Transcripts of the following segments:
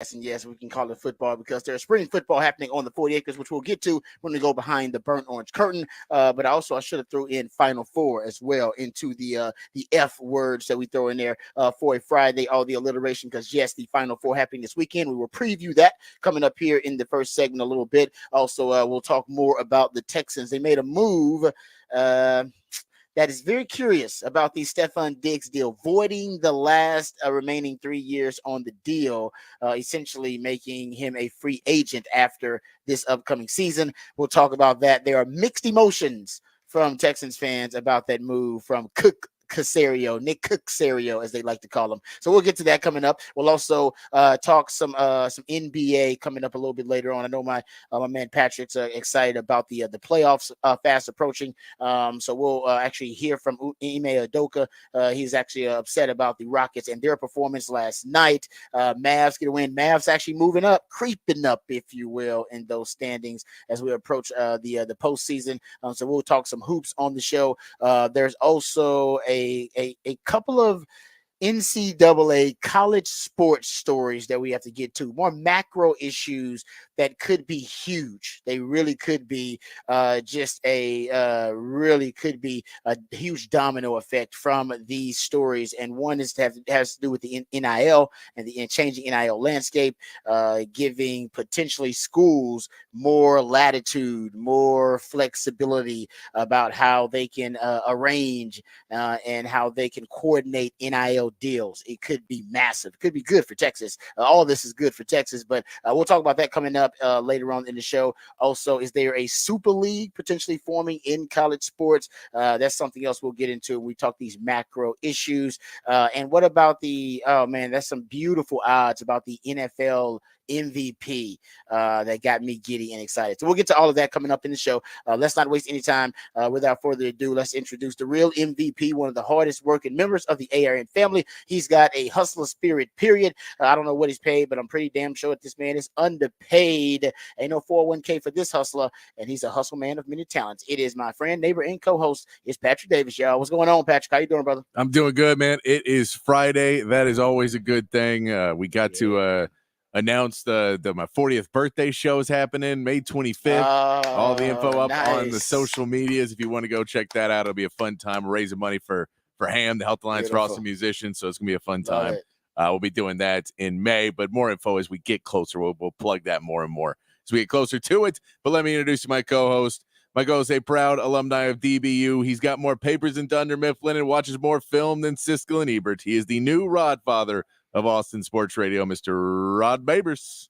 And yes, we can call it football because there's spring football happening on the 40 acres, which we'll get to when we go behind the burnt orange curtain. But also, I should have threw in Final Four as well into the F words that we throw in there for a Friday, all the alliteration. Because yes, the Final Four happening this weekend. We will preview that coming up here in the first segment a little bit. Also, we'll talk more about the Texans. They made a move. That is very curious about the Stephon Diggs deal, voiding the last remaining 3 years on the deal, essentially making him a free agent after this upcoming season. We'll talk about that. There are mixed emotions from Texans fans about that move from Nick Casario, as they like to call him. So we'll get to that coming up. We'll also talk some NBA coming up a little bit later on. I know my man Patrick's excited about the playoffs fast approaching. So we'll actually hear from Ime Udoka. He's actually upset about the Rockets and their performance last night. Mavs get a win. Mavs actually moving up, creeping up, if you will, in those standings as we approach the postseason. So we'll talk some hoops on the show. There's also a couple of NCAA college sports stories that we have to get to, more macro issues that could be huge. They really could be really could be a huge domino effect from these stories. And one has to do with the NIL and the changing NIL landscape, giving potentially schools more latitude, more flexibility about how they can arrange and how they can coordinate NIL deals. It could be massive. It could be good for Texas. All of this is good for Texas, but we'll talk about that coming up later on in the show. Also, is there a super league potentially forming in college sports? That's something else we'll get into. We talk these macro issues. And what about that's some beautiful odds about the NFL MVP that got me giddy and excited. So we'll get to all of that coming up in the show. Let's not waste any time. Without further ado, let's introduce the real MVP, one of the hardest working members of the ARN family. He's got a hustler spirit, period. I don't know what he's paid, but I'm pretty damn sure that this man is underpaid. Ain't no 401k for this hustler, and he's a hustle man of many talents. It is my friend, neighbor, and co-host. It's Patrick Davis, y'all. What's going on, Patrick? How you doing, brother? I'm doing good, man. It is Friday. That is always a good thing. We got to announced my 40th birthday show is happening May 25th. All the info up on the social medias. If you want to go check that out, it'll be a fun time. We're raising money for HAM, the Health Alliance for Awesome Musicians. So it's gonna be a fun time. We'll be doing that in May, but more info as we get closer. We'll plug that more and more as we get closer to it. But let me introduce my co-host. My co-host, a proud alumni of DBU. He's got more papers than Dunder Mifflin and watches more film than Siskel and Ebert. He is the new Rodfather of Austin Sports Radio, Mr. Rod Babers.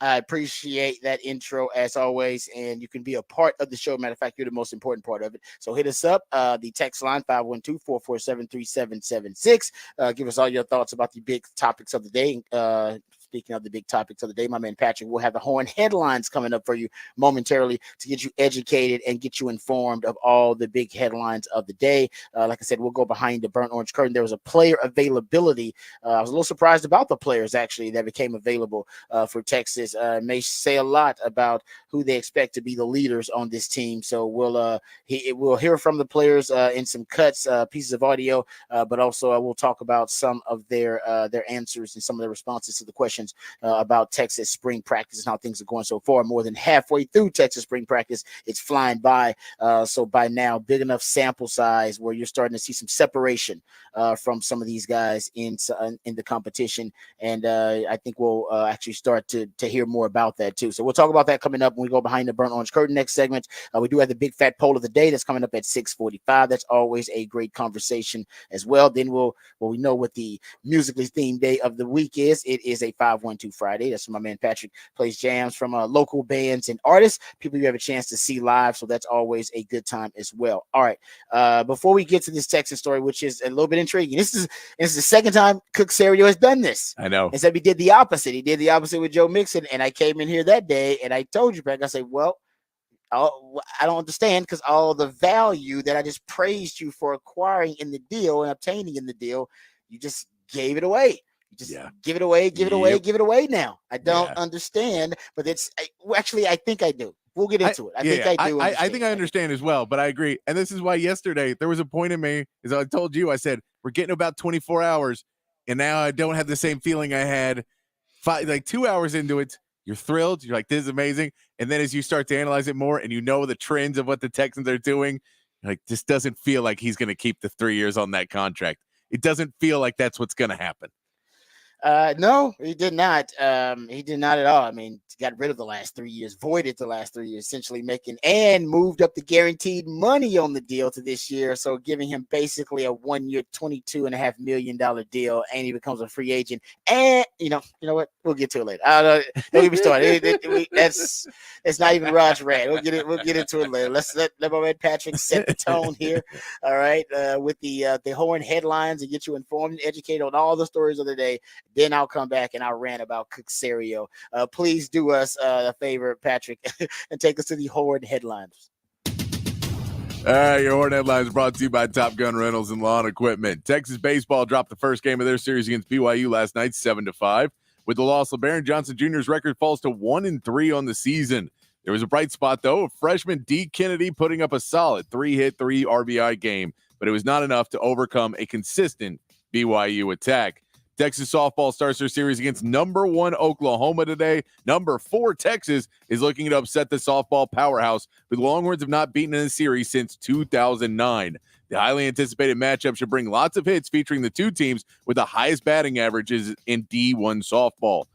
I appreciate that intro as always, and you can be a part of the show. Matter of fact, you're the most important part of it. So hit us up, the text line 512-447-3776. Give us all your thoughts about the big topics of the day. Speaking of the big topics of the day, my man Patrick will have the Horn headlines coming up for you momentarily to get you educated and get you informed of all the big headlines of the day. Like I said, we'll go behind the burnt orange curtain. There was a player availability. I was a little surprised about the players actually that became available for Texas. May say a lot about who they expect to be the leaders on this team. So we'll hear from the players in some cuts, pieces of audio, but also we'll talk about some of their answers and some of their responses to the questions about Texas spring practice and how things are going so far. More than halfway through Texas spring practice, it's flying by. So by now, big enough sample size where you're starting to see some separation from some of these guys in the competition. And I think we'll actually start to hear more about that too. So we'll talk about that coming up when we go behind the burnt orange curtain next segment. We do have the big fat poll of the day that's coming up at 6:45. That's always a great conversation as well. Then we know what the musically themed day of the week is. It is a 512 Friday. That's when my man Patrick plays jams from local bands and artists, people you have a chance to see live. So that's always a good time as well. All right. Before we get to this Texas story, which is a little bit intriguing, this is the second time Casario has done this. I know. Instead, he did the opposite. He did the opposite with Joe Mixon, and I came in here that day and I told you, Patrick, I said, well, I don't understand because all the value that I just praised you for acquiring in the deal and obtaining in the deal, you just gave it away. You just give it away now. I don't understand, but I think I do. We'll get into it. I think I do. I think I understand as well, but I agree. And this is why yesterday there was a point in me, as I told you, I said, we're getting about 24 hours, and now I don't have the same feeling I had 2 hours into it, you're thrilled. You're like, this is amazing. And then as you start to analyze it more and you know the trends of what the Texans are doing, you're like, this doesn't feel like he's going to keep the 3 years on that contract. It doesn't feel like that's what's going to happen. No, he did not. He did not at all. I mean, got rid of the last 3 years, voided the last 3 years, essentially making and moved up the guaranteed money on the deal to this year. So giving him basically a 1 year, $22.5 million deal, and he becomes a free agent. And you know what? We'll get to it later. Don't get me started. That's not even Roger Rad. We'll get into it later. Let's let my man Patrick set the tone here. All right, with the horn headlines and get you informed and educated on all the stories of the day. Then I'll come back and I'll rant about Caserio. Please do us a favor, Patrick, and take us to the Horn headlines. Your Horn headlines brought to you by Top Gun Rentals and Lawn Equipment. Texas baseball dropped the first game of their series against BYU last night, 7-5. With the loss, LeBaron Johnson Jr.'s record falls to 1-3 on the season. There was a bright spot, though, of freshman D. Kennedy putting up a solid 3-hit, 3 RBI game, but it was not enough to overcome a consistent BYU attack. Texas softball starts their series against number 1 Oklahoma today. Number 4 Texas is looking to upset the softball powerhouse, with Longhorns have not beaten in the series since 2009. The highly anticipated matchup should bring lots of hits featuring the two teams with the highest batting averages in D1 softball.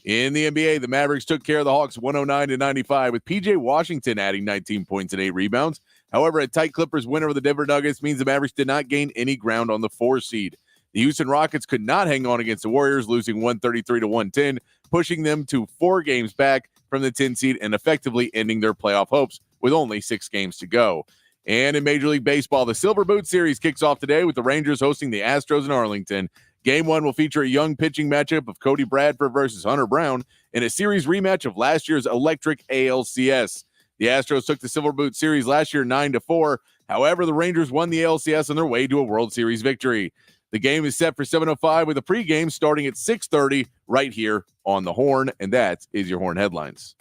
In the NBA, the Mavericks took care of the Hawks 109-95, with P.J. Washington adding 19 points and 8 rebounds. However, a tight Clippers win over the Denver Nuggets means the Mavericks did not gain any ground on the 4 seed. The Houston Rockets could not hang on against the Warriors, losing 133-110, pushing them to 4 games back from the 10 seed and effectively ending their playoff hopes with only 6 games to go. And in Major League Baseball, the Silver Boot Series kicks off today with the Rangers hosting the Astros in Arlington. Game 1 will feature a young pitching matchup of Cody Bradford versus Hunter Brown in a series rematch of last year's electric ALCS. The Astros took the Silver Boot Series last year 9-4. However, the Rangers won the ALCS on their way to a World Series victory. The game is set for 7:05 with a pregame starting at 6:30 right here on the Horn, and that is your Horn headlines.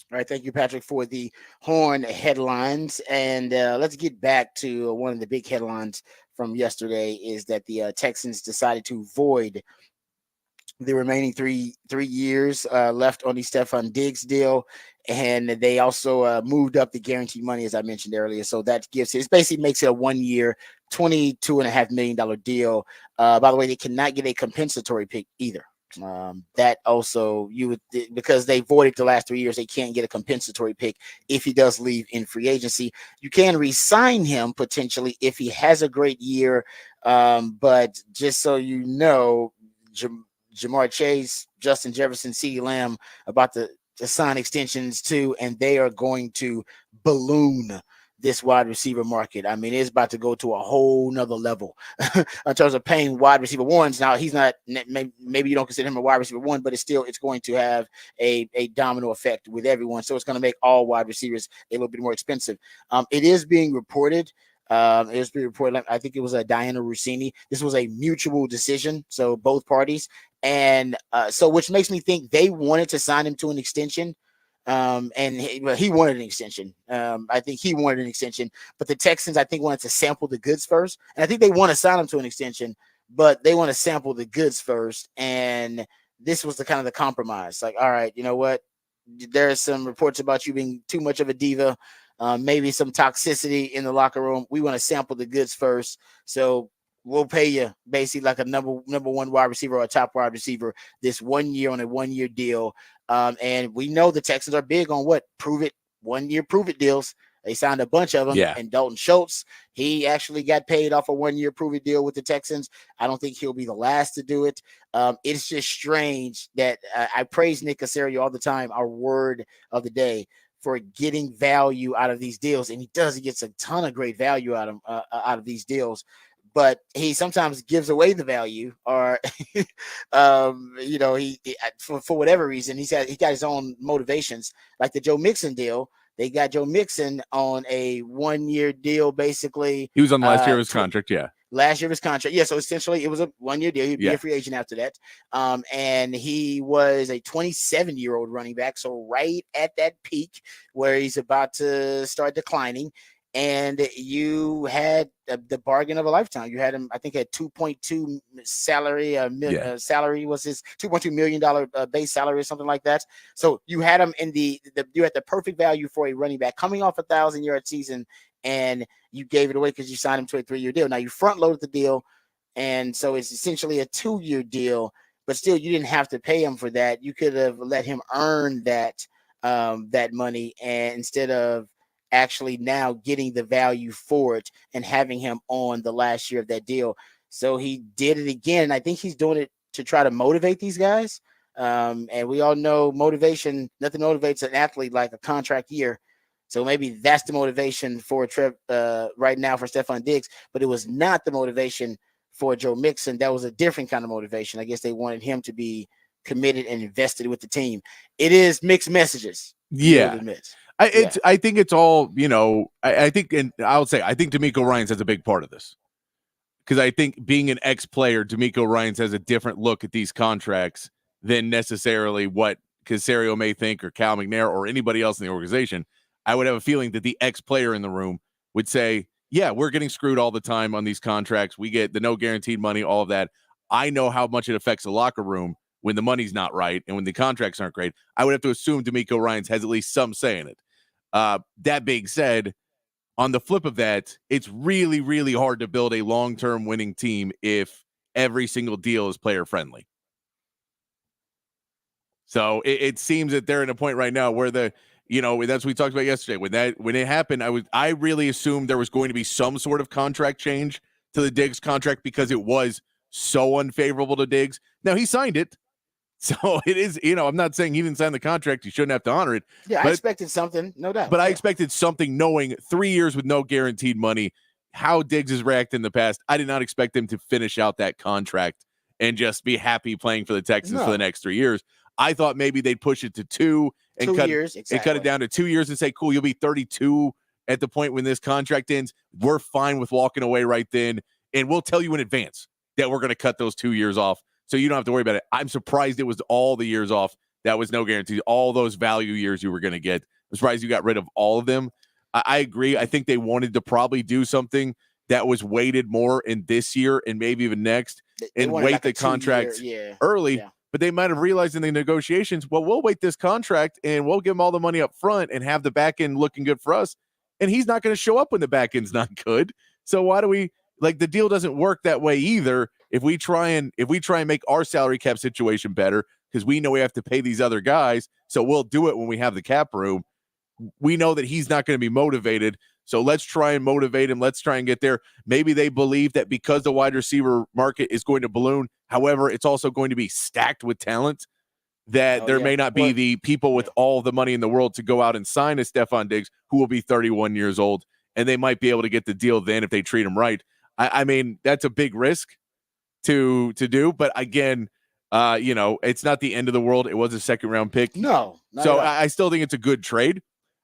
All right, thank you, Patrick, for the Horn headlines. And let's get back to one of the big headlines from yesterday is that the Texans decided to void the remaining three years left on the Stephon Diggs deal. And they also moved up the guaranteed money, as I mentioned earlier. So that basically makes it a 1 year, $22.5 million deal. By the way, they cannot get a compensatory pick either. That also because they voided the last 3 years, they can't get a compensatory pick if he does leave in free agency. You can re-sign him potentially if he has a great year. But just so you know, Jamar Chase, Justin Jefferson, CeeDee Lamb about to sign extensions too, and they are going to balloon this wide receiver market. I mean, it's about to go to a whole nother level in terms of paying wide receiver ones. Now, he's not, maybe you don't consider him a wide receiver one, but it's going to have a domino effect with everyone. So it's going to make all wide receivers a little bit more expensive. It is being reported. I think it was Diana Rossini. This was a mutual decision, so both parties. And so which makes me think they wanted to sign him to an extension. And he wanted an extension. I think he wanted an extension, but the Texans, I think, wanted to sample the goods first. And I think they want to sign him to an extension, but they want to sample the goods first. And this was the kind of the compromise. Like, all right, you know what? There are some reports about you being too much of a diva, maybe some toxicity in the locker room. We want to sample the goods first. So we'll pay you basically like a number one wide receiver or a top wide receiver this 1 year on a 1 year deal. And we know the Texans are big on prove it 1 year, prove it deals. They signed a bunch of them. Yeah. And Dalton Schultz, he actually got paid off a 1 year prove it deal with the Texans. I don't think he'll be the last to do it. It's just strange that I praise Nick Caserio all the time, our word of the day, for getting value out of these deals. And he gets a ton of great value out of these deals. But he sometimes gives away the value, or he for whatever reason he got his own motivations. Like the Joe Mixon deal, they got Joe Mixon on a 1 year deal. Basically, he was on the last year of his contract. Yeah, last year of his contract. Yeah, so essentially it was a 1 year deal. He'd be a free agent after that. And he was a 27-year-old running back, so right at that peak where he's about to start declining. and you had the bargain of a lifetime. You had him, I think, at 2.2 salary. Salary was his $2.2 million base salary or something like that. So you had him in you had the perfect value for a running back coming off 1,000-yard season, and you gave it away because you signed him to a 3-year deal. Now you front loaded the deal, and so it's essentially a 2-year deal. But still, you didn't have to pay him for that. You could have let him earn that money, and instead of actually now getting the value for it and having him on the last year of that deal. So he did it again. And I think he's doing it to try to motivate these guys. And we all know motivation, nothing motivates an athlete like a contract year. So maybe that's the motivation for Trev right now for Stefon Diggs, but it was not the motivation for Joe Mixon. That was a different kind of motivation. I guess they wanted him to be committed and invested with the team. It is mixed messages. Yeah. I think it's all, I think, and I would say, I think DeMeco Ryans has a big part of this. Because I think being an ex-player, DeMeco Ryans has a different look at these contracts than necessarily what Caserio may think, or Cal McNair, or anybody else in the organization. I would have a feeling that the ex-player in the room would say, yeah, we're getting screwed all the time on these contracts. We get the no guaranteed money, all of that. I know how much it affects the locker room when the money's not right and when the contracts aren't great. I would have to assume DeMeco Ryans has at least some say in it. That being said, on the flip of that, it's really, really hard to build a long-term winning team if every single deal is player-friendly. So it seems that they're in a point right now where that's what we talked about yesterday. When it happened, I really assumed there was going to be some sort of contract change to the Diggs contract because it was so unfavorable to Diggs. Now, he signed it. So it is, I'm not saying he didn't sign the contract. He shouldn't have to honor it. Yeah, I expected something, no doubt. But I expected something, knowing 3 years with no guaranteed money, how Diggs has reacted in the past. I did not expect him to finish out that contract and just be happy playing for the Texans for the next 3 years. I thought maybe they'd push it to 2 and cut it down to 2 years and say, cool, you'll be 32 at the point when this contract ends. We're fine with walking away right then. And we'll tell you in advance that we're going to cut those 2 years off, so you don't have to worry about it. I'm surprised it was all the years off. That was no guarantee. All those value years you were going to get. I'm surprised you got rid of all of them. I agree. I think they wanted to probably do something that was weighted more in this year and maybe even next, and wait like the contract early. Yeah. But they might have realized in the negotiations, well, we'll wait this contract and we'll give him all the money up front and have the back end looking good for us. And he's not going to show up when the back end's not good. So why do we, the deal doesn't work that way either. If we try and make our salary cap situation better, because we know we have to pay these other guys, so we'll do it when we have the cap room. We know that he's not going to be motivated, so let's try and motivate him. Let's try and get there. Maybe they believe that because the wide receiver market is going to balloon, however, it's also going to be stacked with talent, that there may not be the people with all the money in the world to go out and sign a Stefon Diggs, who will be 31 years old, and they might be able to get the deal then if they treat him right. I mean, that's a big risk to do, but again, it's not the end of the world. It was a second-round pick. No. So I still think it's a good trade,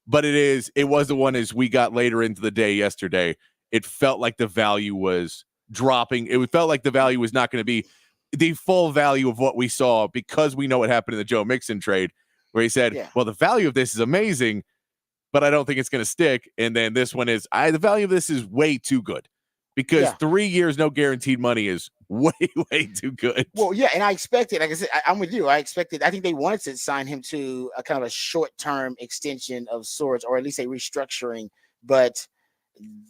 but it was the one as we got later into the day yesterday. It felt like the value was dropping. It felt like the value was not going to be the full value of what we saw, because we know what happened in the Joe Mixon trade, where he said, well, the value of this is amazing, but I don't think it's going to stick. And then this one is, the value of this is way too good, because 3 years, no guaranteed money is way, way too good. Well, yeah, and I expected, like I said, I'm with you. I think they wanted to sign him to a kind of a short-term extension of sorts, or at least a restructuring, but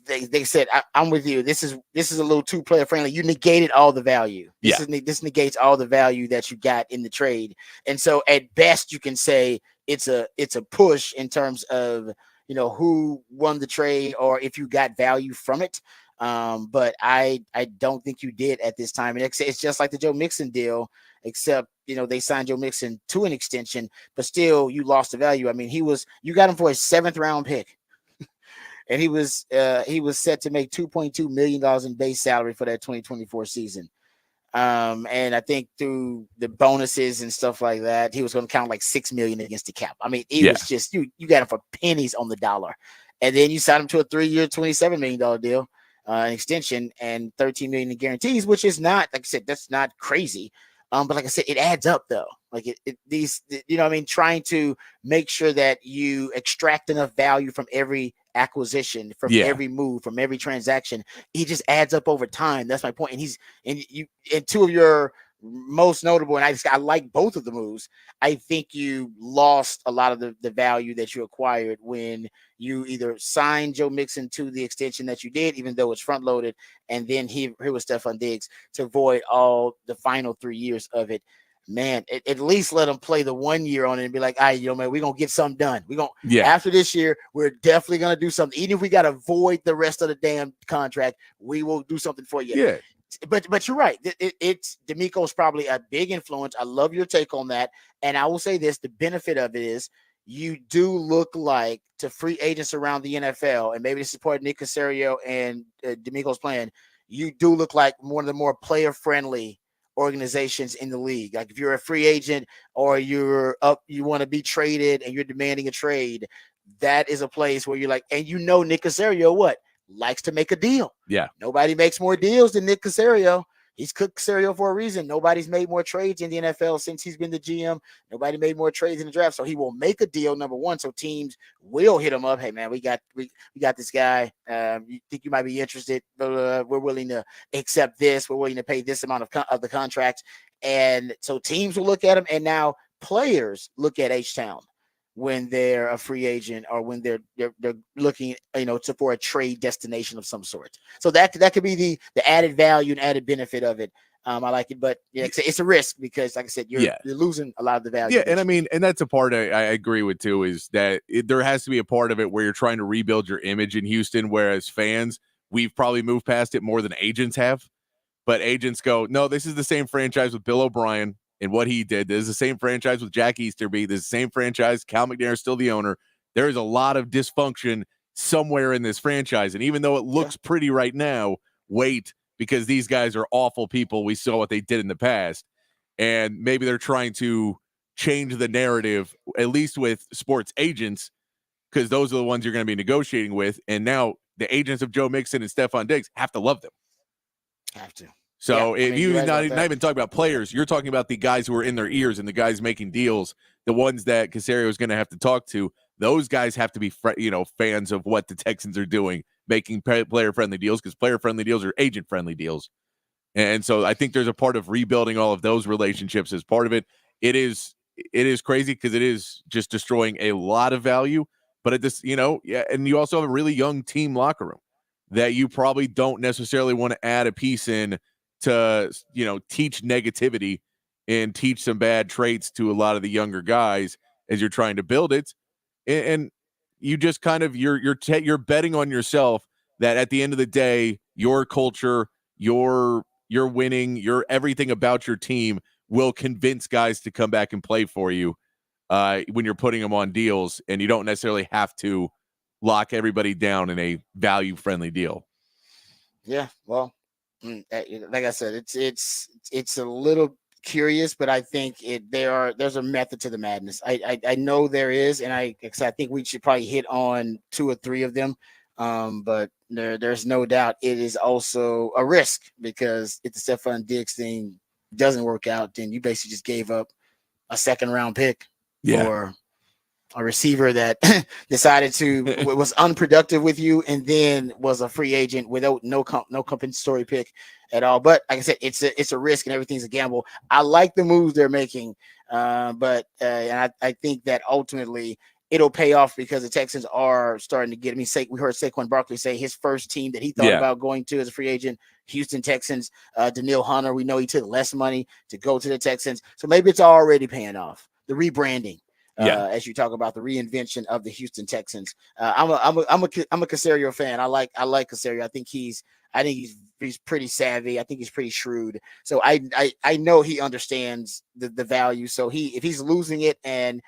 they said, I'm with you. This is a little too player friendly. You negated all the value. This negates all the value that you got in the trade. And so at best you can say it's a push in terms of, who won the trade or if you got value from it. But I don't think you did at this time. And it's just like the Joe Mixon deal, except, they signed Joe Mixon to an extension, but still you lost the value. I mean, you got him for a 7th round pick. And he was set to make $2.2 million in base salary for that 2024 season. And I think through the bonuses and stuff like that, he was going to count like $6 million against the cap. I mean, it was just, you got him for pennies on the dollar. And then you signed him to a 3-year, $27 million deal, an extension, and $13 million in guarantees, which is not, like I said, that's not crazy. But like I said, it adds up though. Like trying to make sure that you extract enough value from every acquisition, from every move, from every transaction, he just adds up over time. That's my point. And two of your most notable, and I like both of the moves. I think you lost a lot of the value that you acquired when you either signed Joe Mixon to the extension that you did, even though it's front loaded, and then here was Stephon Diggs to void all the final 3 years of it. Man, at least let them play the 1 year on it and be like, all right, man, we're going to get something done. After this year, we're definitely going to do something. Even if we got to void the rest of the damn contract, we will do something for you. Yeah. But you're right. It's DeMeco's probably a big influence. I love your take on that. And I will say this, the benefit of it is you do look like, to free agents around the NFL, and maybe this is part of Nick Caserio and DeMeco's plan, you do look like one of the more player-friendly organizations in the league. Like if you're a free agent or you want to be traded and you're demanding a trade, that is a place where you're like, and Nick Caserio likes to make a deal. Yeah. Nobody makes more deals than Nick Caserio. He's cooked Caserio for a reason. Nobody's made more trades in the NFL since he's been the GM. Nobody made more trades in the draft. So he will make a deal, number one. So teams will hit him up. Hey man, we got this guy. You think you might be interested? We're willing to accept this. We're willing to pay this amount of the contract. And so teams will look at him. And now players look at H-Town when they're a free agent or when they're looking, for a trade destination of some sort. So that could be the added value and added benefit of it. I like it, but it's a risk because, like I said, you're losing a lot of the value. Yeah, and I mean, and that's a part I agree with too, is that there has to be a part of it where you're trying to rebuild your image in Houston, whereas fans, we've probably moved past it more than agents have. But agents go, no, this is the same franchise with Bill O'Brien and what he did. This is the same franchise with Jack Easterby. This is the same franchise. Cal McNair is still the owner. There is a lot of dysfunction somewhere in this franchise. And even though it looks pretty right now, wait, because these guys are awful people. We saw what they did in the past. And maybe they're trying to change the narrative, at least with sports agents, because those are the ones you're going to be negotiating with. And now the agents of Joe Mixon and Stephon Diggs have to love them. Have to. So if you not even talking about players, you're talking about the guys who are in their ears and the guys making deals, the ones that Caserio is going to have to talk to. Those guys have to be, fans of what the Texans are doing, making player-friendly deals, because player-friendly deals are agent-friendly deals. And so I think there's a part of rebuilding all of those relationships as part of it. It is crazy because it is just destroying a lot of value. But at this, and you also have a really young team locker room that you probably don't necessarily want to add a piece in to, teach negativity and teach some bad traits to a lot of the younger guys as you're trying to build it. And you just kind of, you're betting on yourself that at the end of the day, your culture, your winning, your everything about your team will convince guys to come back and play for you when you're putting them on deals, and you don't necessarily have to lock everybody down in a value-friendly deal. Yeah, well, like I said, it's a little curious, but I think there's a method to the madness. I know there is, and I think we should probably hit on 2 or 3 of them. But there's no doubt it is also a risk, because if the Stephon Diggs thing doesn't work out, then you basically just gave up a 2nd-round pick for a receiver that decided to was unproductive with you, and then was a free agent without no compensatory pick at all. But like I said, it's a risk and everything's a gamble. I like the moves they're making, but and I think that ultimately it'll pay off, because the Texans are starting to get. We heard Saquon Barkley say his first team that he thought about going to as a free agent, Houston Texans. Daniil Hunter, we know he took less money to go to the Texans, so maybe it's already paying off. The rebranding. As you talk about the reinvention of the Houston Texans. I'm a Caserio fan. I like Caserio. I think he's pretty savvy. I think he's pretty shrewd. So I know he understands the value. So if he's losing it and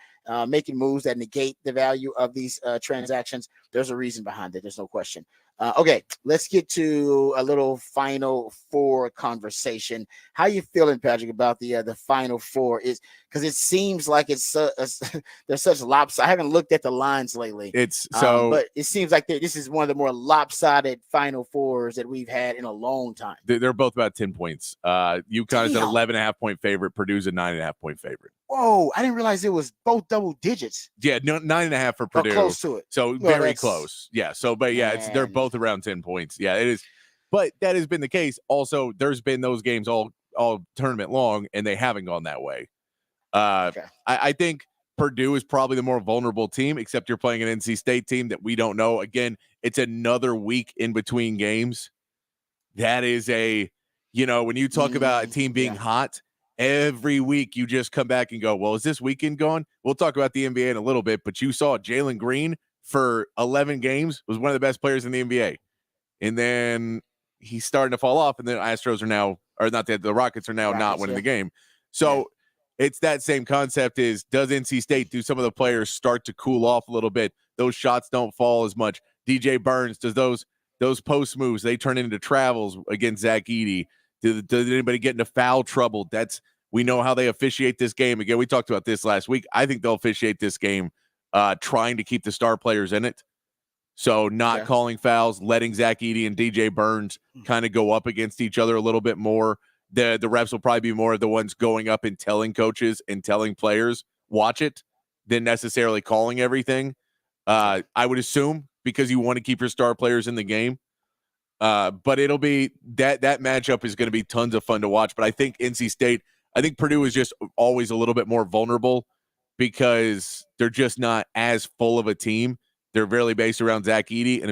making moves that negate the value of these transactions, there's a reason behind it. There's no question. Okay, let's get to a little Final Four conversation. How you feeling, Patrick, about the Final Four? because it seems like there's such lopsided. I haven't looked at the lines lately. But it seems like this is one of the more lopsided Final Fours that we've had in a long time. They're both about 10 points. UConn is an 11.5-point favorite. Purdue's a 9.5-point favorite. Whoa, I didn't realize it was both double digits. Yeah, 9.5 for Purdue. Close to it. So very close. Yeah. So, but yeah, they're both around 10 points. Yeah, it is. But that has been the case. Also, there's been those games all tournament long, and they haven't gone that way. I think Purdue is probably the more vulnerable team, except you're playing an NC State team that we don't know. Again, it's another week in between games. That is when you talk about a team being hot, every week you just come back and go, well, is this weekend gone? We'll talk about the NBA in a little bit, but you saw Jalen Green for 11 games was one of the best players in the NBA. And then he's starting to fall off, and the Astros are now, or not the Rockets are now not winning the game. So it's that same concept is, does NC State, do some of the players start to cool off a little bit? Those shots don't fall as much. DJ Burns, does those post moves, they turn into travels against Zach Edey? Does anybody get into foul trouble? We know how they officiate this game. Again, we talked about this last week. I think they'll officiate this game trying to keep the star players in it. So not calling fouls, letting Zach Edey and DJ Burns kind of go up against each other a little bit more. The refs will probably be more of the ones going up and telling coaches and telling players, watch it, than necessarily calling everything. I would assume, because you want to keep your star players in the game. But it'll be that matchup is going to be tons of fun to watch. But I think Purdue is just always a little bit more vulnerable because they're just not as full of a team. They're really based around Zach Edey. And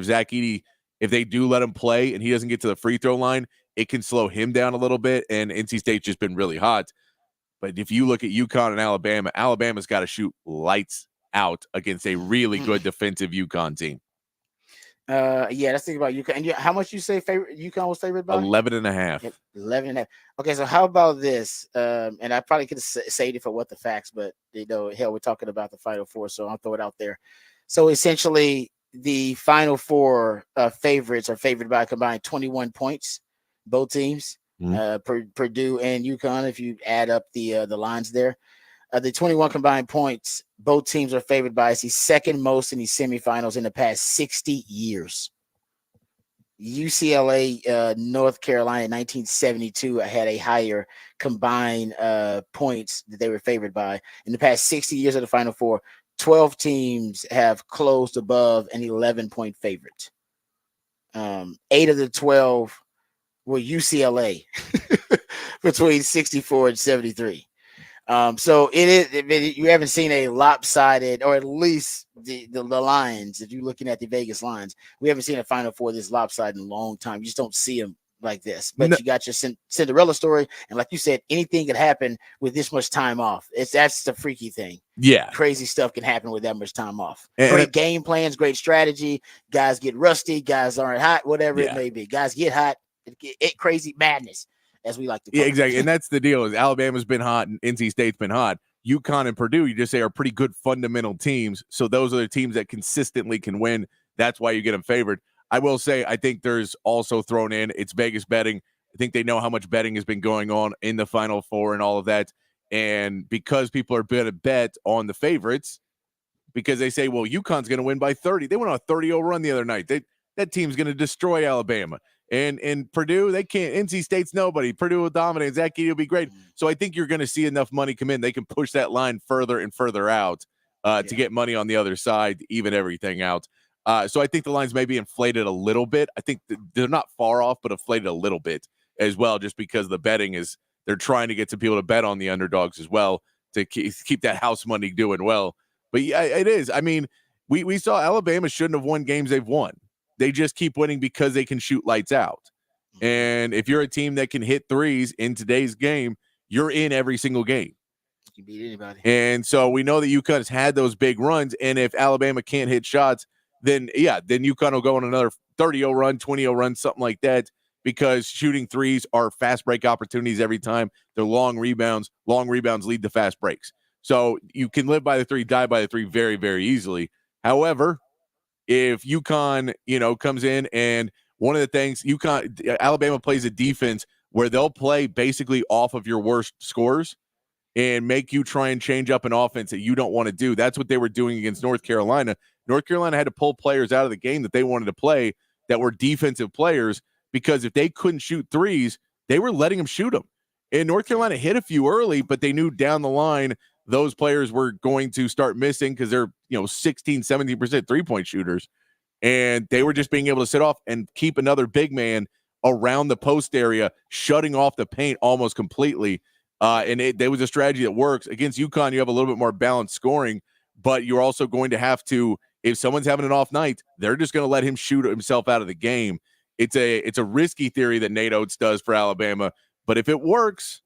if they do let him play and he doesn't get to the free throw line, it can slow him down a little bit. And NC State's just been really hot. But if you look at UConn and Alabama's got to shoot lights out against a really good defensive UConn team. Let's think about UConn. And how much you say UConn was favored by? 11.5. 11.5. Okay, so how about this? And I probably could have saved it for what the facts, but hell, we're talking about the Final Four, so I'll throw it out there. So essentially, the Final Four favorites are favored by a combined 21 points, both teams, Purdue and UConn. If you add up the lines there, the 21 combined points, both teams are favored by the second most in the semifinals in the past 60 years. UCLA, North Carolina in 1972 had a higher combined points that they were favored by. In the past 60 years of the Final Four, 12 teams have closed above an 11-point favorite. 8 of the 12 were UCLA between 64 and 73. So you haven't seen a lopsided, or at least the lines, if you're looking at the Vegas lines, we haven't seen a Final Four this lopsided in a long time. You just don't see them like this. But you got your Cinderella story, and like you said, anything could happen with this much time off. That's the freaky thing. Yeah, crazy stuff can happen with that much time off. Great game plans, great strategy. Guys get rusty, guys aren't hot, whatever it may be. Guys get hot. It crazy madness, as we like to call it. Exactly. And that's the deal, is Alabama's been hot and NC State's been hot. UConn and Purdue, you just say, are pretty good fundamental teams. So those are the teams that consistently can win. That's why you get them favored. I will say, I think there's also thrown in, it's Vegas betting. I think they know how much betting has been going on in the Final Four and all of that. And because people are going to bet on the favorites, because they say, well, UConn's going to win by 30. They went on a 30-0 run the other night. That team's going to destroy Alabama. And Purdue, they can't. NC State's nobody. Purdue will dominate. Zach Edey will be great. So I think you're going to see enough money come in. They can push that line further and further out to get money on the other side, even everything out. So I think the lines may be inflated a little bit. I think they're not far off, but inflated a little bit as well, just because the betting is, they're trying to get some people to bet on the underdogs as well to keep that house money doing well. But yeah, it is. I mean, we saw Alabama shouldn't have won games they've won. They just keep winning because they can shoot lights out. And if you're a team that can hit threes in today's game, you're in every single game. You can beat anybody. And so we know that UConn has had those big runs. And if Alabama can't hit shots, then UConn will go on another 30-0 run, 20-0 run, something like that, because shooting threes are fast break opportunities every time. They're long rebounds. Long rebounds lead to fast breaks. So you can live by the three, die by the three very, very easily. However, if UConn, comes in, and one of the things Alabama plays a defense where they'll play basically off of your worst scores. and make you try and change up an offense that you don't want to do. That's what they were doing against North Carolina. North Carolina had to pull players out of the game that they wanted to play that were defensive players, because if they couldn't shoot threes, they were letting them shoot them. And North Carolina hit a few early, but they knew down the line those players were going to start missing because they're 16, 17% three-point shooters. And they were just being able to sit off and keep another big man around the post area, shutting off the paint almost completely. And there was a strategy that works. Against UConn, you have a little bit more balanced scoring, but you're also going to have to, if someone's having an off night, they're just going to let him shoot himself out of the game. It's a risky theory that Nate Oates does for Alabama, but if it works,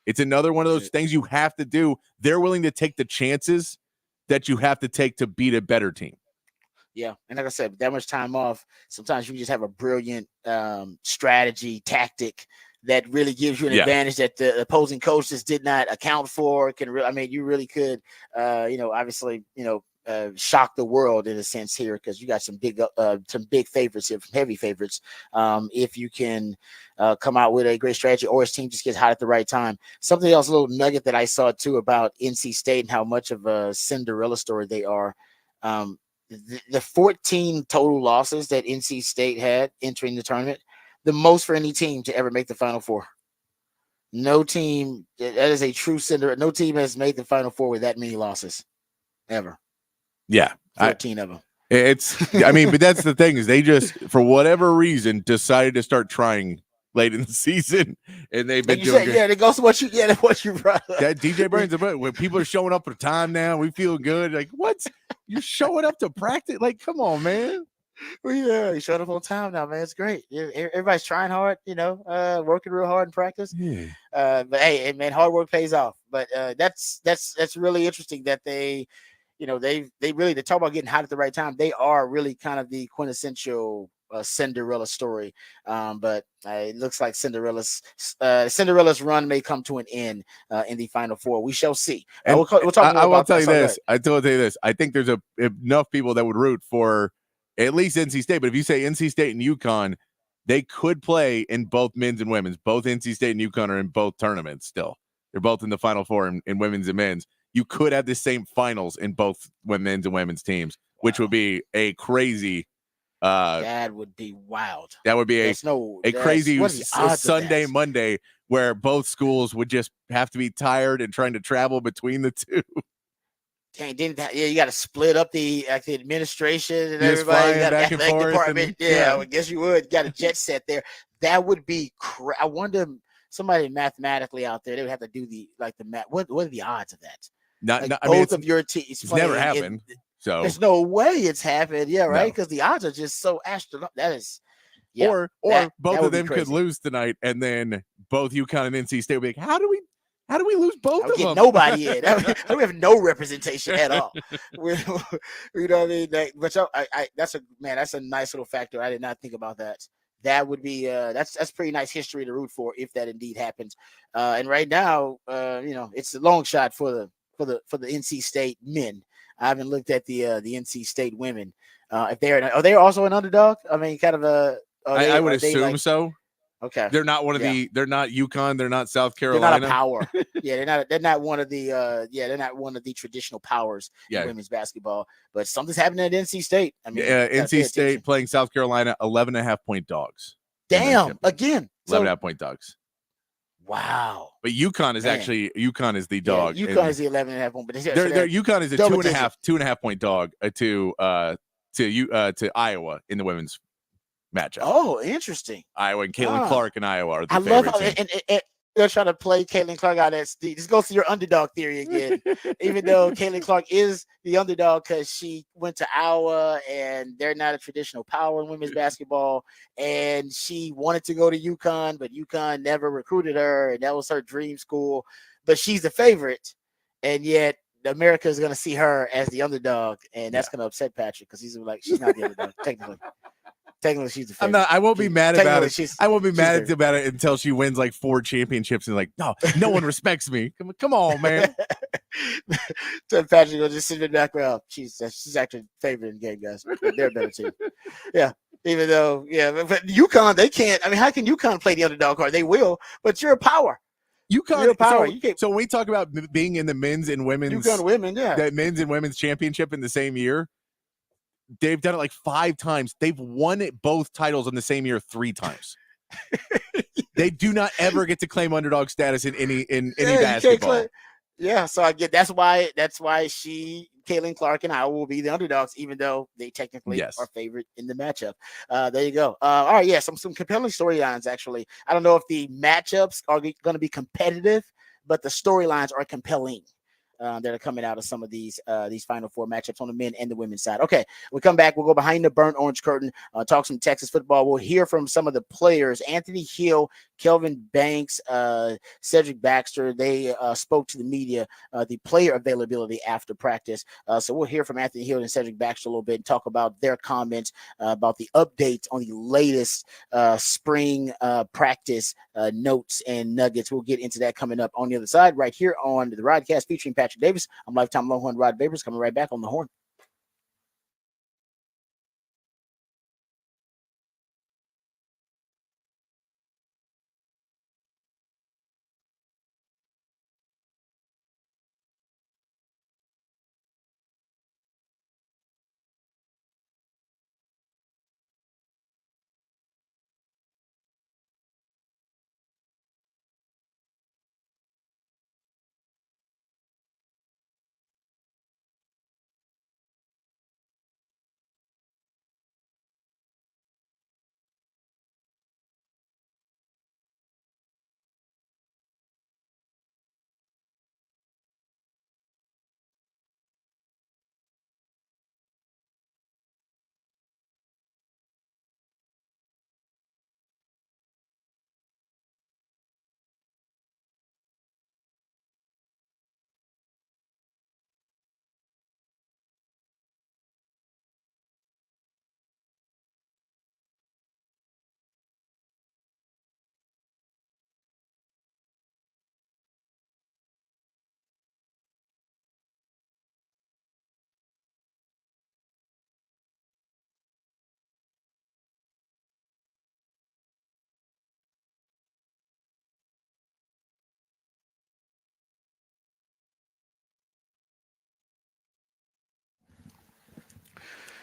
it's another one of those things you have to do. They're willing to take the chances that you have to take to beat a better team. Yeah, and like I said, that much time off, sometimes you just have a brilliant strategy, tactic that really gives you an advantage that the opposing coaches did not account for. You really could, obviously, shock the world in a sense here, because you got some big favorites here, heavy favorites. If you can come out with a great strategy, or his team just gets hot at the right time. Something else, a little nugget that I saw too about NC State and how much of a Cinderella story they are. The 14 total losses that NC State had entering the tournament, the most for any team to ever make the Final Four. No team, that is a true Cinderella. No team has made the Final Four with that many losses ever. Yeah. 14 of them. But that's the thing, is they just, for whatever reason, decided to start trying late in the season, and they've been doing good. Yeah, it goes to what you brought up. That DJ Burns, when people are showing up for time now, we feel good. Like, what? You're showing up to practice? Like, come on, man. Well, yeah, you showed up on time now, man. It's great. Everybody's trying hard, working real hard in practice. Yeah. But hey, man, hard work pays off. But that's really interesting that they really, they talk about getting hot at the right time. They are really kind of the quintessential Cinderella story. But it looks like Cinderella's run may come to an end in the Final Four. We shall see. We'll talk more about I will tell you this. I think there's enough people that would root for at least NC State. But if you say NC State and UConn, they could play in both men's and women's. Both NC State and UConn are in both tournaments still. They're both in the Final Four in women's and men's. You could have the same finals in both men's and women's teams, which would be a crazy. That would be wild. That would be a crazy Sunday, Monday, where both schools would just have to be tired and trying to travel between the two. Dang, you got to split up the administration and everybody. You got the athletic department. I guess you would. Got a jet set there. That would be. I wonder, somebody mathematically out there, they would have to do the math. What are the odds of that? Both of your teams. It's never happened. So there's no way it's happened. Yeah, right. Because the odds are just so astronomical. That is. Yeah, or both of them could lose tonight, and then both UConn and NC State will be like, how do we lose both of them? Nobody in. We have no representation at all. You know what I mean? That's a nice little factor. I did not think about that. That would be that's pretty nice history to root for if that indeed happens. And right now, it's a long shot for the NC State men. I haven't looked at the NC State women. If are they also an underdog? I mean, kind of a. I would assume so. Okay. They're not they're not UConn. They're not South Carolina. They're not a power. They're not one of the they're not one of the traditional powers in women's basketball. But something's happening at NC State. I mean, NC State playing South Carolina, 11.5-point dogs. Damn, again. 11.5-point dogs. Wow. But UConn is UConn is the dog. UConn is the 11.5 point. But UConn is a 2.5 point dog to Iowa in the women's matchup. Oh, interesting. Iowa and Caitlin Clark and Iowa are the I favorite love how, and they're trying to play Caitlin Clark out as this goes to your underdog theory again. Even though Caitlin Clark is the underdog because she went to Iowa and they're not a traditional power in women's basketball, and she wanted to go to UConn, but UConn never recruited her, and that was her dream school. But she's the favorite, and yet America is going to see her as the underdog, and that's going to upset Patrick because he's like, she's not the underdog technically. Technically, she's the favorite. I won't be mad about it. I won't be mad about it until she wins like 4 championships and like, no one respects me. Come on, man. So Patrick will just sit in the background. She's actually favorite in the game, guys. They're a better team. Yeah. Even though, but UConn, they can't. I mean, how can UConn play the underdog card? They will, but you're a power. UConn. Real power. So when we talk about being in the men's and women's, UConn women, that men's and women's championship in the same year, they've done it like 5 times. They've won it both titles in the same year 3 times. They do not ever get to claim underdog status in any basketball. Yeah, so I get that's why Caitlin Clark and I will be the underdogs, even though they technically are favored in the matchup. There you go. All right, yeah, some compelling storylines actually. I don't know if the matchups are going to be competitive, but the storylines are compelling. That are coming out of some of these Final Four matchups on the men and the women's side. Okay, we come back. We'll go behind the burnt orange curtain, talk some Texas football. We'll hear from some of the players, Anthony Hill, Kelvin Banks, Cedric Baxter. They spoke to the media, the player availability after practice. So we'll hear from Anthony Hill and Cedric Baxter a little bit and talk about their comments about the updates on the latest spring practice notes and nuggets. We'll get into that coming up on the other side right here on the Rodcast featuring Patrick Davis. I'm lifetime Longhorn Rod Babers, coming right back on the horn.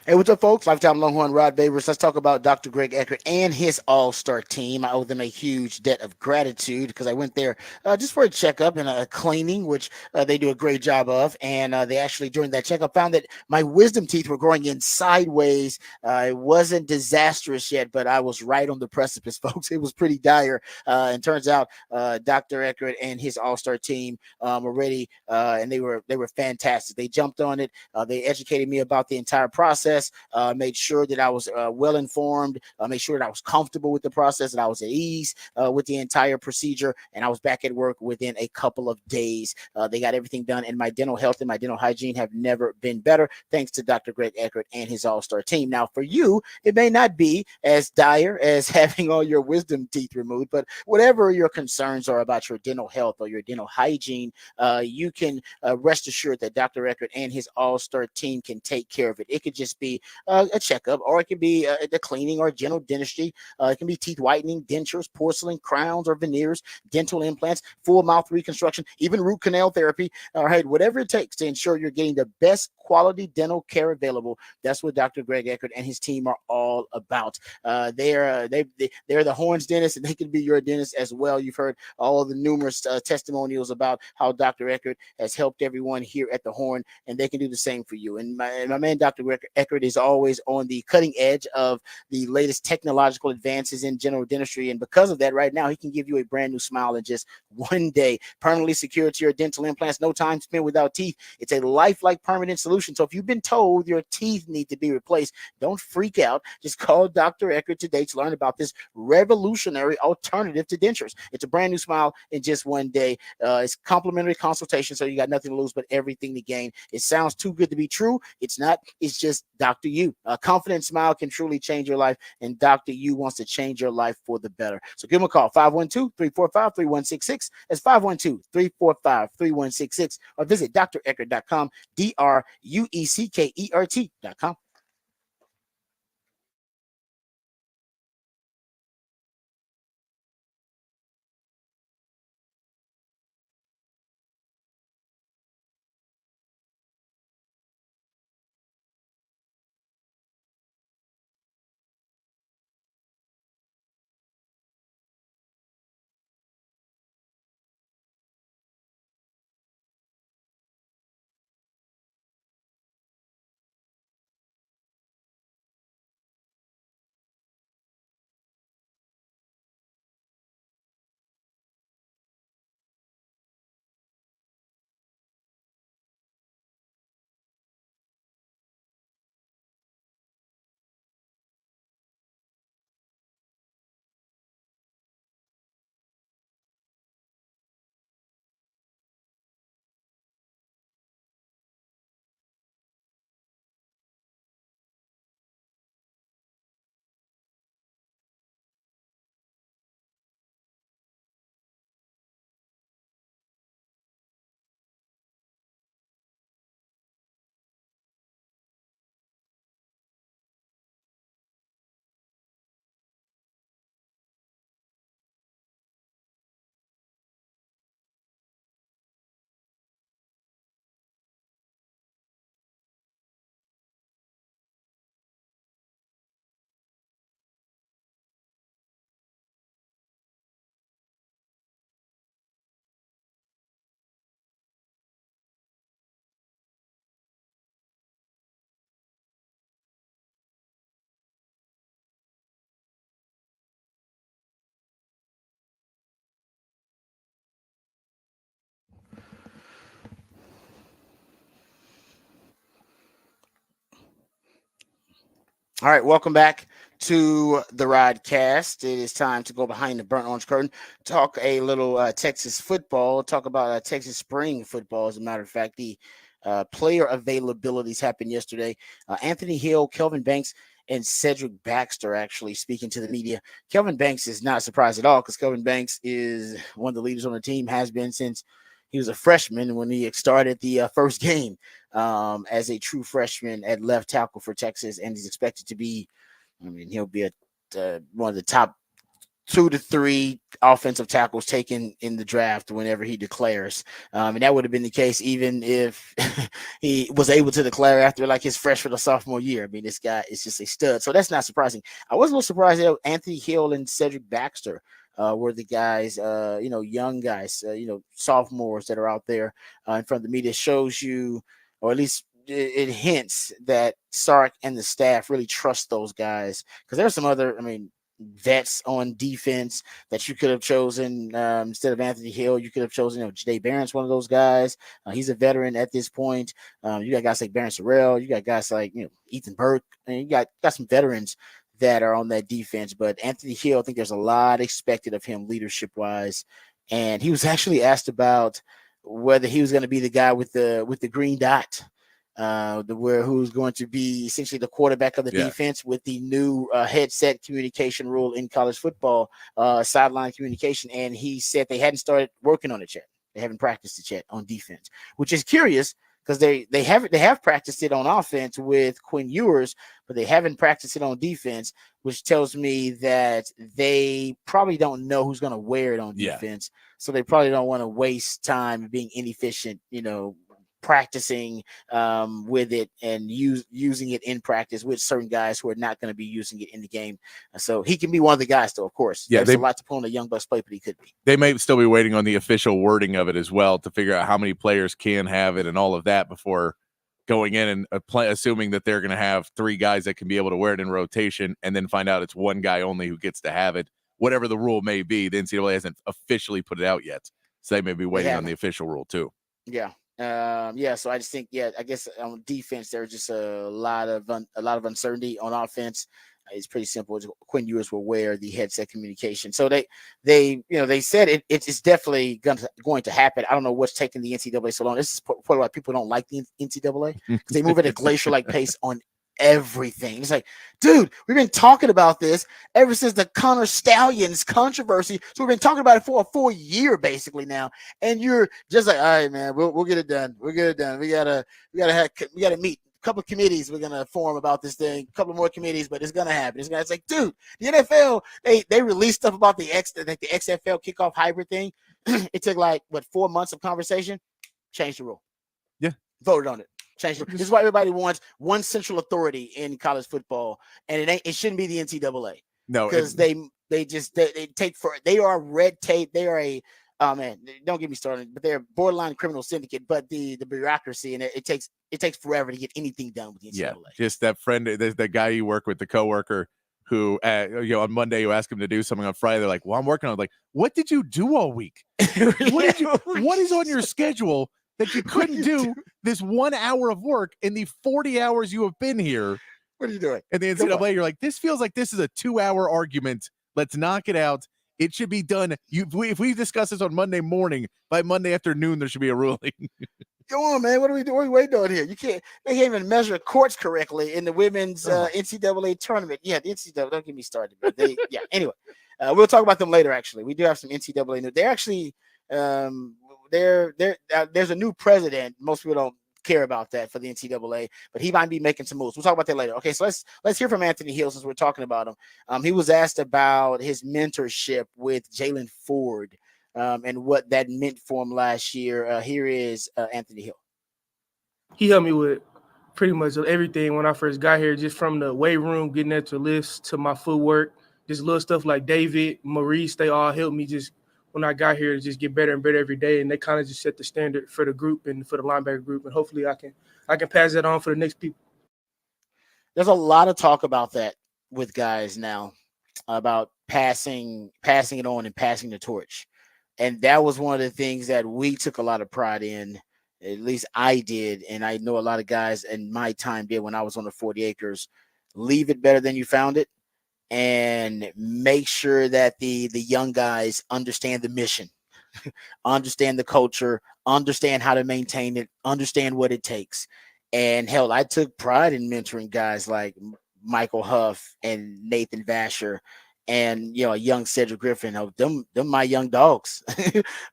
Hey, what's up, folks? Lifetime Longhorn Rod Babers. Let's talk about Dr. Greg Eckert and his all-star team. I owe them a huge debt of gratitude because I went there just for a checkup and a cleaning, which they do a great job of. And they actually, during that checkup, found that my wisdom teeth were growing in sideways. It wasn't disastrous yet, but I was right on the precipice, folks. It was pretty dire. And turns out Dr. Eckert and his all-star team were ready, and they were fantastic. They jumped on it. They educated me about the entire process. Made sure that I was well informed, made sure that I was comfortable with the process, that I was at ease with the entire procedure, and I was back at work within a couple of days. They got everything done, and my dental health and my dental hygiene have never been better, thanks to Dr. Greg Eckert and his all-star team. Now, for you, it may not be as dire as having all your wisdom teeth removed, but whatever your concerns are about your dental health or your dental hygiene, you can rest assured that Dr. Eckert and his all-star team can take care of it. It could just be a checkup, or it could be the cleaning or general dentistry. It can be teeth whitening, dentures, porcelain, crowns or veneers, dental implants, full mouth reconstruction, even root canal therapy. All right, whatever it takes to ensure you're getting the best quality dental care available. That's what Dr. Greg Eckert and his team are all about. They're the Horns dentist, and they can be your dentist as well. You've heard all of the numerous testimonials about how Dr. Eckert has helped everyone here at the Horn, and they can do the same for you. And my man, Dr. Eckert, is always on the cutting edge of the latest technological advances in general dentistry. And because of that, right now, he can give you a brand new smile in just one day. Permanently secured to your dental implants, no time spent without teeth. It's a lifelike permanent solution. So if you've been told your teeth need to be replaced, don't freak out. Just call Dr. Eckert today to learn about this revolutionary alternative to dentures. It's a brand new smile in just one day. It's complimentary consultation, so you got nothing to lose but everything to gain. It sounds too good to be true. It's not. It's just Dr. U. A confident smile can truly change your life, and Dr. U wants to change your life for the better. So give him a call, 512-345-3166. That's 512-345-3166, or visit dreckert.com, DRUECKERT.com. All right, welcome back to the Rodcast. It is time to go behind the burnt orange curtain, talk a little Texas football, talk about Texas spring football. As a matter of fact, the player availabilities happened yesterday. Anthony Hill, Kelvin Banks, and Cedric Baxter actually speaking to the media. Kelvin Banks is not surprised at all because Kelvin Banks is one of the leaders on the team, has been since he was a freshman when he started the first game as a true freshman at left tackle for Texas, and he's expected to be. I mean, he'll be one of the top 2 to 3 offensive tackles taken in the draft whenever he declares. And that would have been the case even if he was able to declare after like his freshman or sophomore year. I mean, this guy is just a stud. So that's not surprising. I was a little surprised that Anthony Hill and Cedric Baxter were the guys, young guys, sophomores that are out there in front of the media. Shows you, or at least it hints that Sark and the staff really trust those guys because there's some other, vets on defense that you could have chosen instead of Anthony Hill. You could have chosen, Jade Barron's one of those guys. He's a veteran at this point. You got guys like Barron Sorrell. You got guys like Ethan Burke, and you got some veterans that are on that defense. But Anthony Hill, I think there's a lot expected of him leadership wise. And he was actually asked about whether he was going to be the guy with the green dot. Who's going to be essentially the quarterback of the defense with the new headset communication rule in college football, sideline communication. And he said they hadn't started working on it yet. They haven't practiced it yet on defense, which is curious because they have practiced it on offense with Quinn Ewers, but they haven't practiced it on defense, which tells me that they probably don't know who's going to wear it on defense. So they probably don't want to waste time being inefficient, practicing with it and using it in practice with certain guys who are not going to be using it in the game. So he can be one of the guys, though, of course. Yeah, there's a lot to pull on the young Bucks plate, but he could be. They may still be waiting on the official wording of it as well to figure out how many players can have it and all of that before going in and assuming that they're going to have 3 guys that can be able to wear it in rotation and then find out it's one guy only who gets to have it. Whatever the rule may be, the NCAA hasn't officially put it out yet. So they may be waiting on the official rule too. Yeah. So I just think, I guess on defense there's just a lot of uncertainty. On offense, it's pretty simple. Quinn Ewers will wear the headset communication. So they said it's definitely going to happen. I don't know what's taking the NCAA so long. This is probably why people don't like the NCAA because they move at a glacier-like pace on everything. It's like, dude, we've been talking about this ever since the Connor Stallions controversy. So we've been talking about it for a full year basically now. And you're just like, all right, man, we'll get it done. We'll get it done. We gotta meet a couple of committees we're gonna form about this thing, a couple more committees, but it's gonna happen. It's like, dude, the NFL, they released stuff about the XFL kickoff hybrid thing. It took 4 months of conversation, changed the rule. Yeah. Voted on it. Change it. This is why everybody wants one central authority in college football, and it shouldn't be the NCAA. No, because they are red tape. They are don't get me started, but they're borderline criminal syndicate. But the bureaucracy and it takes forever to get anything done with the NCAA. Yeah, just that friend, the guy you work with, the coworker who on Monday you ask him to do something, on Friday they're like, well, I'm working on it. Like, what did you do all week? What is on your schedule that you couldn't do this 1 hour of work in the 40 hours you have been here? What are you doing? And the NCAA, you're like, this feels like this is a 2-hour argument. Let's knock it out. It should be done. If we discuss this on Monday morning, by Monday afternoon, there should be a ruling. Come on, man. What are we doing? What are we waiting on here? They can't even measure courts correctly in the women's NCAA tournament. Yeah, the NCAA, don't get me started. But anyway, we'll talk about them later, actually. We do have some NCAA news. They're actually, there's a new president. Most people don't care about that for the NCAA, but he might be making some moves. We'll talk about that later. Okay, so let's hear from Anthony Hill since we're talking about him. He was asked about his mentorship with Jalen Ford and what that meant for him last year. Here is Anthony Hill. He helped me with pretty much everything when I first got here, just from the weight room, getting extra lifts to my footwork, just little stuff like David, Maurice, they all helped me just when I got here to just get better and better every day. And they kind of just set the standard for the group and for the linebacker group. And hopefully I can pass that on for the next people. There's a lot of talk about that with guys now, about passing it on and passing the torch. And that was one of the things that we took a lot of pride in. At least I did. And I know a lot of guys in my time did when I was on the 40 acres. leave it better than you found it, and make sure that the young guys understand the mission, understand the culture, understand how to maintain it, understand what it takes. And hell, I took pride in mentoring guys like Michael Huff and Nathan Vasher, and a young Cedric Griffin. Of them my young dogs.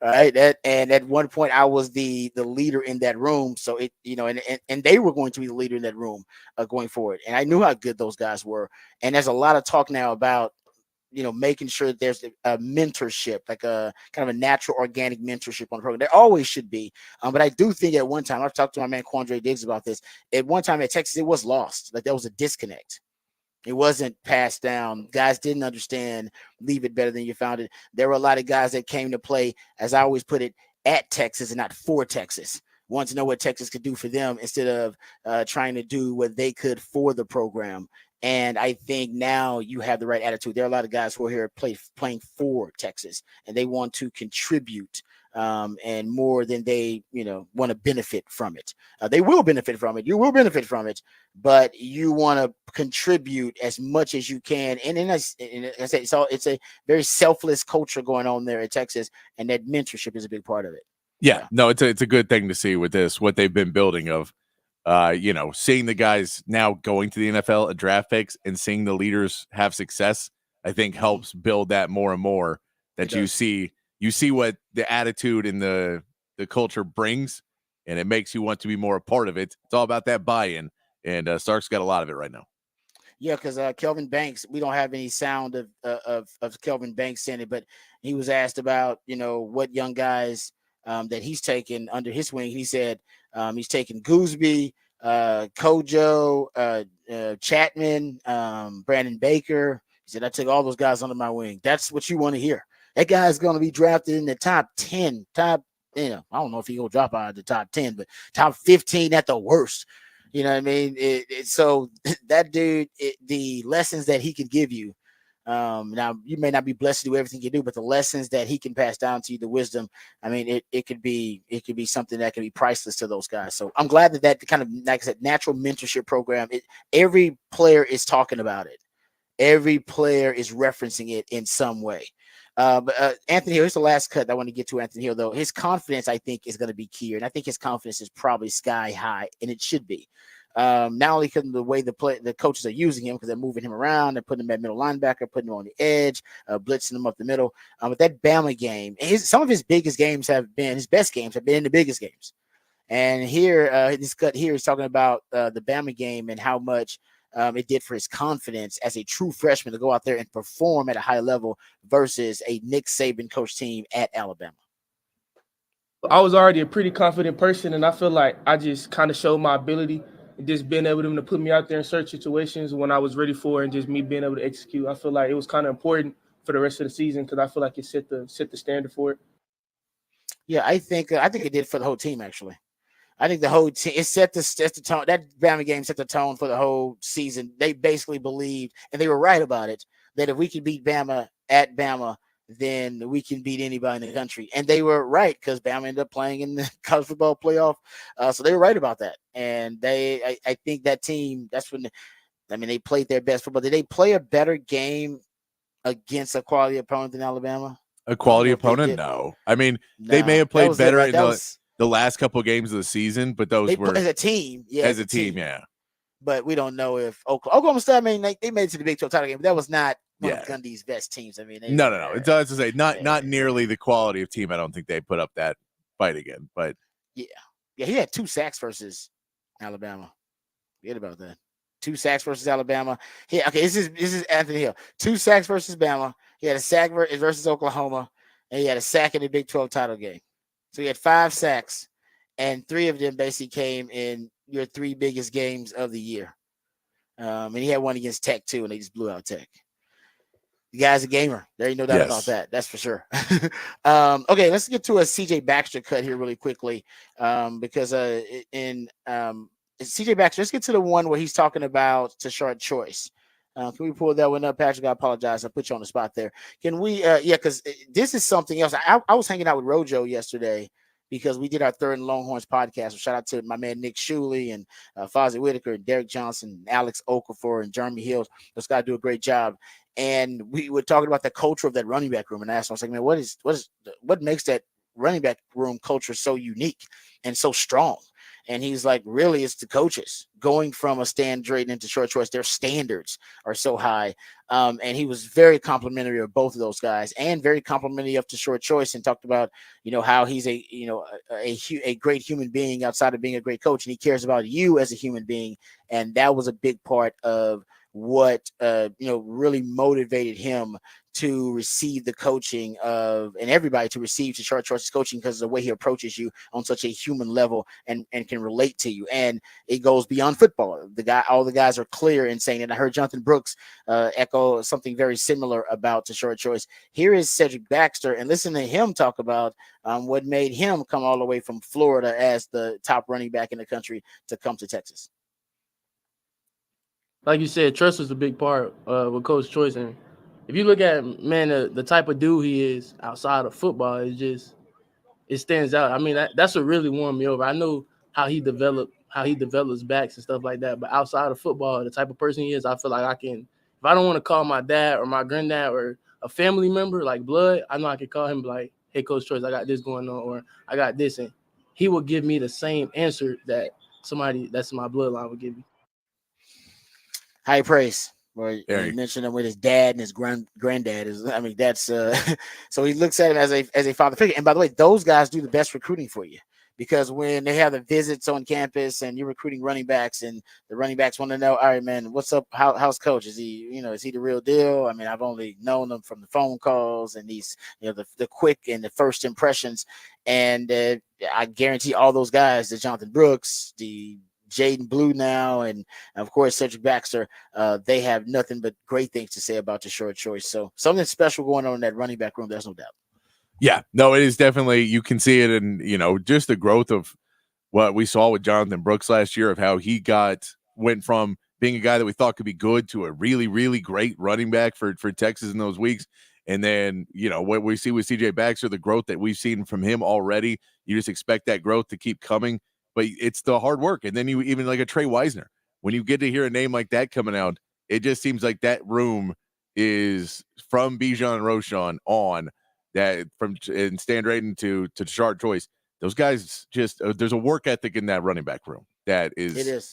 All right. And at one point I was the leader in that room. So and they were going to be the leader in that room going forward. And I knew how good those guys were. And there's a lot of talk now about making sure that there's a mentorship, like a kind of a natural organic mentorship on the program. There always should be. But I do think at one time, I've talked to my man Quandre Diggs about this. At one time at Texas, it was lost. Like there was a disconnect. It wasn't passed down. Guys didn't understand, leave it better than you found it. There were a lot of guys that came to play, as I always put it, at Texas and not for Texas. Want to know what Texas could do for them instead of trying to do what they could for the program. And I think now you have the right attitude. There are a lot of guys who are here playing for Texas, and they want to contribute and more than they, want to benefit from it. They will benefit from it. You will benefit from it, but you want to contribute as much as you can. And I said, it's a very selfless culture going on there at Texas, and that mentorship is a big part of it. Yeah. No, it's a good thing to see with this, what they've been building of. Seeing the guys now going to the NFL at draft picks and seeing the leaders have success, I think helps build that more and more. That you see what the attitude and the culture brings, and it makes you want to be more a part of it. It's all about that buy-in, and Sark's got a lot of it right now. Yeah, because Kelvin Banks, we don't have any sound of Kelvin Banks in it, but he was asked about what young guys that he's taken under his wing. He said he's taken Gooseby, Kojo, Chapman, Brandon Baker. He said, I took all those guys under my wing. That's what you want to hear. That guy's going to be drafted in the top 10, I don't know if he's going to drop out of the top 10, but top 15 at the worst. You know what I mean? So that dude, the lessons that he can give you, now you may not be blessed to do everything you do, but the lessons that he can pass down to you, the wisdom, I mean, it could be something that can be priceless to those guys. So I'm glad that kind of, like I said, natural mentorship program, every player is talking about it. Every player is referencing it in some way. But Anthony Hill, here's the last cut I want to get to. Anthony Hill, though, his confidence, I think, is going to be key. And I think his confidence is probably sky high, and it should be. Not only because of the way the coaches are using him, because they're moving him around, they're putting him at middle linebacker, putting him on the edge, blitzing him up the middle. But that Bama game, some of his biggest games have been, his best games have been in the biggest games. And here, this cut here is talking about the Bama game and how much it did for his confidence as a true freshman to go out there and perform at a high level versus a Nick Saban coach team at Alabama. I was already a pretty confident person, and I feel like I just kind of showed my ability and just being able to put me out there in certain situations when I was ready for it, and just me being able to execute. I feel like it was kind of important for the rest of the season because I feel like it set the standard for it. Yeah, I think it did for the whole team, actually. I think the whole team, it set the tone. That Bama game set the tone for the whole season. They basically believed, and they were right about it, that if we could beat Bama at Bama, then we can beat anybody in the country. And they were right, because Bama ended up playing in the college football playoff. So they were right about that. And I think that team, that's when, they played their best football. Did they play a better game against a quality opponent than Alabama? A quality opponent? No. They may have played better in the last couple of games of the season, but those were as a team. Yeah, as a team, yeah. But we don't know if Oklahoma State, they made it to the Big 12 title game, but that was not one of Gundy's best teams. No. It's to say not nearly the quality of team. I don't think they put up that fight again. But yeah, he had 2 sacks versus Alabama. Forget about that. 2 sacks versus Alabama. This is Anthony Hill. 2 sacks versus Bama. He had a sack versus Oklahoma, and he had a sack in the Big 12 title game. So he had 5 sacks, and 3 of them basically came in your 3 biggest games of the year. And he had one against Tech too, and they just blew out Tech. The guy's a gamer. There ain't no doubt about that. That's for sure. Okay, let's get to a CJ Baxter cut here really quickly, because CJ Baxter, let's get to the one where he's talking about Tashard Choice. Can we pull that one up, Patrick? I apologize. I put you on the spot there. Can we? Because this is something else. I was hanging out with Rojo yesterday because we did our Third and Longhorns podcast. So shout out to my man Nick Shuley and Fozzie Whitaker and Derek Johnson, Alex Okafor and Jeremy Hills. Those guys do a great job. And we were talking about the culture of that running back room. And I asked him, I was like, man, what makes that running back room culture so unique and so strong? And he's like, really, it's the coaches going from a Stan Drayton into Short Choice. Their standards are so high. And he was very complimentary of both of those guys and very complimentary up to Short Choice and talked about, how he's a great human being outside of being a great coach. And he cares about you as a human being. And that was a big part of what really motivated him to receive the coaching and everybody to receive to Short Choice's coaching, because of the way he approaches you on such a human level and can relate to you. And it goes beyond football. All the guys are clear in saying, and I heard Jonathan Brooks echo something very similar about to Short Choice. Here is Cedric Baxter, and listen to him talk about what made him come all the way from Florida as the top running back in the country to come to Texas. Like you said, trust was a big part with Coach Choice. And if you look at, man, the type of dude he is outside of football, it stands out. I mean, that's what really won me over. I know how he develops backs and stuff like that. But outside of football, the type of person he is, I feel like I can, if I don't want to call my dad or my granddad or a family member like blood, I know I can call him like, hey, Coach Choice, I got this going on, or I got this. And he will give me the same answer that somebody that's in my bloodline would give me. High praise. Where you mentioned him with his dad and his granddad that's so he looks at him as a father figure. And by the way, those guys do the best recruiting for you, because when they have the visits on campus and you're recruiting running backs and the running backs want to know, all right, man, what's up? How's coach? Is he, is he the real deal? I mean, I've only known him from the phone calls and these, the quick and the first impressions. And I guarantee all those guys, the Jonathan Brooks, the Jaden Blue now, and of course Cedric Baxter, they have nothing but great things to say about the Short Choice. So something special going on in that running back room, there's no doubt. Yeah, no, it is definitely, you can see it in, just the growth of what we saw with Jonathan Brooks last year, of how he went from being a guy that we thought could be good to a really, really great running back for Texas in those weeks. And then, what we see with CJ Baxter, the growth that we've seen from him already, you just expect that growth to keep coming. But it's the hard work. And then you even like a Trey Wisner, when you get to hear a name like that coming out, it just seems like that room is from Bijan and Roschon on, that from and Stan Drayton to Short Choice. Those guys just there's a work ethic in that running back room that is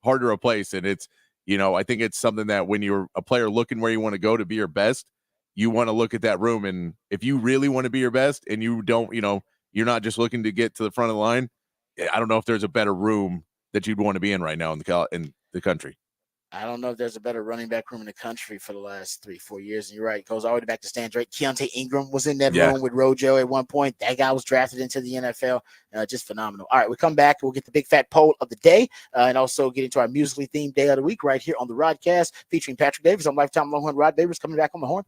hard to replace. And it's, I think it's something that when you're a player looking where you want to go to be your best, you want to look at that room. And if you really want to be your best and you don't, you're not just looking to get to the front of the line, I don't know if there's a better room that you'd want to be in right now in the country. I don't know if there's a better running back room in the country for the last 3-4 years. And you're right. It goes all the way back to Stan Drake. Keontae Ingram was in that room with Rojo at one point. That guy was drafted into the NFL. Just phenomenal. All right, we come back. We'll get the big fat poll of the day and also get into our musically themed day of the week right here on the Rodcast featuring Patrick Davis. I'm lifetime Longhorn Rod Davis coming back on the horn.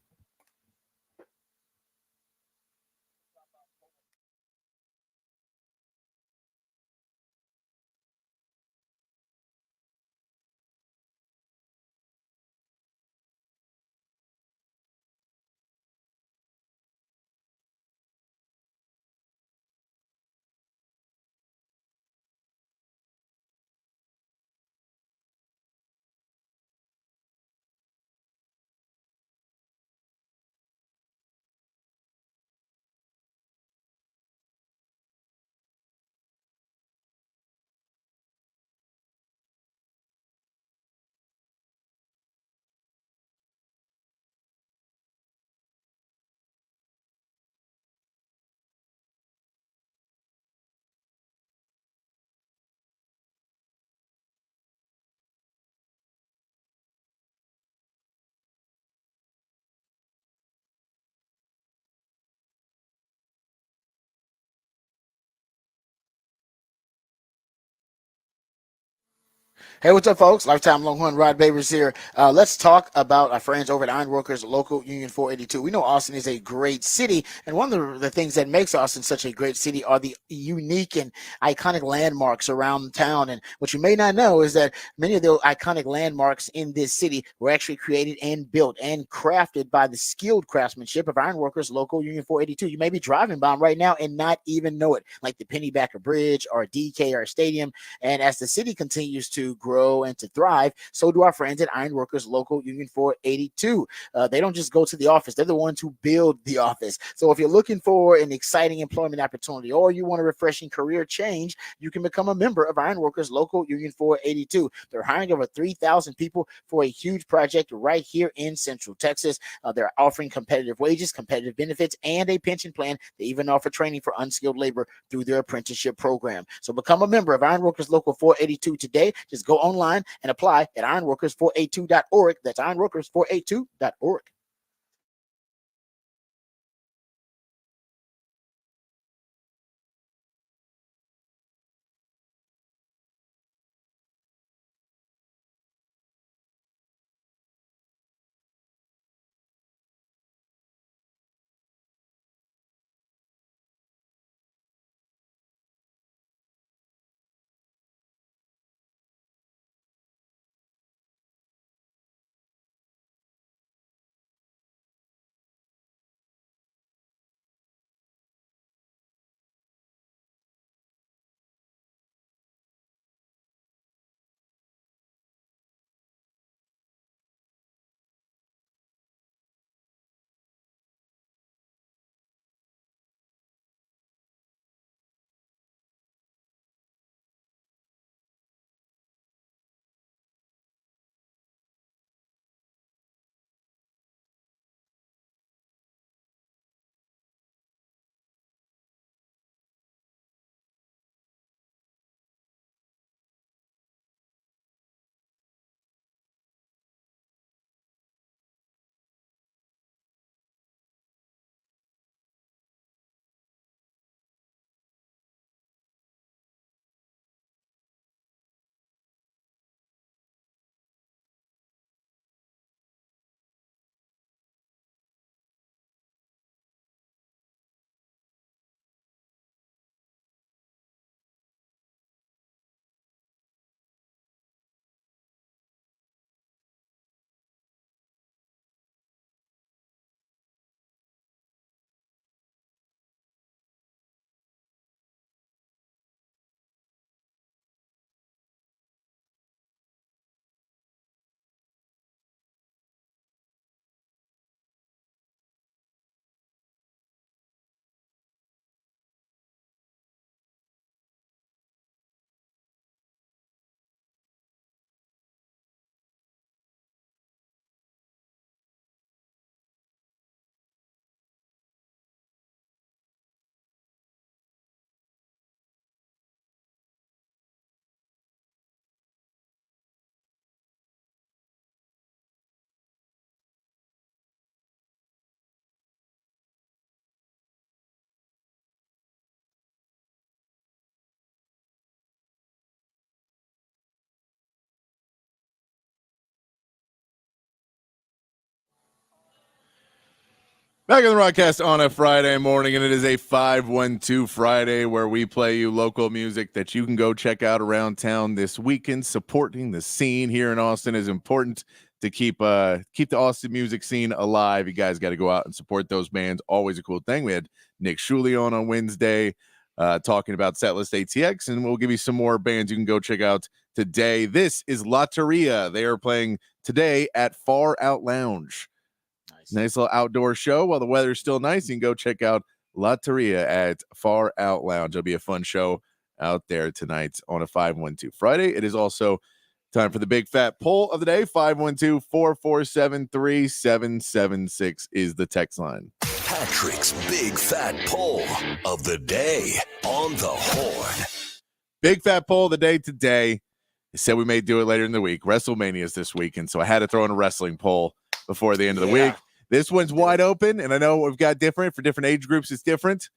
Hey, what's up, folks? Lifetime Longhorn Rod Babers here. Let's talk about our friends over at Ironworkers Local Union 482. We know Austin is a great city, and one of the things that makes Austin such a great city are the unique and iconic landmarks around town. And what you may not know is that many of the iconic landmarks in this city were actually created and built and crafted by the skilled craftsmanship of Ironworkers Local Union 482. You may be driving by them right now and not even know it, like the Pennybacker Bridge or DKR Stadium. And as the city continues to grow and to thrive, so do our friends at Ironworkers Local Union 482. They don't just go to the office, they're the ones who build the office. So if you're looking for an exciting employment opportunity or you want a refreshing career change, you can become a member of Ironworkers Local Union 482. They're hiring over 3,000 people for a huge project right here in Central Texas. They're offering competitive wages, competitive benefits, and a pension plan. They even offer training for unskilled labor through their apprenticeship program. So become a member of Ironworkers Local 482 today. Just go online and apply at ironworkers482.org. That's ironworkers482.org. Back in the Rodcast on a Friday morning, and it is a 512 Friday where we play you local music that you can go check out around town this weekend. Supporting the scene here in Austin is important to keep the Austin music scene alive. You guys got to go out and support those bands. Always a cool thing. We had Nick Shuley on Wednesday talking about Setlist ATX, and we'll give you some more bands you can go check out today. This is Lotteria. They are playing today at Far Out Lounge. Nice little outdoor show while the weather's still nice. You can go check out Lotteria at Far Out Lounge. It'll be a fun show out there tonight on a 512 Friday. It is also time for the big fat poll of the day. 512-447-3776 is the text line. Patrick's big fat poll of the day on the Horn. Big fat poll of the day today. I said we may do it later in the week. WrestleMania is this weekend, so I had to throw in a wrestling poll before the end of the week. This one's wide open, and I know we've got different for different age groups. It's different,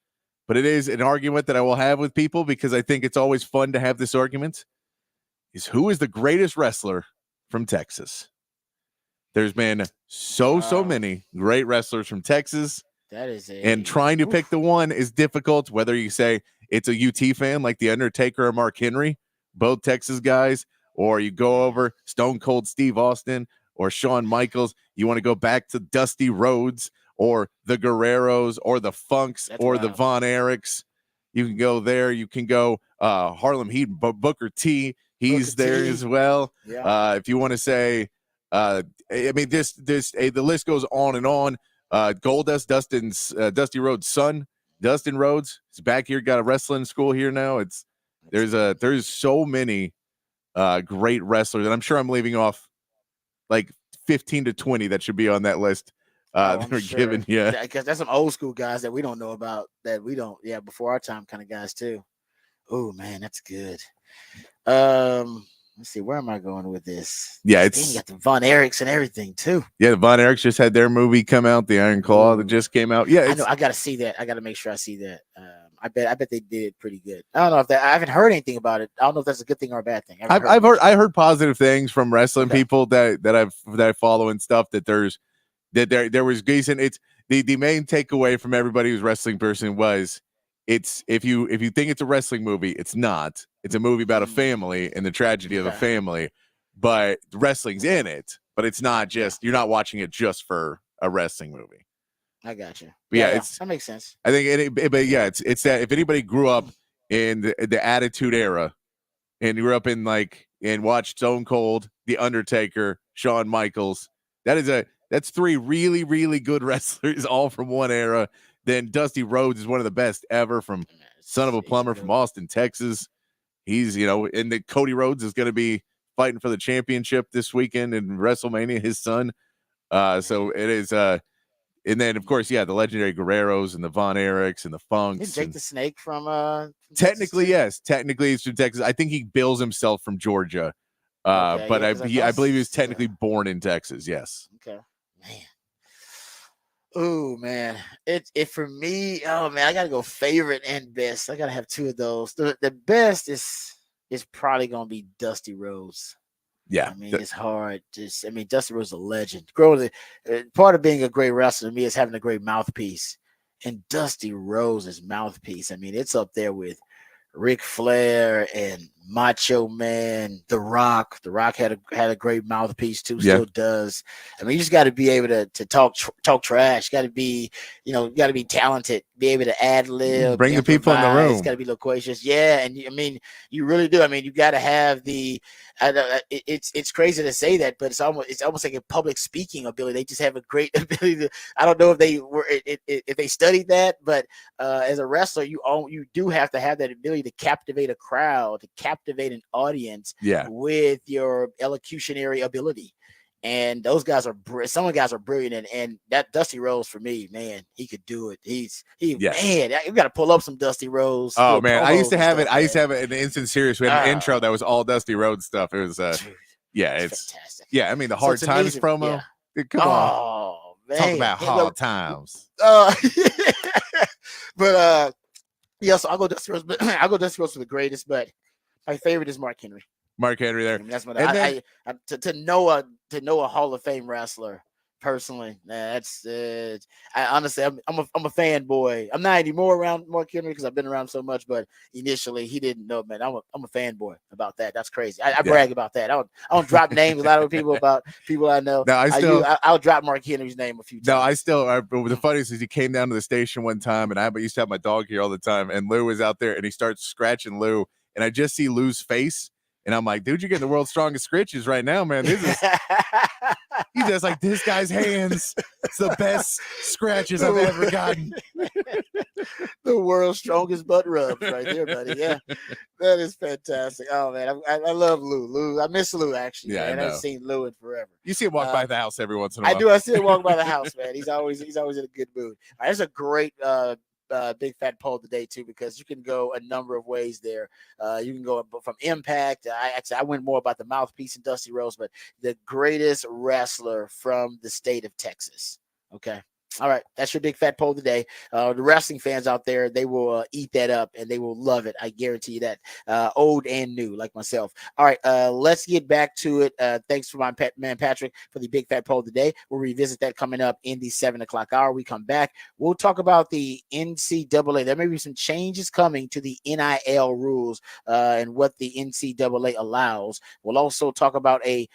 but it is an argument that I will have with people because I think it's always fun to have this argument. is who is the greatest wrestler from Texas? There's been so many great wrestlers from Texas. That is and trying to pick the one is difficult, whether you say it's a UT fan like The Undertaker or Mark Henry, both Texas guys, or you go over Stone Cold Steve Austin or Shawn Michaels. You want to go back to Dusty Rhodes or the Guerreros or the Funks the Von Erichs. You can go there. You can go Harlem Heat, Booker T. He's there as well. Yeah. If you want to say, I mean, the list goes on and on. Goldust, Dusty Rhodes' son, Dustin Rhodes, is back here. Got a wrestling school here now. There's so many great wrestlers, and I'm sure I'm leaving off like 15 to 20 that should be on that list. That we're given, because that's some old school guys that we don't know about, that we don't, before our time kind of guys too. Oh man, that's good. Let's see, where am I going with this? Yeah, you got the Von Erichs and everything too. Yeah, the Von Erichs just had their movie come out, The Iron Claw, that just came out. Yeah, I know. I got to see that. I got to make sure I see that. I bet they did pretty good. I don't know if that. I haven't heard anything about it. I don't know if that's a good thing or a bad thing. I heard positive things from wrestling people that I follow and stuff. That there was decent. It's the main takeaway from everybody who's a wrestling person was, it's if you think it's a wrestling movie, it's not. It's a movie about a family and the tragedy of a family, but wrestling's in it. But it's not just, you're not watching it just for a wrestling movie. I got you. That makes sense. I think it's that if anybody grew up in the Attitude Era and grew up in and watched Stone Cold, The Undertaker, Shawn Michaels, that's three really, really good wrestlers all from one era. Then Dusty Rhodes is one of the best ever, from son of a plumber from Austin, Texas. He's, and the Cody Rhodes is going to be fighting for the championship this weekend in WrestleMania, his son. So it is, and then of course, the legendary Guerreros and the Von Erichs and the Funks. Is Jake the Snake from technically, yes. Technically he's from Texas. I think he bills himself from Georgia. But I believe he was technically born in Texas. Yes. Okay. Man. Oh man, it for me. Oh man, I gotta go favorite and best. I gotta have two of those. The best is probably gonna be Dusty Rhodes. Yeah, I mean it's hard. Dusty Rhodes is a legend. Part of being a great wrestler to me is having a great mouthpiece, and Dusty Rhodes' mouthpiece. I mean, it's up there with Ric Flair and Macho Man, The Rock. The Rock had a great mouthpiece too, still does. I mean, you just got to be able to talk trash. Got to be, got to be talented, be able to ad lib, bring the people in the room. It's got to be loquacious, and I mean, you really do. I mean, you got to have the. It's crazy to say that, but it's almost like a public speaking ability. They just have a great ability to. I don't know if they studied that, but as a wrestler, you do have to have that ability to captivate a crowd, to captivate an audience with your elocutionary ability. And those guys some of the guys are brilliant, and that Dusty Rhodes for me, man, he could do it. Man, you got to pull up some Dusty Rhodes. Oh man, I used to have it in the Instant Series. We had an intro that was all Dusty Rhodes stuff. It was it's fantastic. Yeah, I mean the Hard Times promo. Yeah. Come on, man. Talk about hard times. But so I'll go Dusty Rhodes. But I'll go Dusty Rhodes for the greatest. But my favorite is Mark Henry. Mark Henry there. I mean, that's what to know a Hall of Fame wrestler personally. That's honestly, I'm a fanboy. I'm not anymore around Mark Henry because I've been around so much. But initially, he didn't know, man. I'm a fanboy about that. That's crazy. I brag about that. I don't drop names a lot of people about people I know. No, I'll drop Mark Henry's name a few times. No, the funniest is he came down to the station one time, and I used to have my dog here all the time, and Lou was out there, and he starts scratching Lou, and I just see Lou's face. And I'm like, dude, you're getting the world's strongest scritches right now, man. He's just like, this guy's hands. It's the best scratches I've ever gotten. The world's strongest butt rubs right there, buddy. Yeah, that is fantastic. Oh, man, I love Lou. I miss Lou, actually. Yeah, man. I haven't seen Lou in forever. You see him walk by the house every once in a while. I do. I see him walk by the house, man. He's always in a good mood. All right, that's a great big fat poll today too, because you can go a number of ways there. You can go from impact. I went more about the mouthpiece and Dusty Rhodes, but the greatest wrestler from the state of Texas. Okay, All right, that's your big fat poll today. The wrestling fans out there, they will eat that up and they will love it. I guarantee you that. Old and new, like myself. All right, let's get back to it. Thanks for my man Patrick for the big fat poll today. We'll revisit that coming up in the 7 o'clock hour. We come back. We'll talk about the NCAA. There may be some changes coming to the NIL rules and what the NCAA allows. We'll also talk about a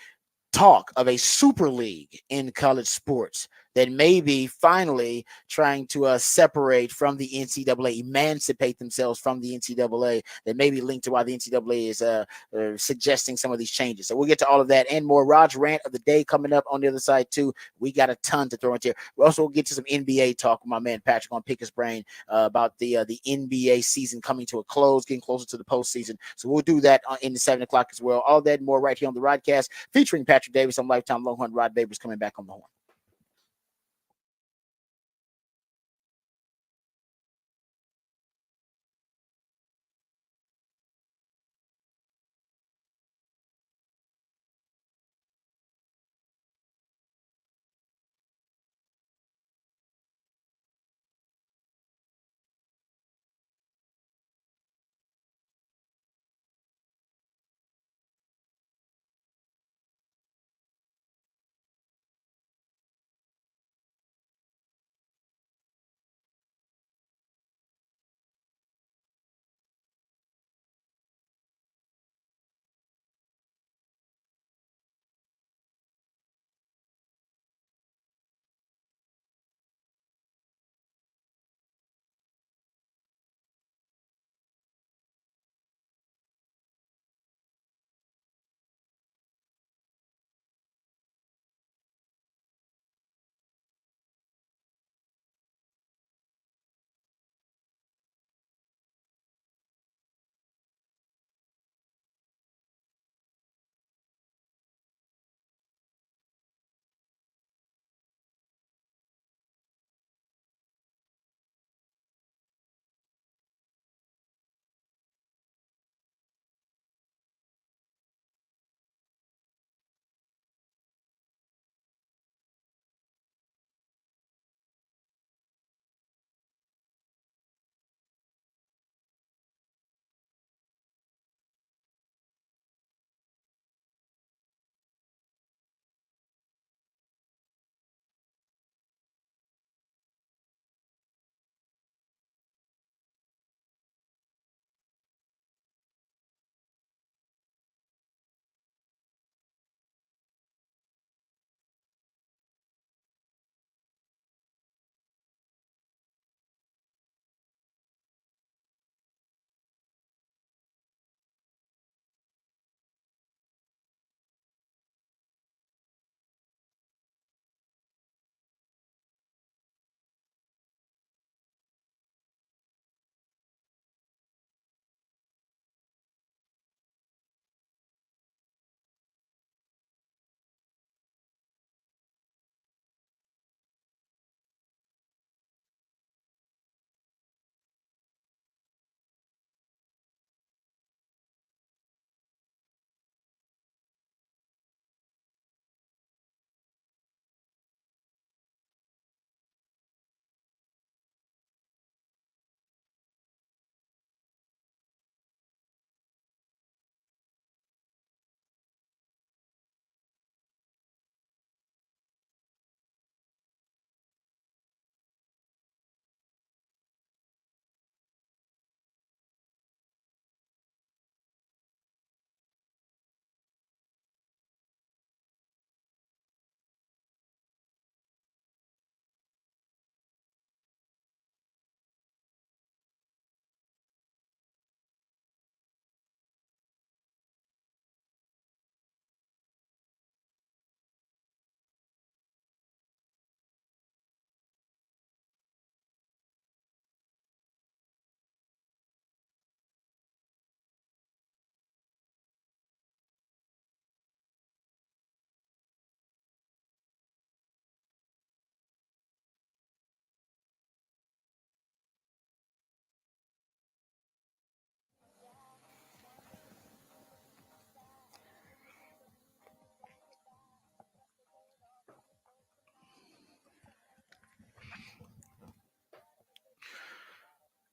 talk of a super league in college sports that may be finally trying to separate from the NCAA, emancipate themselves from the NCAA. That may be linked to why the NCAA is suggesting some of these changes. So we'll get to all of that and more. Raj rant of the day coming up on the other side too. We got a ton to throw into here. We also will get to some NBA talk with my man Patrick on Pick His Brain about the NBA season coming to a close, getting closer to the postseason. So we'll do that in the 7 o'clock as well. All that and more right here on the Rodcast featuring Patrick Davis. I'm Lifetime Longhorn Rod Babers coming back on the horn.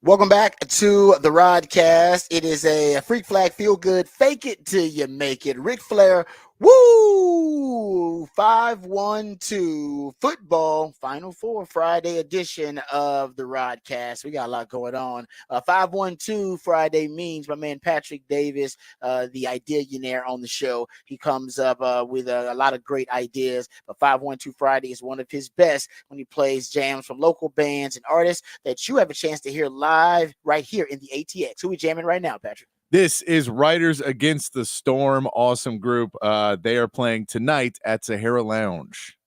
Welcome back to the Rodcast. It is a freak flag feel good, fake it till you make it. Ric Flair, woo! 5-1-2 football Final Four Friday edition of the Rodcast. We got a lot going on. 5-1-2 Friday means my man Patrick Davis, the ideationaire on the show. He comes up with a lot of great ideas, but 5-1-2 Friday is one of his best when he plays jams from local bands and artists that you have a chance to hear live right here in the ATX. Who are we jamming right now, Patrick? This is Riders Against the Storm. Awesome group. They are playing tonight at Sahara Lounge.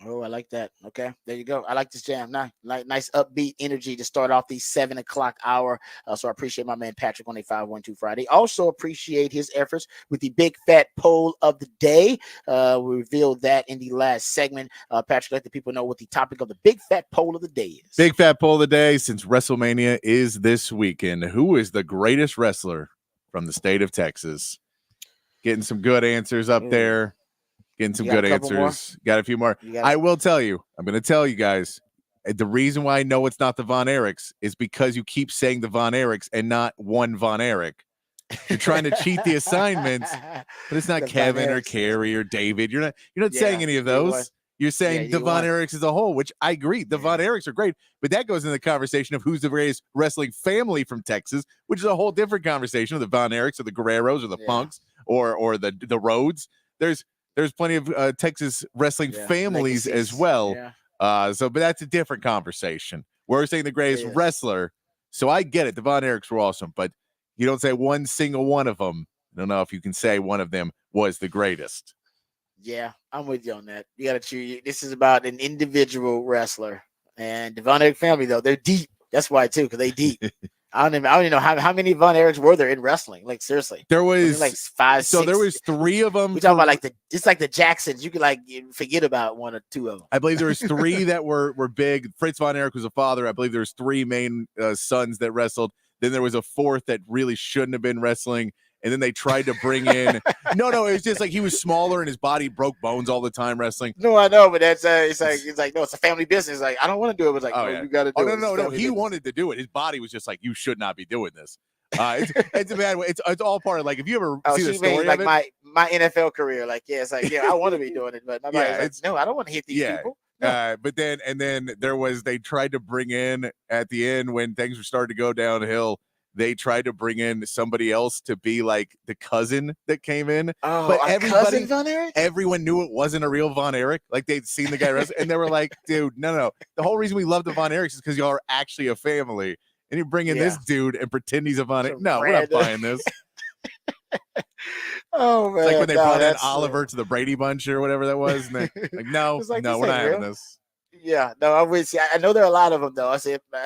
Oh, I like that. Okay, there you go. I like this jam. Nice upbeat energy to start off the 7 o'clock hour. So I appreciate my man Patrick on a 5-1-2 Friday. Also appreciate his efforts with the big fat poll of the day. We revealed that in the last segment. Patrick, let the people know what the topic of the big fat poll of the day is. Big fat poll of the day, since WrestleMania is this weekend. Who is the greatest wrestler from the state of Texas? Getting some good answers up there. Getting some good answers. Got a few more. I will tell you. I'm going to tell you guys. The reason why I know it's not the Von Erichs is because you keep saying the Von Erichs and not one Von Erich. You're trying to cheat the assignments, but it's not Kevin or Carrie or David. You're not saying any of those. You're saying the Von Erichs as a whole, which I agree. The Von Erichs are great, but that goes into the conversation of who's the greatest wrestling family from Texas, which is a whole different conversation of the Von Erichs or the Guerreros or the Funks or the Rhodes. There's plenty of Texas wrestling families as well. But that's a different conversation. We're saying the greatest wrestler. So I get it. The Von Erichs were awesome, but you don't say one single one of them. I don't know if you can say one of them was the greatest. Yeah, I'm with you on that. You got to choose. This is about an individual wrestler. And the Von Erich family, though, they're deep. That's why, too, because they deep. I don't even know how many Von Erichs were there in wrestling. Like, seriously, there was like 5, 6. So there was 3 of them. We talking about it's like the Jacksons. You could forget about 1 or 2 of them. I believe there was 3 that were big. Fritz Von Erich was a father. I believe there was 3 main sons that wrestled. Then there was a 4th that really shouldn't have been wrestling. And then they tried to bring in no, it was just like he was smaller and his body broke bones all the time wrestling. No, I know, but that's it's like no, it's a family business. Like, I don't want to do it. But like, you got to do it. No, he wanted to do it. His body was just like, you should not be doing this. It's a bad way. It's all part of, like, if you ever see the story like of it, my NFL career, like, it's like, I want to be doing it, but nobody's no, I don't want to hit these people. No. But then they tried to bring in at the end when things were starting to go downhill. They tried to bring in somebody else to be like the cousin that came in. Oh, but everyone knew it wasn't a real Von Erich. Like, they'd seen the guy wrestle, and they were like, dude, no. The whole reason we love the Von Erichs is because y'all are actually a family. And you bring in this dude and pretend he's a Von Erich. No, we're not buying this. Oh, man. It's like when they brought in Oliver to the Brady Bunch or whatever that was. And they, no, we're not having this. Yeah, no, I'm with you. I know there are a lot of them, though. I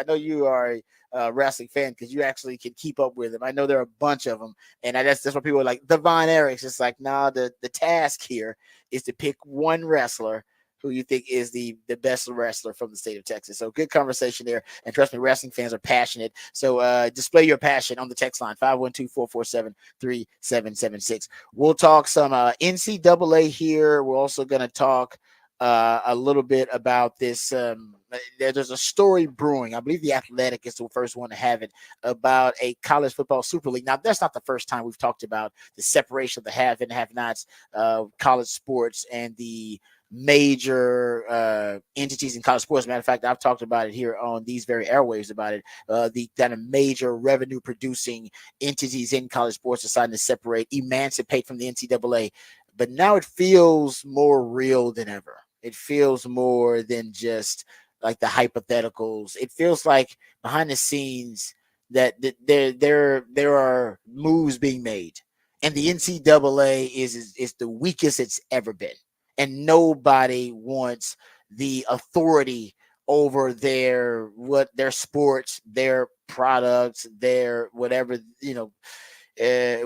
know you are a wrestling fan because you actually can keep up with them. I know there are a bunch of them, and that's what people are like. The Von Erichs. It's like, nah, the task here is to pick one wrestler who you think is the best wrestler from the state of Texas. So good conversation there. And trust me, wrestling fans are passionate. So display your passion on the text line, 512-447-3776. We'll talk some NCAA here. We're also going to talk a little bit about this. There's a story brewing. I believe The Athletic is the first one to have it, about a college football super league. Now, that's not the first time we've talked about the separation of the have and have-nots, college sports, and the major entities in college sports. Matter of fact, I've talked about it here on these very airwaves about it. The kind of major revenue producing entities in college sports deciding to separate, emancipate from the NCAA. But now it feels more real than ever. It feels more than just like the hypotheticals. It feels like behind the scenes that there are moves being made, and the NCAA is the weakest it's ever been, and nobody wants the authority over their sports, their products, their whatever,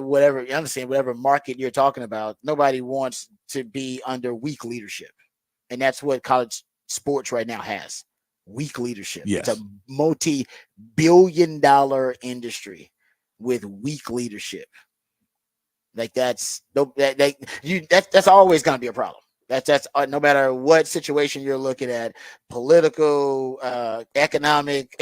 whatever you understand, whatever market you're talking about. Nobody wants to be under weak leadership, and that's what college sports right now has. Weak leadership. Yes. It's a multi-billion-dollar industry with weak leadership. Like that's always going to be a problem. That's no matter what situation you're looking at, political, economic,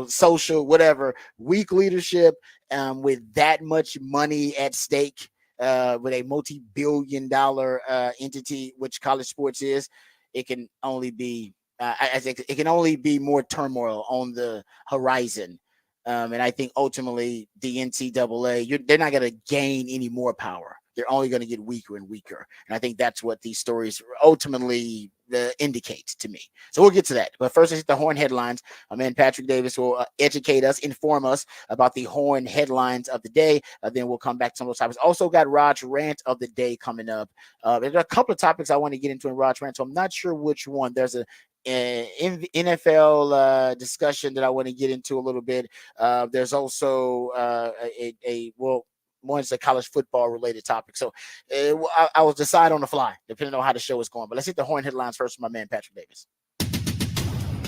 social, whatever. Weak leadership, with that much money at stake, with a multi-billion-dollar entity, which college sports is, it can only be. I think it can only be more turmoil on the horizon. And I think ultimately the NCAA, they're not going to gain any more power. They're only going to get weaker and weaker. And I think that's what these stories ultimately indicate to me. So we'll get to that. But first, let's hit the Horn headlines. My man Patrick Davis will educate us, inform us about the Horn headlines of the day. Then we'll come back to some of those topics. Also got Rod's rant of the day coming up. There's a couple of topics I want to get into in Rod's rant, so I'm not sure which one. There's a NFL discussion that I want to get into a little bit. There's also one's a college football related topic. So I will decide on the fly, depending on how the show is going. But let's hit the Horn headlines first from my man Patrick Davis.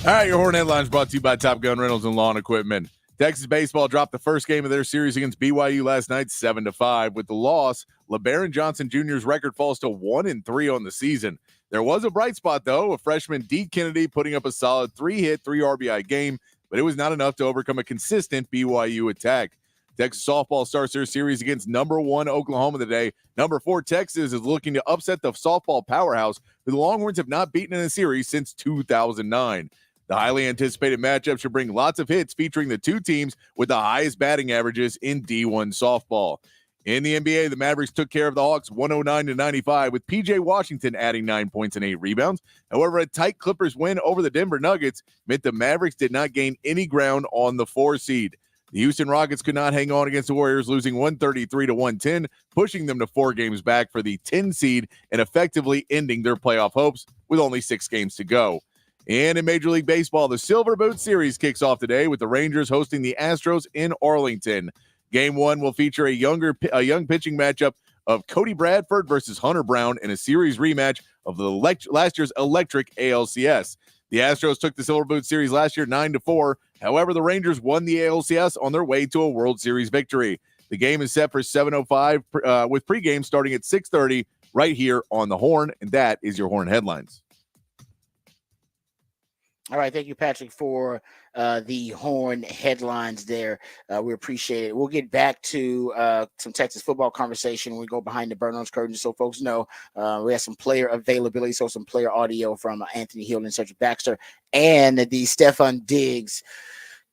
All right, your Horn headlines brought to you by Top Gun Rentals and Lawn Equipment. Texas baseball dropped the first game of their series against BYU last night, 7-5. With the loss, LeBaron Johnson Jr.'s record falls to 1-3 on the season. There was a bright spot, though, a freshman D. Kennedy putting up a solid 3-hit, 3 RBI game, but it was not enough to overcome a consistent BYU attack. Texas softball starts their series against number 1 Oklahoma today. Number 4 Texas is looking to upset the softball powerhouse, who the Longhorns have not beaten in a series since 2009. The highly anticipated matchup should bring lots of hits featuring the two teams with the highest batting averages in D1 softball. In the NBA, the Mavericks took care of the Hawks 109-95, with P.J. Washington adding 9 points and 8 rebounds. However, a tight Clippers win over the Denver Nuggets meant the Mavericks did not gain any ground on the 4 seed. The Houston Rockets could not hang on against the Warriors, losing 133-110, pushing them to 4 games back for the 10 seed and effectively ending their playoff hopes with only 6 games to go. And in Major League Baseball, the Silver Boot Series kicks off today with the Rangers hosting the Astros in Arlington. Game 1 will feature a young pitching matchup of Cody Bradford versus Hunter Brown in a series rematch of the last year's electric ALCS. The Astros took the Silver Boot Series last year 9-4. However, the Rangers won the ALCS on their way to a World Series victory. The game is set for 7:05 with pregame starting at 6:30 right here on the Horn, and that is your Horn headlines. All right, thank you, Patrick, for the Horn headlines there. We appreciate it. We'll get back to some Texas football conversation when we go behind the burn-ons curtain, so folks know we have some player availability, so some player audio from Anthony Hill and Cedric Baxter, and the Stephon Diggs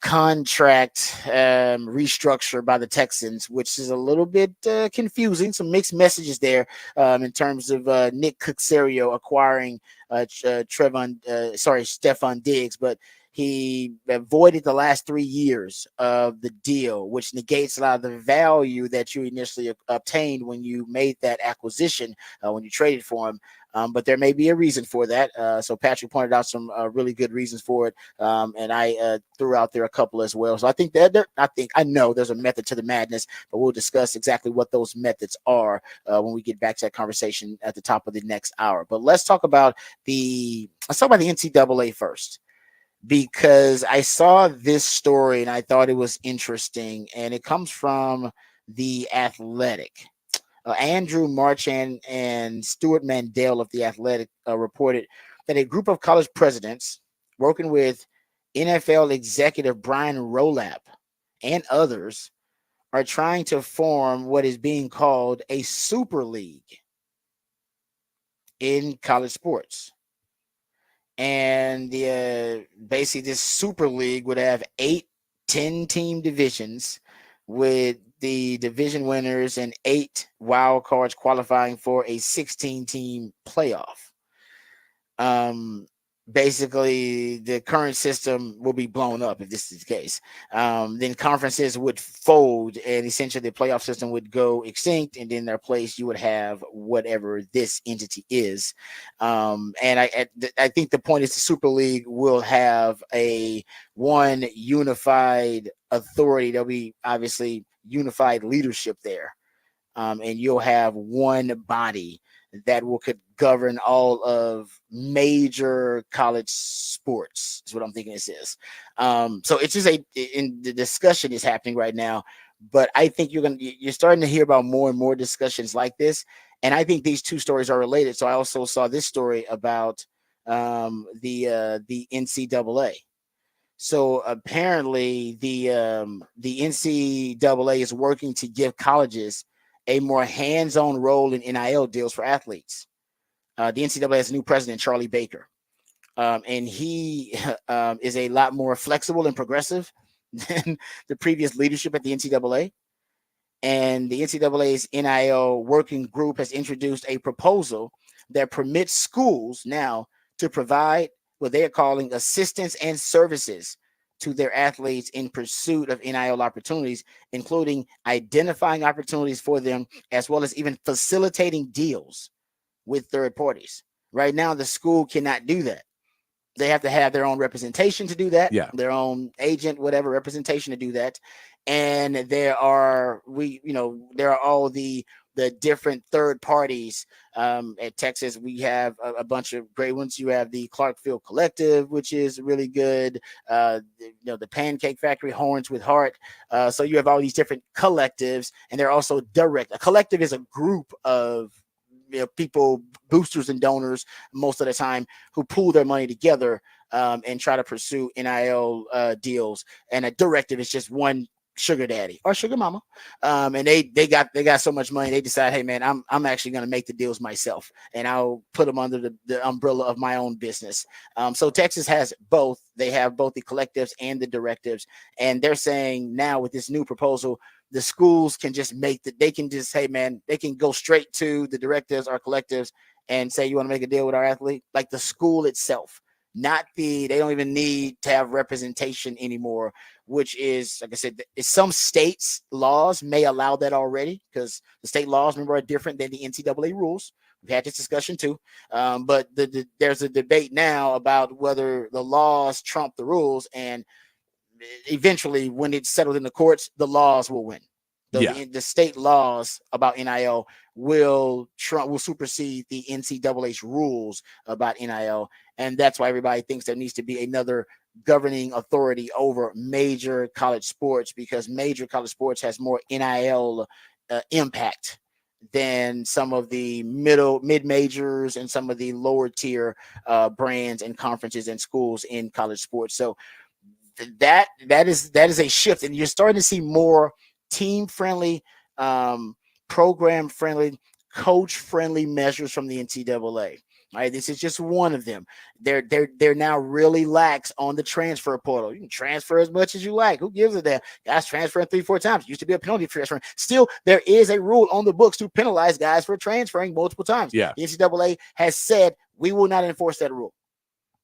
contract restructure by the Texans, which is a little bit confusing. Some mixed messages there in terms of Nick Caserio acquiring Stephon Diggs, but he avoided the last 3 years of the deal, which negates a lot of the value that you initially obtained when you made that acquisition, when you traded for him. But there may be a reason for that. So Patrick pointed out some really good reasons for it. And I threw out there a couple as well. So I think I know there's a method to the madness, but we'll discuss exactly what those methods are when we get back to that conversation at the top of the next hour. But let's talk about the NCAA first, because I saw this story and I thought it was interesting, and it comes from The Athletic. Andrew Marchand and Stuart Mandel of The Athletic reported that a group of college presidents working with NFL executive Brian Rolap and others are trying to form what is being called a super league in college sports. And basically this super league would have 8 10-team divisions, with the division winners and 8 wild cards qualifying for a 16-team playoff. Basically, the current system will be blown up if this is the case. Then conferences would fold, and essentially the playoff system would go extinct, and in their place you would have whatever this entity is. And I think the point is the Super League will have one unified authority. There'll be obviously unified leadership there, and you'll have one body that could govern all of major college sports, is what I'm thinking this is. So it's just in the discussion is happening right now But I think you're starting to hear about more and more discussions like this, and I think these two stories are related. So I also saw this story about the NCAA. So apparently the NCAA is working to give colleges a more hands-on role in NIL deals for athletes. The NCAA has a new president, Charlie Baker, and he is a lot more flexible and progressive than the previous leadership at the NCAA. And the NCAA's NIL working group has introduced a proposal that permits schools now to provide what they are calling assistance and services to their athletes in pursuit of NIL opportunities, including identifying opportunities for them, as well as even facilitating deals with third parties. Right now, the school cannot do that. They have to have their own representation to do that. Yeah. Their own agent, whatever representation to do that. And there are all the different third parties. At Texas, we have a bunch of great ones. You have the Clarkfield Collective, which is really good. The Pancake Factory, Horns with Heart. So you have all these different collectives, and they're also direct. A collective is a group of people, boosters and donors most of the time, who pool their money together and try to pursue NIL deals. And a directive is just one sugar daddy or sugar mama, and they got so much money, they decide, hey man, I'm actually going to make the deals myself, and I'll put them under the umbrella of my own business. So Texas has both. They have both the collectives and the directives, and they're saying now with this new proposal, the schools can just they can just, hey man, they can go straight to the directives or collectives and say, you want to make a deal with our athlete, like the school itself. They don't even need to have representation anymore, which is, like I said, some states' laws may allow that already, because the state laws, remember, are different than the NCAA rules. We've had this discussion too. But there's a debate now about whether the laws trump the rules, and eventually, when it's settled in the courts, the laws will win. The state laws about NIL will supersede the NCAA's rules about NIL, and that's why everybody thinks there needs to be another governing authority over major college sports, because major college sports has more NIL impact than some of the mid majors and some of the lower tier brands and conferences and schools in college sports. So that is a shift, and you're starting to see more team friendly, program friendly, coach friendly measures from the NCAA. All right, this is just one of them. They're now really lax on the transfer portal. You can transfer as much as you like. Who gives a damn? Guys transferring 3-4 times. It used to be a penalty for transferring. Still, there is a rule on the books to penalize guys for transferring multiple times. Yeah. The NCAA has said we will not enforce that rule.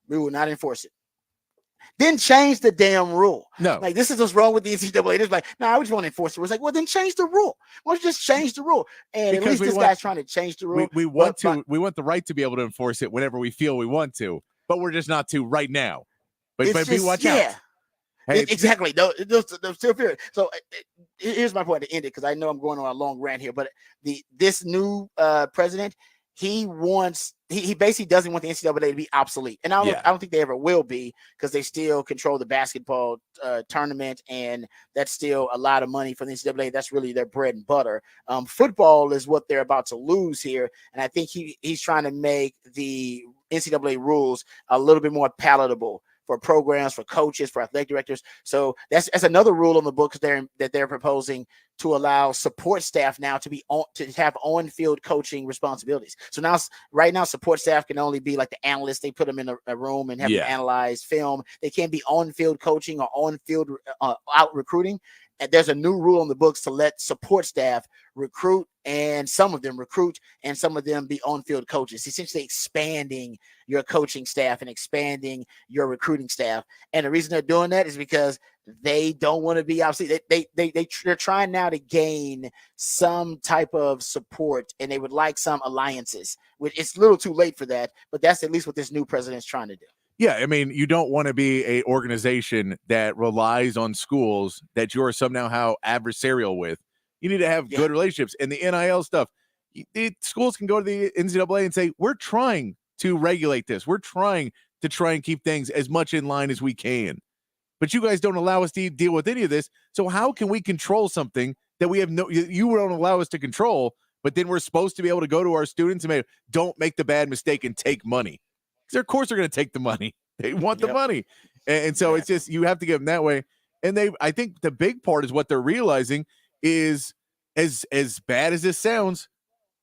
We will not enforce it. Then change the damn rule. No. Like, this is what's wrong with the NCAA. It's like, no, I just want to enforce the rule. It's like, well, then change the rule. Why don't you just change the rule? And because at least this guy's trying to change the rule. We want the right to be able to enforce it whenever we feel we want to, but we're just not to right now. But watch out. Hey, exactly. No, still fear. So here's my point to end it, because I know I'm going on a long rant here. But this new president, he basically doesn't want the NCAA to be obsolete, and I don't think they ever will be, because they still control the basketball tournament, and that's still a lot of money for the NCAA. That's really their bread and butter. Football is what they're about to lose here, and I think he's trying to make the NCAA rules a little bit more palatable for programs, for coaches, for athletic directors. So that's another rule on the books that they're proposing, to allow support staff now to have on-field coaching responsibilities. So right now, support staff can only be like the analysts. They put them in a room and have them analyze film. They can't be on-field coaching or on-field out recruiting. And there's a new rule on the books to let support staff recruit, and some of them be on-field coaches, essentially expanding your coaching staff and expanding your recruiting staff. And the reason they're doing that is because they don't want to be obsolete. They're trying now to gain some type of support, and they would like some alliances. It's a little too late for that, but that's at least what this new president's trying to do. Yeah, I mean, you don't want to be an organization that relies on schools that you're somehow adversarial with. You need to have good relationships. And the NIL stuff, the schools can go to the NCAA and say, we're trying to regulate this. We're trying to keep things as much in line as we can. but you guys don't allow us to deal with any of this. So how can we control something that we have you don't allow us to control, but then we're supposed to be able to go to our students and don't make the bad mistake and take money. Because of course they're going to take the money. They want the money. And so it's just, you have to give them that way. And I think the big part is what they're realizing is, as bad as this sounds,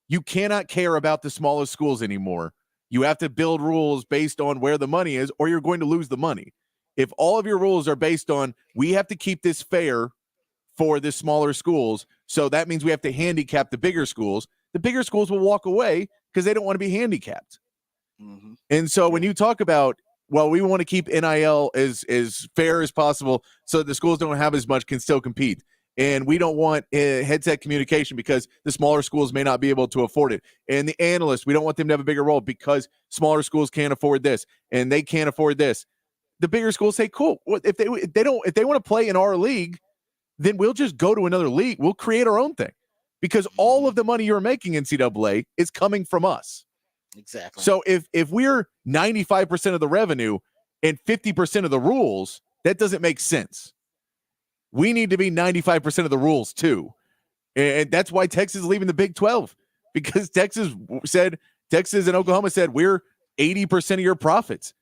you cannot care about the smallest schools anymore. You have to build rules based on where the money is, or you're going to lose the money. If all of your rules are based on, we have to keep this fair for the smaller schools, so that means we have to handicap the bigger schools will walk away because they don't want to be handicapped. Mm-hmm. And so when you talk about, well, we want to keep NIL as fair as possible so the schools don't have as much, can still compete. And we don't want headset communication because the smaller schools may not be able to afford it. And the analysts, we don't want them to have a bigger role because smaller schools can't afford this and they can't afford this. The bigger schools say, cool. If they want to play in our league, then we'll just go to another league. We'll create our own thing because all of the money you're making, NCAA, is coming from us. Exactly. So if we're 95% of the revenue and 50% of the rules, that doesn't make sense. We need to be 95% of the rules too. And that's why Texas is leaving the Big 12, because Texas and Oklahoma said, we're 80% of your profits.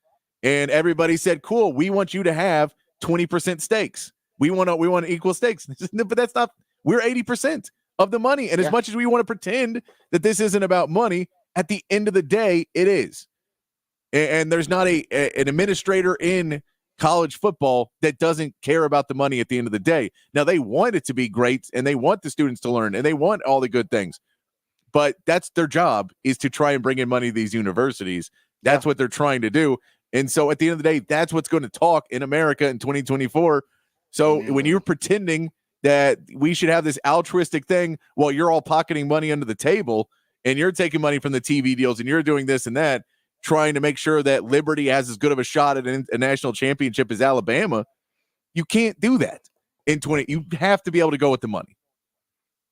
And everybody said, cool, we want you to have 20% stakes. We want equal stakes. But that's not, we're 80% of the money. And as much as we want to pretend that this isn't about money, at the end of the day, it is. And there's not an administrator in college football that doesn't care about the money at the end of the day. Now, they want it to be great, and they want the students to learn, and they want all the good things. But that's their job, is to try and bring in money to these universities. That's what they're trying to do. And so at the end of the day, that's what's going to talk in America in 2024. So when you're pretending that we should have this altruistic thing while you're all pocketing money under the table and you're taking money from the TV deals and you're doing this and that, trying to make sure that Liberty has as good of a shot at a national championship as Alabama, you can't do that in 20. You have to be able to go with the money.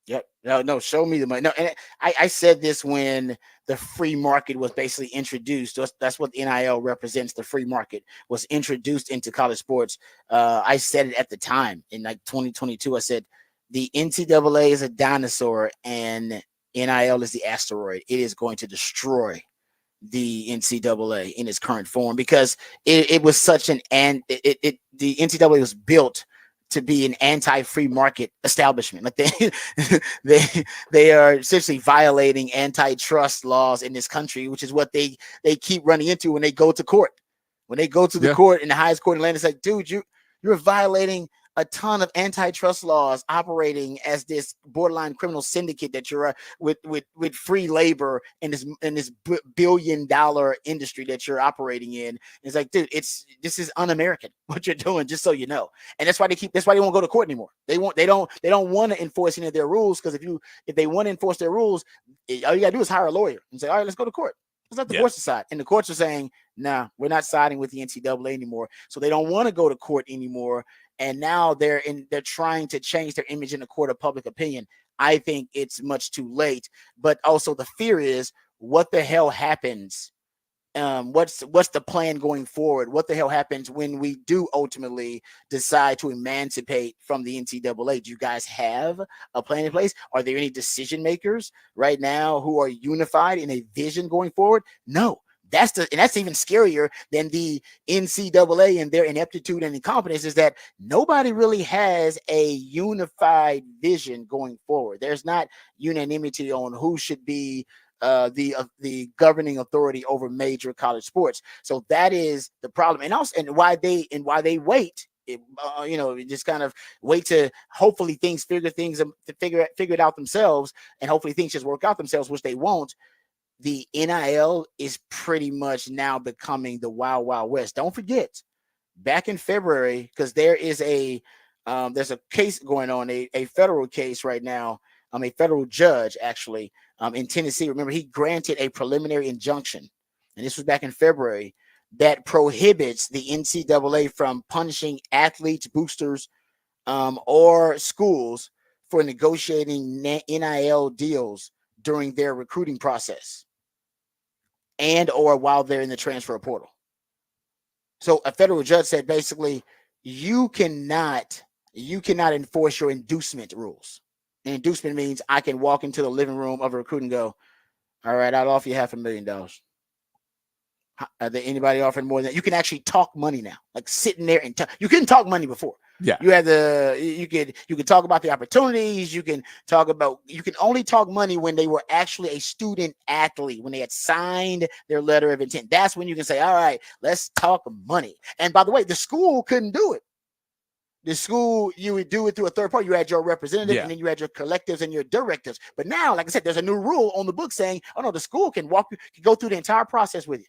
Yep. No, show me the money. No, and I said this when the free market was basically introduced. That's what the NIL represents. The free market was introduced into college sports. I said it at the time in like 2022. I said the NCAA is a dinosaur and NIL is the asteroid. It is going to destroy the NCAA in its current form because it was such the NCAA was built to be an anti-free market establishment. Like they are essentially violating antitrust laws in this country, which is what they keep running into when they go to court. When they go to the court, in the highest court in the land, it's like, dude, you're violating a ton of antitrust laws, operating as this borderline criminal syndicate that you're with free labor in this billion-dollar industry that you're operating in. And it's like, dude, this is un-American what you're doing, just so you know. And that's why they won't go to court anymore. They don't want to enforce any of their rules, because if they want to enforce their rules, all you gotta do is hire a lawyer and say, all right, let's go to court. Let's let the courts decide. And the courts are saying, nah, we're not siding with the NCAA anymore. So they don't want to go to court anymore. And now they're trying to change their image in the court of public opinion. I think it's much too late. But also the fear is, what the hell happens? What's the plan going forward? What the hell happens when we do ultimately decide to emancipate from the NCAA? Do you guys have a plan in place? Are there any decision makers right now who are unified in a vision going forward? No. That's even scarier than the NCAA and their ineptitude and incompetence, is that nobody really has a unified vision going forward. There's not unanimity on who should be the governing authority over major college sports. So that is the problem, and why they wait. Just kind of wait to hopefully figure it out themselves, and hopefully things just work out themselves, which they won't. The NIL is pretty much now becoming the Wild Wild West. Don't forget, back in February, because there's a case going on, a federal case right now. A federal judge actually in Tennessee. Remember, he granted a preliminary injunction, and this was back in February, that prohibits the NCAA from punishing athletes, boosters, or schools for negotiating NIL deals during their recruiting process and or while they're in the transfer portal. So a federal judge said, basically, you cannot enforce your inducement rules. And inducement means I can walk into the living room of a recruit and go, all right, I'll offer you $500,000. Are there anybody offering more than that? You can actually talk money now, like sitting there and you couldn't talk money before. Yeah, you had you could talk about the opportunities. You can only talk money when they were actually a student athlete, when they had signed their letter of intent. That's when you can say, all right, let's talk money. And by the way, the school couldn't do it. The school, you would do it through a third party. You had your representative, and then you had your collectives and your directives. But now, like I said, there's a new rule on the book saying, oh no, the school can go through the entire process with you.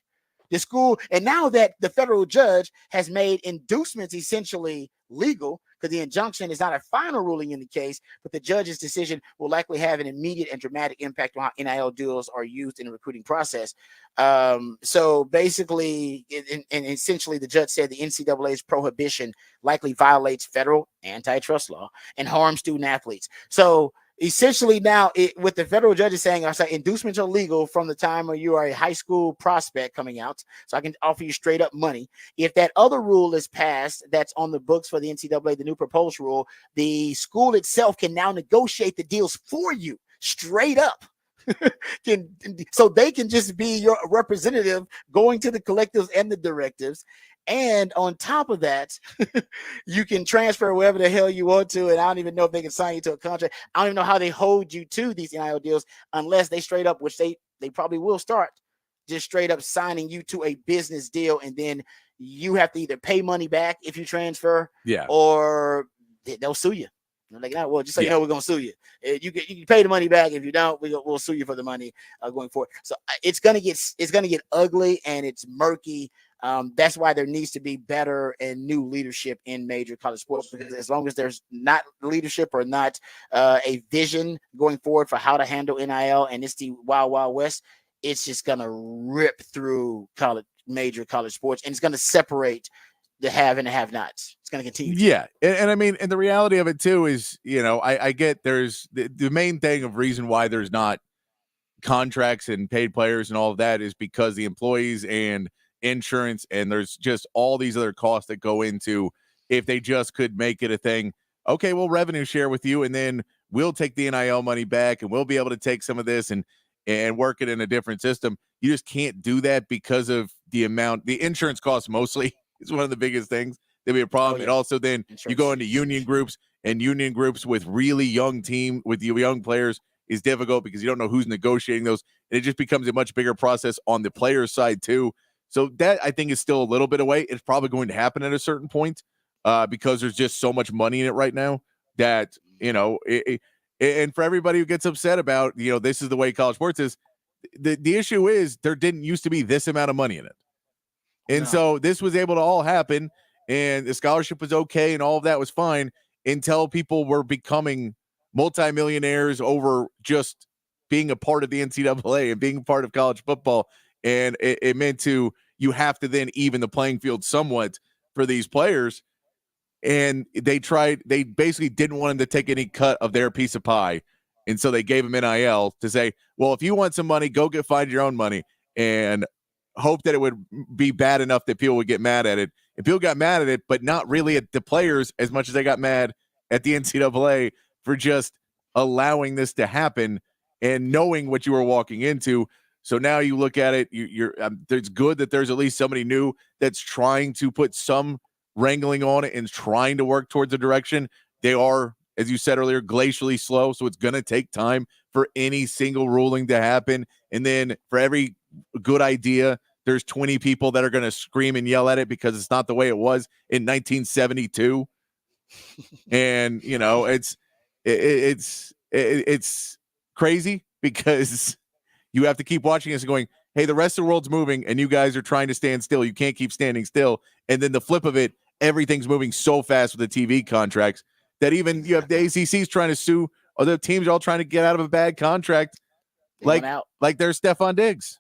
The school, and now that the federal judge has made inducements essentially legal, because the injunction is not a final ruling in the case, but the judge's decision will likely have an immediate and dramatic impact on how NIL deals are used in the recruiting process. So basically, and essentially, the judge said the NCAA's prohibition likely violates federal antitrust law and harms student athletes. So essentially now with the federal judges saying, inducements are legal from the time when you are a high school prospect coming out. So I can offer you straight up money. If that other rule is passed, that's on the books for the NCAA, the new proposed rule, the school itself can now negotiate the deals for you straight up. So they can just be your representative going to the collectives and the directives. And on top of that, you can transfer wherever the hell you want to. And I don't even know if they can sign you to a contract. I don't even know how they hold you to these NIL deals unless they straight up, which they probably will start, just straight up signing you to a business deal. And then you have to either pay money back if you transfer, or they'll sue you. I'm like, well, just so you know, we're going to sue you. You can pay the money back. If you don't, we'll sue you for the money going forward. So it's going to get ugly, and it's murky. That's why there needs to be better and new leadership in major college sports, because as long as there's not leadership or not a vision going forward for how to handle NIL, and it's the wild, wild west, it's just going to rip through major college sports, and it's going to separate the have and the have nots. It's going to continue. Yeah. And I mean, and the reality of it too is, I get there's the main thing of reason why there's not contracts and paid players and all of that is because the employees and insurance, and there's just all these other costs that go into, if they just could make it a thing, okay, we'll revenue share with you, and then we'll take the NIL money back, and we'll be able to take some of this and work it in a different system. You just can't do that because of the insurance costs mostly is one of the biggest things that'd be a problem. And also then insurance. You go into union groups, and union groups with really young with young players is difficult because you don't know who's negotiating those. And it just becomes a much bigger process on the player side too. So that, I think, is still a little bit away. It's probably going to happen at a certain point because there's just so much money in it right now that, and for everybody who gets upset about, this is the way college sports is, the issue is there didn't used to be this amount of money in it. And so this was able to all happen, and the scholarship was okay, and all of that was fine until people were becoming multimillionaires over just being a part of the NCAA and being a part of college football. And it meant you have to then even the playing field somewhat for these players. And they basically didn't want them to take any cut of their piece of pie. And so they gave them NIL to say, well, if you want some money, go find your own money, and hope that it would be bad enough that people would get mad at it. And people got mad at it, but not really at the players as much as they got mad at the NCAA for just allowing this to happen and knowing what you were walking into. So now you look at it, it's good that there's at least somebody new that's trying to put some wrangling on it and trying to work towards a direction. They are, as you said earlier, glacially slow. So it's going to take time for any single ruling to happen. And then for every good idea, there's 20 people that are going to scream and yell at it because it's not the way it was in 1972. And, it's crazy because you have to keep watching this and going, hey, the rest of the world's moving and you guys are trying to stand still. You can't keep standing still. And then the flip of it, everything's moving so fast with the TV contracts that even you have the ACC's trying to sue. Other teams are all trying to get out of a bad contract. Like there's Stephon Diggs.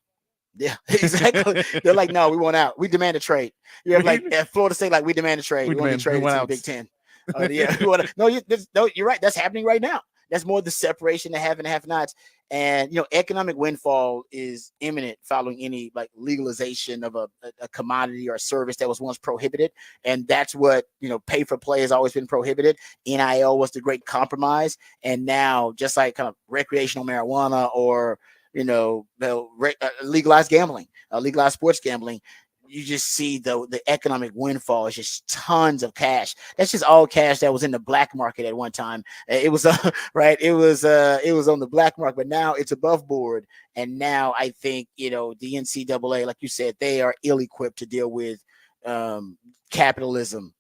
Yeah, exactly. They're like, no, we want out. We demand a trade. You have at Florida State, we demand a trade. We want to trade to the Big Ten. No, you're right. That's happening right now. That's more the separation of have and have-nots. And, economic windfall is imminent following any like legalization of a commodity or a service that was once prohibited. And that's what, pay for play has always been prohibited. NIL was the great compromise. And now just like kind of recreational marijuana or, legalized gambling, legalized sports gambling, you just see the economic windfall is just tons of cash. That's just all cash that was in the black market at one time. It was right. It was on the black market, but now it's above board. And now I think, the NCAA, like you said, they are ill-equipped to deal with capitalism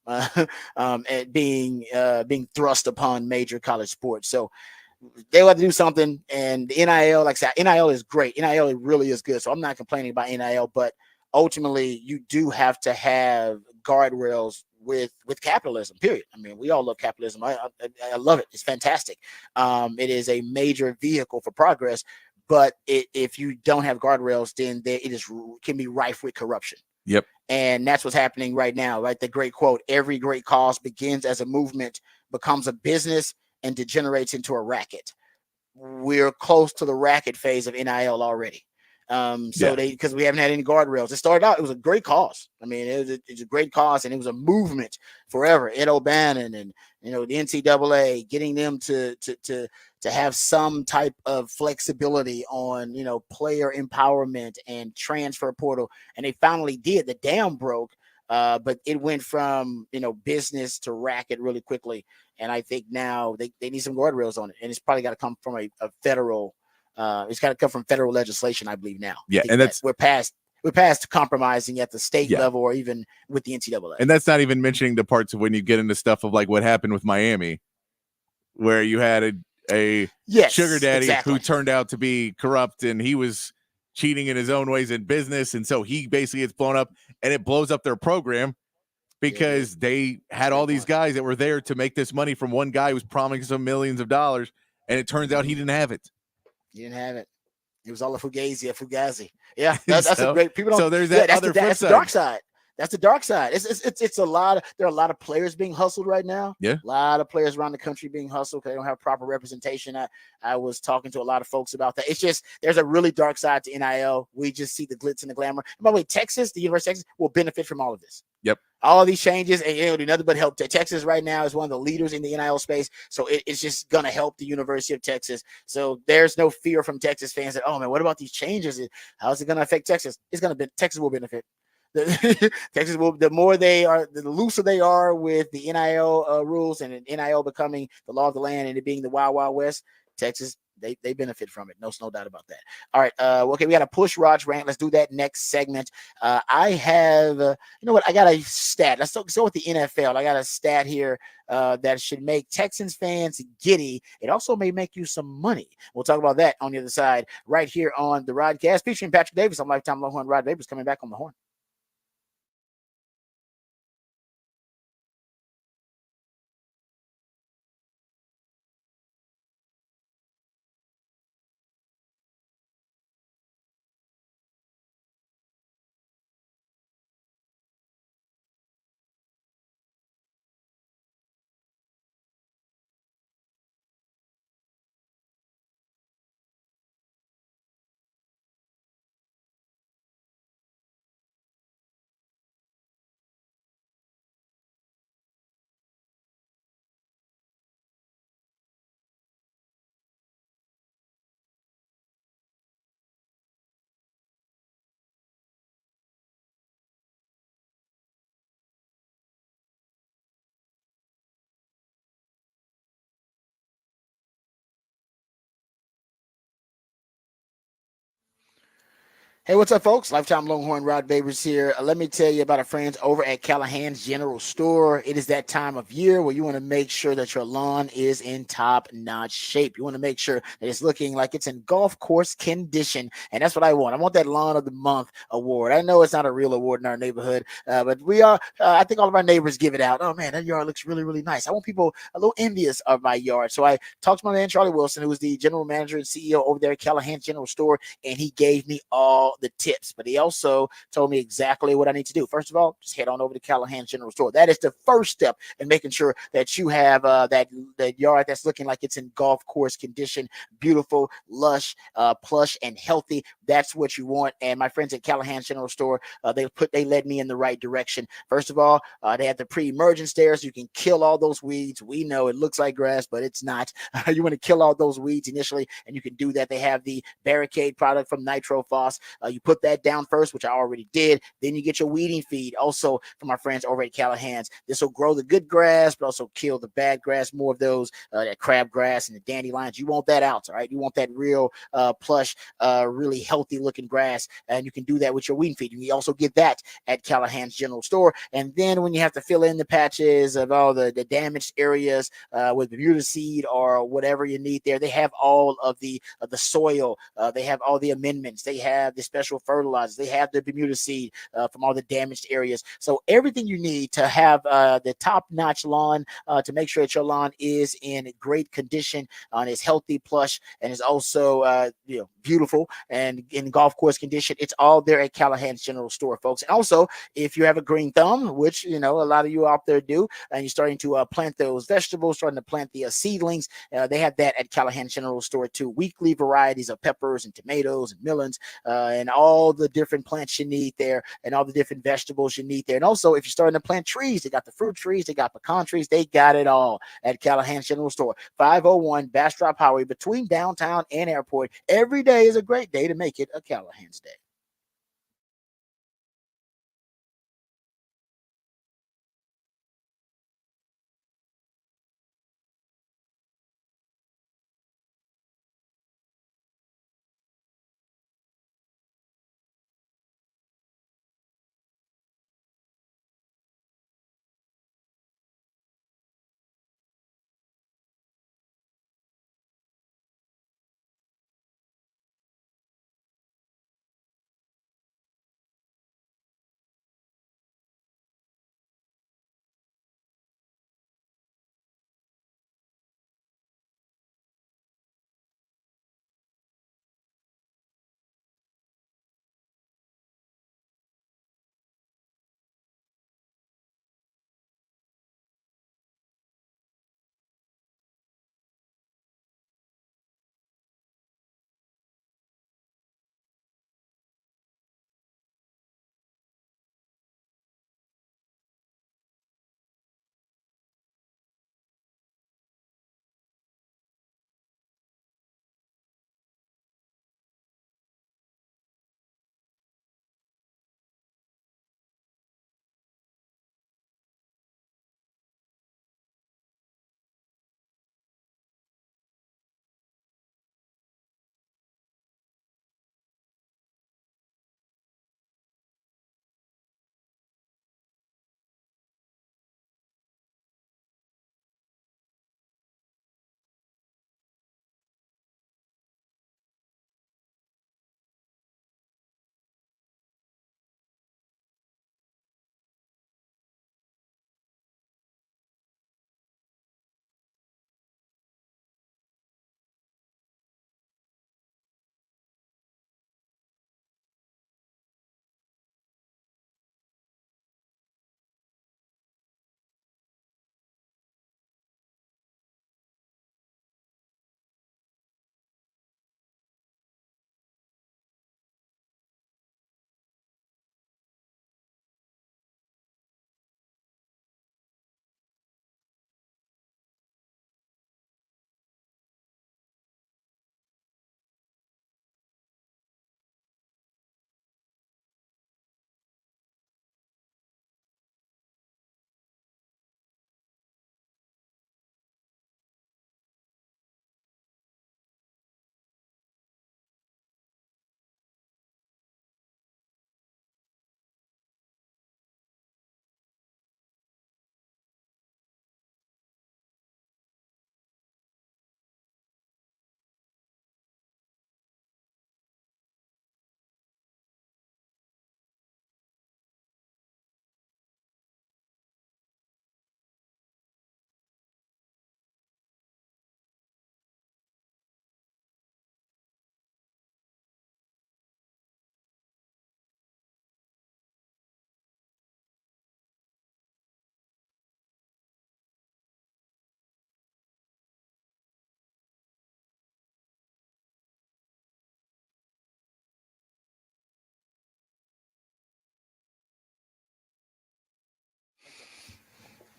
and being thrust upon major college sports. So they will have to do something. And the NIL, like I said, NIL is great. NIL really is good. So I'm not complaining about NIL, but ultimately you do have to have guardrails with capitalism, period. I mean, we all love capitalism. I love it. It's fantastic. It is a major vehicle for progress, but if you don't have guardrails, then can be rife with corruption. Yep. And that's what's happening right now, right? The great quote, every great cause begins as a movement, becomes a business, and degenerates into a racket. We're close to the racket phase of NIL already. Because we haven't had any guardrails. It started out, it was a great cause. I mean, it was a great cause, and it was a movement forever. Ed O'Bannon and the NCAA, getting them to have some type of flexibility on player empowerment and transfer portal, and they finally did. The dam broke, but it went from business to racket really quickly. And I think now they need some guardrails on it, and it's probably got to come from a federal. It's got to come from federal legislation, I believe now. Yeah, and we're past compromising at the state level or even with the NCAA. And that's not even mentioning the parts of when you get into stuff of like what happened with Miami, where you had a sugar daddy who turned out to be corrupt, and he was cheating in his own ways in business, and so he basically gets blown up, and it blows up their program because they had all these guys that were there to make this money from one guy who was promising them millions of dollars, and it turns out he didn't have it. He didn't have it. It was all a fugazi. Yeah, that's a great. People don't. So there's that other flip that's side. The dark side. That's the dark side. It's a lot. There are a lot of players being hustled right now. Yeah, a lot of players around the country being hustled because they don't have proper representation. I was talking to a lot of folks about that. It's just there's a really dark side to NIL. We just see the glitz and the glamour. And by the way, the University of Texas will benefit from all of this. Yep. All of these changes, and do nothing but help. Texas right now is one of the leaders in the NIL space, so it's just gonna help the University of Texas. So there's no fear from Texas fans that, oh man, what about these changes? How's it gonna affect Texas? Texas will benefit. Texas will. The more the looser they are with the NIL rules and NIL becoming the law of the land and it being the Wild Wild West, Texas. They benefit from it. No doubt about that. All right. Okay. We got a push Rod's rant. Let's do that next segment. I have, I got a stat. Let's go with the NFL. I got a stat here that should make Texans fans giddy. It also may make you some money. We'll talk about that on the other side right here on the Rodcast featuring Patrick Davis. I'm Lifetime Longhorn Rod Davis coming back on the horn. Hey, what's up, folks? Lifetime Longhorn Rod Babers here. Let me tell you about our friends over at Callahan's General Store. It is that time of year where you want to make sure that your lawn is in top-notch shape. You want to make sure that it's looking like it's in golf course condition, and that's what I want. I want that Lawn of the Month award. I know it's not a real award in our neighborhood, but we are. I think all of our neighbors give it out. Oh, man, that yard looks really, really nice. I want people a little envious of my yard. So I talked to my man, Charlie Wilson, who is the general manager and CEO over there at Callahan's General Store, and he gave me all the tips, but he also told me exactly what I need to do. First of all, just head on over to Callahan's General Store. That is the first step in making sure that you have that yard that's looking like it's in golf course condition, beautiful, lush, plush, and healthy. That's what you want. And my friends at Callahan's General Store, they led me in the right direction. First of all, they have the pre-emergence stairs. You can kill all those weeds. We know it looks like grass, but it's not. You want to kill all those weeds initially, and you can do that. They have the barricade product from NitroFos. You put that down first, which I already did. Then you get your weeding feed, also from our friends over at Callahan's. This will grow the good grass, but also kill the bad grass. More of those, that crabgrass and the dandelions. You want that out, all right? You want that real plush, really healthy looking grass, and you can do that with your weeding feed. You also get that at Callahan's General Store. And then when you have to fill in the patches of all the damaged areas with Bermuda seed or whatever you need there, they have all of the soil. They have all the amendments. They have the special fertilizers. They have the Bermuda seed from all the damaged areas. So everything you need to have the top-notch lawn, to make sure that your lawn is in great condition, and is healthy, plush, and is also beautiful and in golf course condition. It's all there at Callahan's General Store, folks. And also, if you have a green thumb, which a lot of you out there do, and you're starting to plant those vegetables, starting to plant the seedlings, they have that at Callahan's General Store too. Weekly varieties of peppers and tomatoes and melons, and all the different plants you need there, and all the different vegetables you need there. And also, if you're starting to plant trees, they got the fruit trees, they got pecan trees, they got it all at Callahan's General Store, 501 Bastrop Highway, between downtown and airport. Every day is a great day to make it a Callahan's day.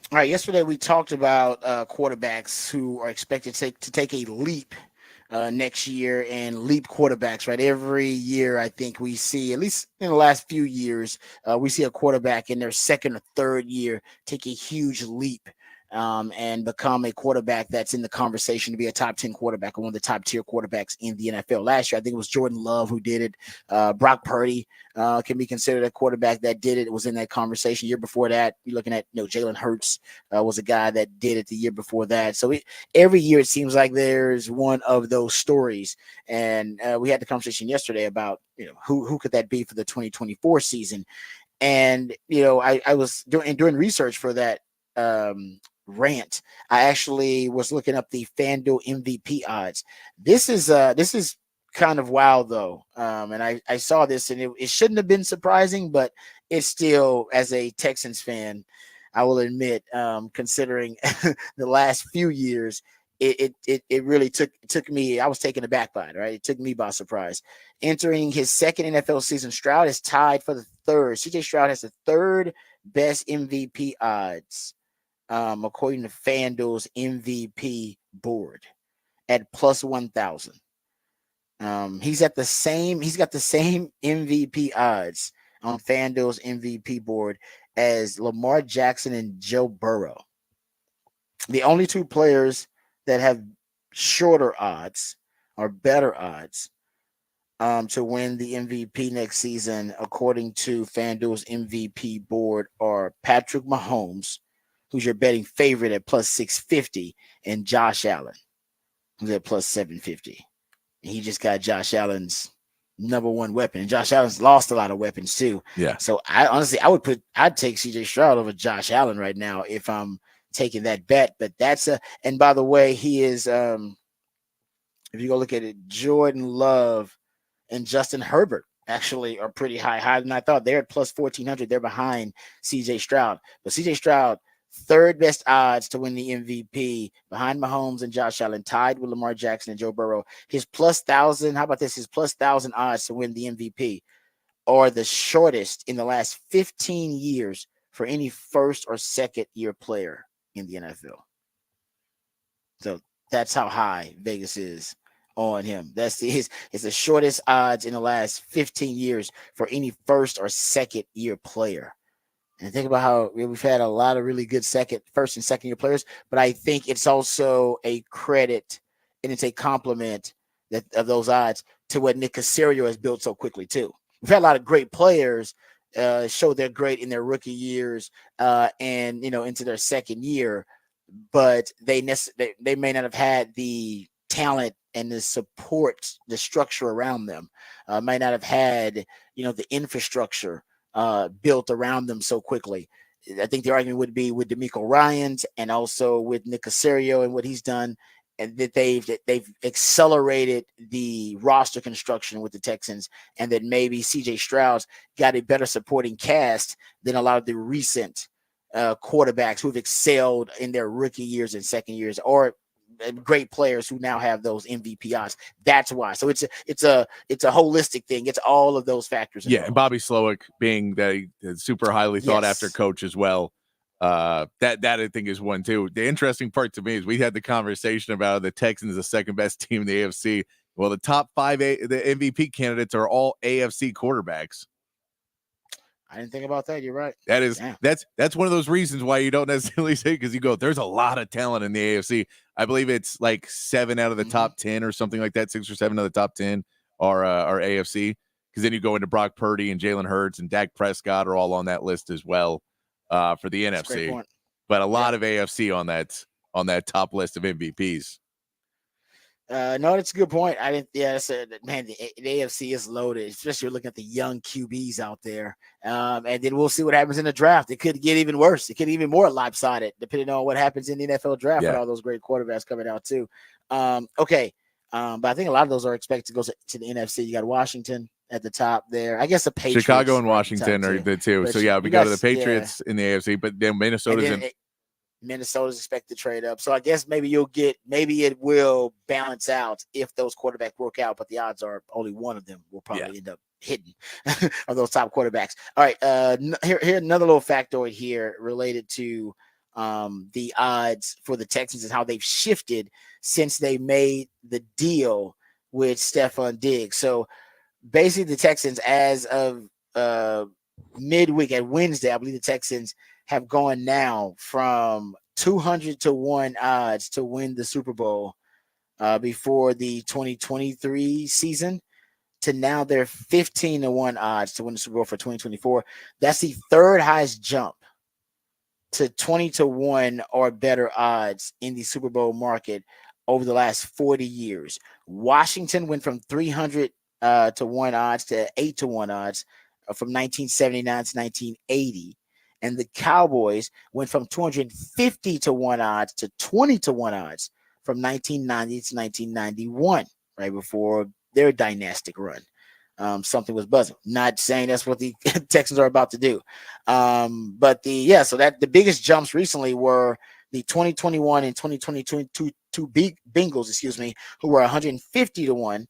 All right, yesterday we talked about quarterbacks who are expected to take a leap next year, and leap quarterbacks, right? Every year, I think we see, at least in the last few years, we see a quarterback in their second or third year take a huge leap and become a quarterback that's in the conversation to be a top 10 quarterback or one of the top tier quarterbacks in the NFL. Last year, I think it was Jordan Love who did it. Brock Purdy can be considered a quarterback that did it. It was in that conversation. Year before that, you're looking at, Jalen Hurts was a guy that did it the year before that. So every year it seems like there's one of those stories. And we had the conversation yesterday about, who could that be for the 2024 season. And, I was doing research for that rant. I actually was looking up the FanDuel MVP odds. This is kind of wild though. And I saw this, and it shouldn't have been surprising, but it's still, as a Texans fan, I will admit, considering the last few years, it really took me. I was taken aback by it. Right, it took me by surprise. Entering his second NFL season, Stroud is tied for the third. CJ Stroud has the third best MVP odds, according to FanDuel's MVP board, at plus 1,000. He's got the same MVP odds on FanDuel's MVP board as Lamar Jackson and Joe Burrow. The only two players that have shorter odds or better odds to win the MVP next season, according to FanDuel's MVP board, are Patrick Mahomes, who's your betting favorite at plus 650, and Josh Allen, who's at plus 750. And he just got Josh Allen's number one weapon. And Josh Allen's lost a lot of weapons too. Yeah. So I'd take CJ Stroud over Josh Allen right now if I'm taking that bet. But and by the way, he is, if you go look at it, Jordan Love and Justin Herbert actually are pretty higher than I thought. They're at plus 1,400. They're behind CJ Stroud. But CJ Stroud, third best odds to win the MVP, behind Mahomes and Josh Allen, tied with Lamar Jackson and Joe Burrow. His plus 1,000, how about this? His plus 1,000 odds to win the MVP are the shortest in the last 15 years for any first or second year player in the NFL. So that's how high Vegas is on him. It's the shortest odds in the last 15 years for any first or second year player. And think about how we've had a lot of really good first and second year players, but I think it's also a credit and it's a compliment of those odds to what Nick Caserio has built so quickly too. We've had a lot of great players show they're great in their rookie years and into their second year, but they may not have had the talent and the support, the structure around them. Might not have had the infrastructure built around them so quickly. I think the argument would be with DeMeco Ryans and also with Nick Caserio and what he's done, and that they've accelerated the roster construction with the Texans, and that maybe CJ Stroud's got a better supporting cast than a lot of the recent quarterbacks who've excelled in their rookie years and second years, or great players who now have those MVP odds. That's why. So it's a holistic thing. It's all of those factors involved. Yeah, and Bobby Slowick being the super highly thought after coach as well. That I think is one too. The interesting part to me is we had the conversation about the Texans, the second best team in the AFC. Well, the top five the MVP candidates are all AFC quarterbacks. I didn't think about that. You're right. That's one of those reasons why you don't necessarily say, because you go, there's a lot of talent in the AFC. I believe it's like 7 out of the top 10 or something like that. 6 or 7 of the top 10 are AFC. Because then you go into Brock Purdy and Jalen Hurts and Dak Prescott are all on that list as well for the NFC. But a lot of AFC on that top list of MVPs. No, that's a good point. I didn't. Yeah, man, the AFC is loaded, especially looking at the young QBs out there. And then we'll see what happens in the draft. It could get even worse. It could get even more lopsided, depending on what happens in the NFL draft with all those great quarterbacks coming out too. Okay. But I think a lot of those are expected to go to the NFC. You got Washington at the top there. I guess the Patriots. Chicago and Washington are the two. But so yeah, we go to the Patriots in the AFC, but then Minnesota's expected to trade up. So I guess maybe it will balance out if those quarterbacks work out, but the odds are only one of them will probably end up hitting of those top quarterbacks. All right. Here another little factoid here related to the odds for the Texans and how they've shifted since they made the deal with Stephon Diggs. So basically the Texans, as of midweek at Wednesday, I believe the Texans have gone now from 200 to 1 odds to win the Super Bowl before the 2023 season to now they're 15 to 1 odds to win the Super Bowl for 2024. That's the third highest jump to 20 to 1 or better odds in the Super Bowl market over the last 40 years. Washington went from 300 to 1 odds to 8 to 1 odds from 1979 to 1980. And the Cowboys went from 250 to 1 odds to 20 to 1 odds from 1990 to 1991, right before their dynastic run. Something was buzzing. Not saying that's what the Texans are about to do. But so that the biggest jumps recently were the 2021 and 2022 Bengals, who were 150 to 1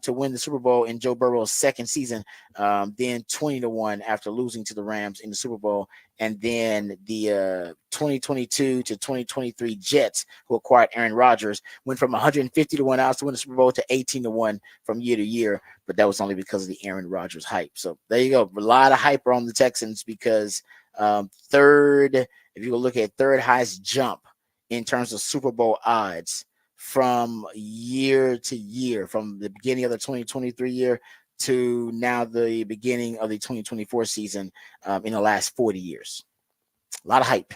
to win the Super Bowl in Joe Burrow's second season, then 20 to 1 after losing to the Rams in the Super Bowl, and then the 2022 to 2023 Jets, who acquired Aaron Rodgers, went from 150 to 1 odds to win the Super Bowl to 18 to 1 from year to year, but that was only because of the Aaron Rodgers hype. So there you go, a lot of hype on the Texans because if you go look at third highest jump in terms of Super Bowl odds from year to year, from the beginning of the 2023 year to now the beginning of the 2024 season in the last 40 years. A lot of hype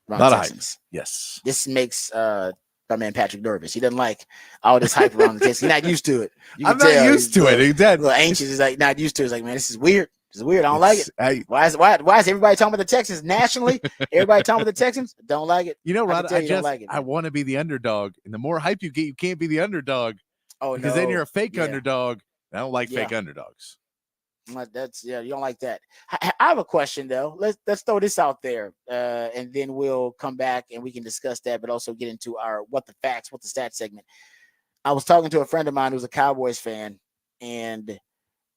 around Texans. Yes. This makes my man Patrick nervous. He doesn't like all this hype around the Texans. He's not used to it. I'm not used to it. Little anxious. He's like not used to it. He's like, man, this is weird. It's weird. I don't like it. Why is everybody talking about the Texans nationally? Everybody talking about the Texans? Don't like it. You know, Rod, I want to be the underdog. And the more hype you get, you can't be the underdog. Oh, because then you're a fake underdog. I don't like fake underdogs. You don't like that. I have a question though. Let's throw this out there, and then we'll come back and we can discuss that, but also get into our what the stats segment. I was talking to a friend of mine who's a Cowboys fan, and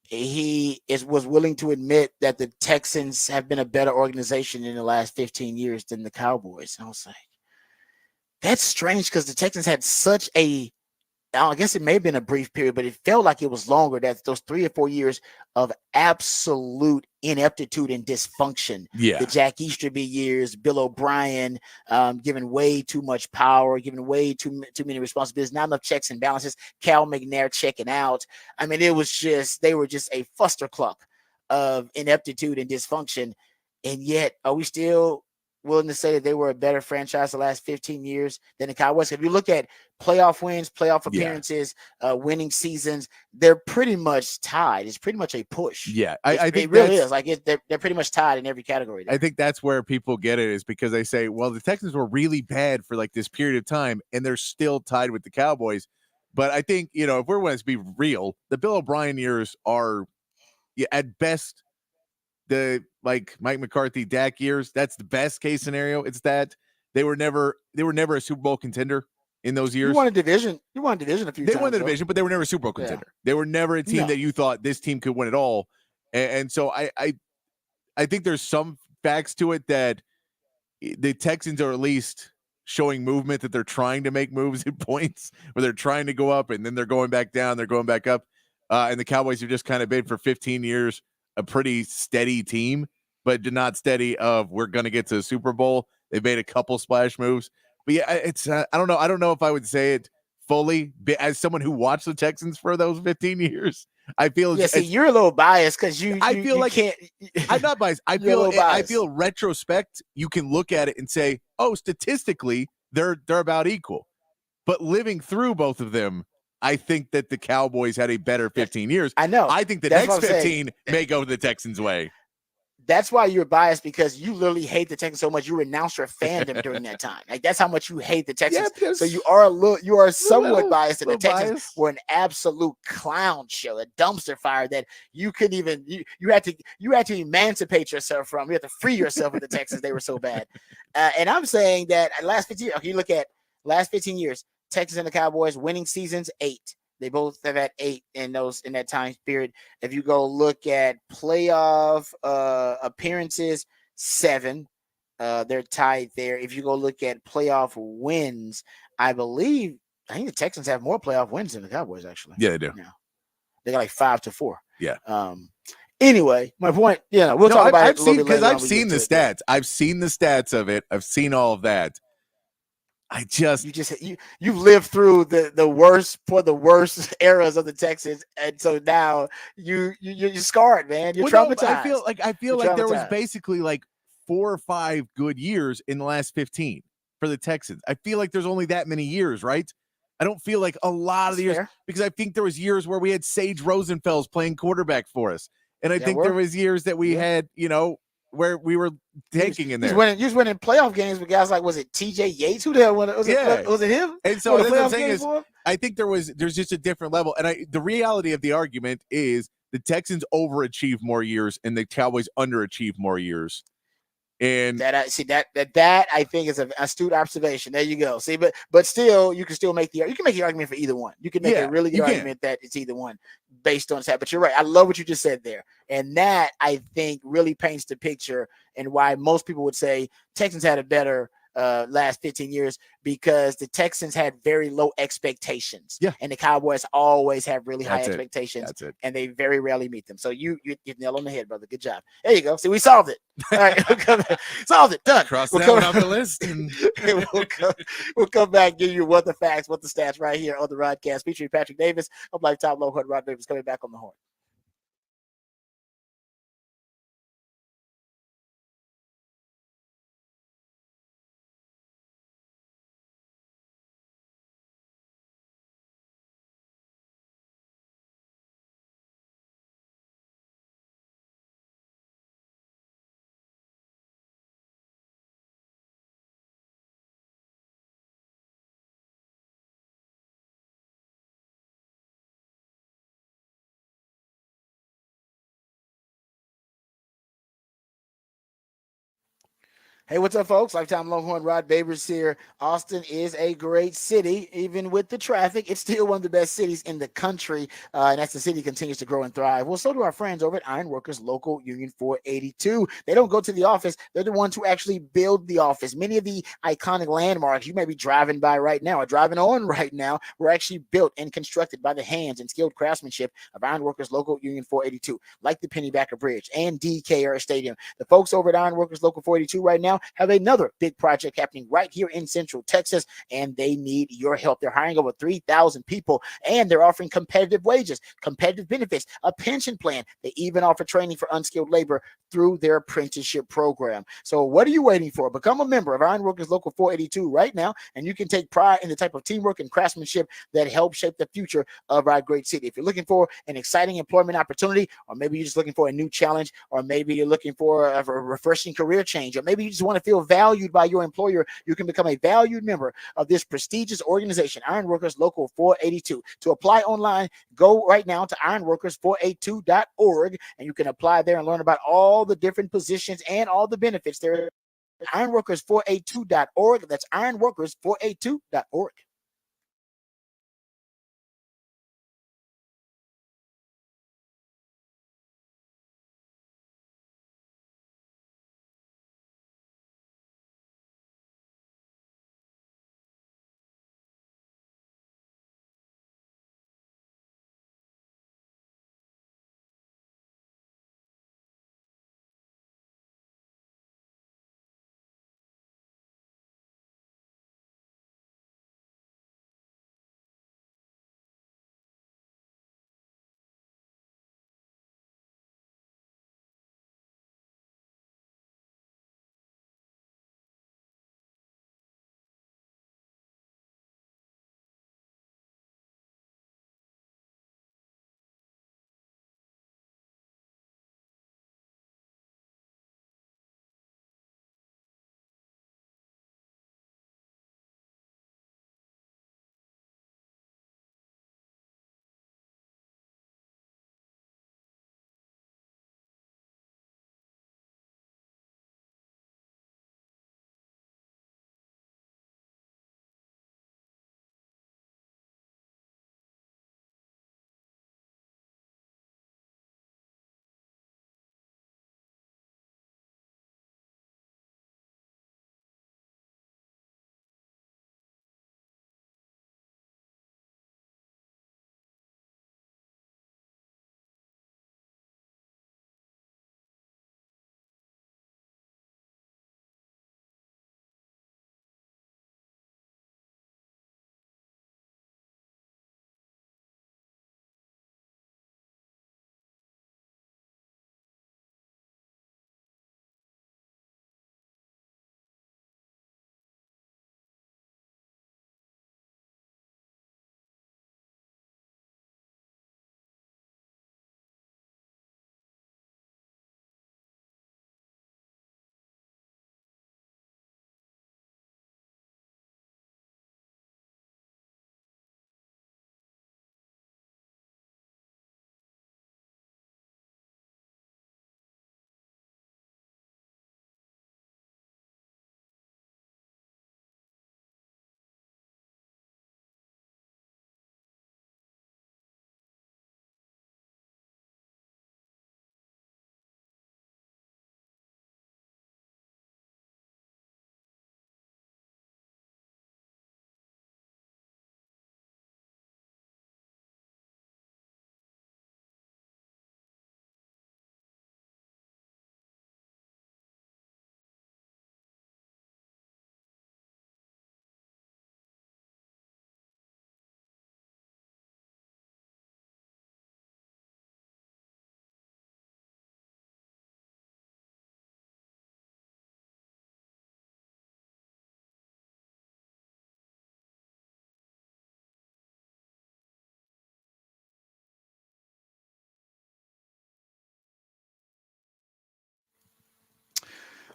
he was willing to admit that the Texans have been a better organization in the last 15 years than the Cowboys. And I was like, that's strange because the Texans had such I guess it may have been a brief period, but it felt like it was longer. That those 3 or 4 years of absolute ineptitude and dysfunction. Yeah. The Jack Easterby years, Bill O'Brien giving way too much power, giving way too many responsibilities, not enough checks and balances. Cal McNair checking out. I mean, they were just a fustercluck of ineptitude and dysfunction. And yet, are we still willing to say that they were a better franchise the last 15 years than the Cowboys? If you look at playoff wins, playoff appearances, winning seasons, they're pretty much tied. It's pretty much a push. Yeah, I think it really is. Like they're pretty much tied in every category. I think that's where people get it, is because they say, well, the Texans were really bad for like this period of time, and they're still tied with the Cowboys. But I think, if we're going to be real, the Bill O'Brien years are at best the like Mike McCarthy, Dak years. That's the best case scenario. It's that they were never a Super Bowl contender in those years. You won a division a few times. They won the division, but they were never a Super Bowl contender. Yeah. They were never a team that you thought this team could win it all. And so I think there's some facts to it that the Texans are at least showing movement, that they're trying to make moves at points where they're trying to go up and then they're going back down, they're going back up. And the Cowboys have just kind of been for 15 years a pretty steady team, but not steady of we're going to get to the Super Bowl. They've made a couple splash moves. But yeah, it's I don't know. I don't know if I would say it fully, but as someone who watched the Texans for those 15 years, I feel you're a little biased because I feel like can't. I'm not biased. I feel retrospect, you can look at it and say, oh, statistically, they're about equal. But living through both of them, I think that the Cowboys had a better 15 years. I know. I think the next 15 may go the Texans' way. That's why you're biased, because you literally hate the Texans so much you renounced your fandom during that time. Like that's how much you hate the Texans. Yeah, so you are somewhat biased, and the Texans were an absolute clown show, a dumpster fire that you couldn't even you had to emancipate yourself from. You had to free yourself of the Texans. They were so bad. And I'm saying that last 15 years, you look at last 15 years, Texans and the Cowboys winning seasons 8. They both have had 8 in that time period. If you go look at playoff appearances, 7. They're tied there. If you go look at playoff wins, I think the Texans have more playoff wins than the Cowboys, actually. Yeah, they do. Yeah. They got like 5-4. Yeah. Anyway, my point, we'll talk about it a little bit later. I've seen the stats. I've seen the stats of it. I've seen all of that. You've lived through the worst eras of the Texans, and so now you're scarred, man. You're traumatized. I feel like there was basically like 4 or 5 good years in the last 15 for the Texans. I feel like there's only that many years, right? I don't feel like a lot of the years, because I think there was years where we had Sage Rosenfels playing quarterback for us, and I think there was years that we had, where we were tanking in there. You was winning playoff games with guys like, was it T.J. Yates? Who the hell won it? Was it him? And so what I'm saying is, I think there's just a different level, and the reality of the argument is the Texans overachieve more years and the Cowboys underachieve more years. And that I think is an astute observation. There you go. See, but still, you can make the argument for either one. You can make a really good argument that it's either one based on that. But you're right. I love what you just said there, and that I think really paints the picture and why most people would say Texans had a better last 15 years, because the Texans had very low expectations, and the Cowboys always have really high expectations, and they very rarely meet them. So you nail on the head, brother. Good job. There you go. See, we solved it. All right, solved it. Done. Cross that one off the list. And we'll come back and give you what the facts, what the stats right here on the Rodcast, featuring Patrick Davis of Lifetime Longhorn. Rod Davis coming back on the horn. Hey, what's up, folks? Lifetime Longhorn, Rod Babers here. Austin is a great city. Even with the traffic, it's still one of the best cities in the country, and as the city continues to grow and thrive. Well, so do our friends over at Ironworkers Local Union 482. They don't go to the office. They're the ones who actually build the office. Many of the iconic landmarks you may be driving by right now or driving on right now were actually built and constructed by the hands and skilled craftsmanship of Ironworkers Local Union 482, like the Pennybacker Bridge and DKR Stadium. The folks over at Ironworkers Local 482 right now have another big project happening right here in Central Texas, and they need your help. They're hiring over 3,000 people, and they're offering competitive wages, competitive benefits, a pension plan. They even offer training for unskilled labor through their apprenticeship program. So what are you waiting for? Become a member of Ironworkers Local 482 right now, and you can take pride in the type of teamwork and craftsmanship that helps shape the future of our great city. If you're looking for an exciting employment opportunity, or maybe you're just looking for a new challenge, or maybe you're looking for a refreshing career change, or maybe you just want to feel valued by your employer, you can become a valued member of this prestigious organization, Ironworkers Local 482. To apply online, go right now to ironworkers482.org, and you can apply there and learn about all the different positions and all the benefits there. Ironworkers482.org. That's ironworkers482.org.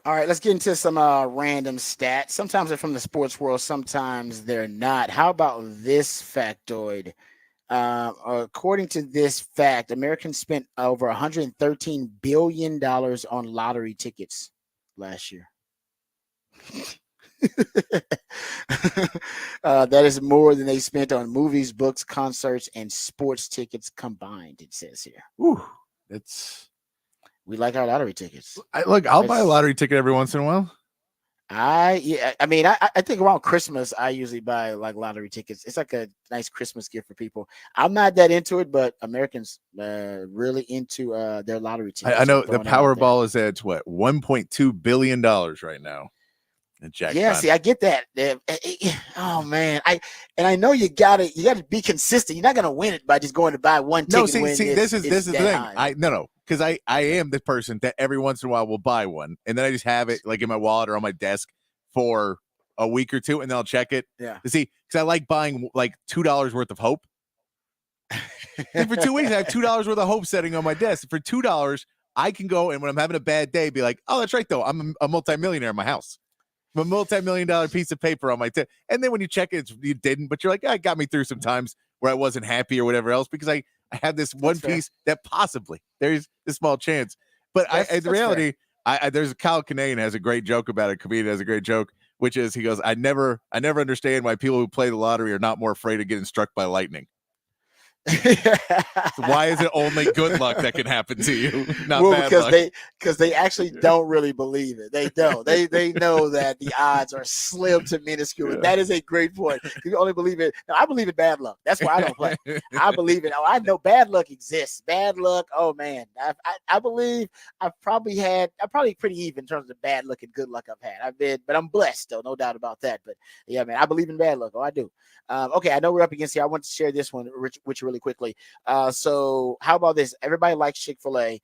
All right, let's get into some random stats. Sometimes they're from the sports world, sometimes they're not. How about this factoid? According to this fact, Americans spent over $113 billion on lottery tickets last year. That is more than they spent on movies, books, concerts, and sports tickets combined, it says here. Ooh, we like our lottery tickets. I'll buy a lottery ticket every once in a while. I think around Christmas I usually buy like lottery tickets. It's like a nice Christmas gift for people. I'm not that into it, but Americans really into their lottery tickets. I know the Powerball is at what, $1.2 billion right now. Yeah, see, I get that. Oh man, I know you gotta be consistent. You're not gonna win it by just going to buy one ticket. No, see, this is the thing. Because I am the person that every once in a while will buy one, and then I just have it like in my wallet or on my desk for a week or two, and then I'll check it. Yeah. See, because I like buying like $2 worth of hope. And for 2 weeks, I have $2 worth of hope setting on my desk. For $2, I can go, and when I'm having a bad day, be like, oh, that's right though, I'm a multimillionaire in my house. I'm a multi-million-dollar piece of paper on my and then when you check it, you didn't, but you're like, it got me through some times where I wasn't happy or whatever else because I had this one piece that possibly there's a small chance. But the reality, there's Kyle Kinane has a great joke about it. A comedian has a great joke, which is he goes, I never understand why people who play the lottery are not more afraid of getting struck by lightning. Why is it only good luck that can happen to you? Not bad luck. Because they actually don't really believe it. They don't. They know that the odds are slim to minuscule. Yeah. That is a great point. You only believe it. Now, I believe in bad luck. That's why I don't play. I believe it. Oh, I know bad luck exists. Bad luck. Oh man, I believe I'm probably pretty even in terms of bad luck and good luck I've had. But I'm blessed though, no doubt about that. But yeah, man, I believe in bad luck. Oh, I do. Okay, I know we're up against here. I want to share this one, which really quickly. So how about this? Everybody likes Chick-fil-A.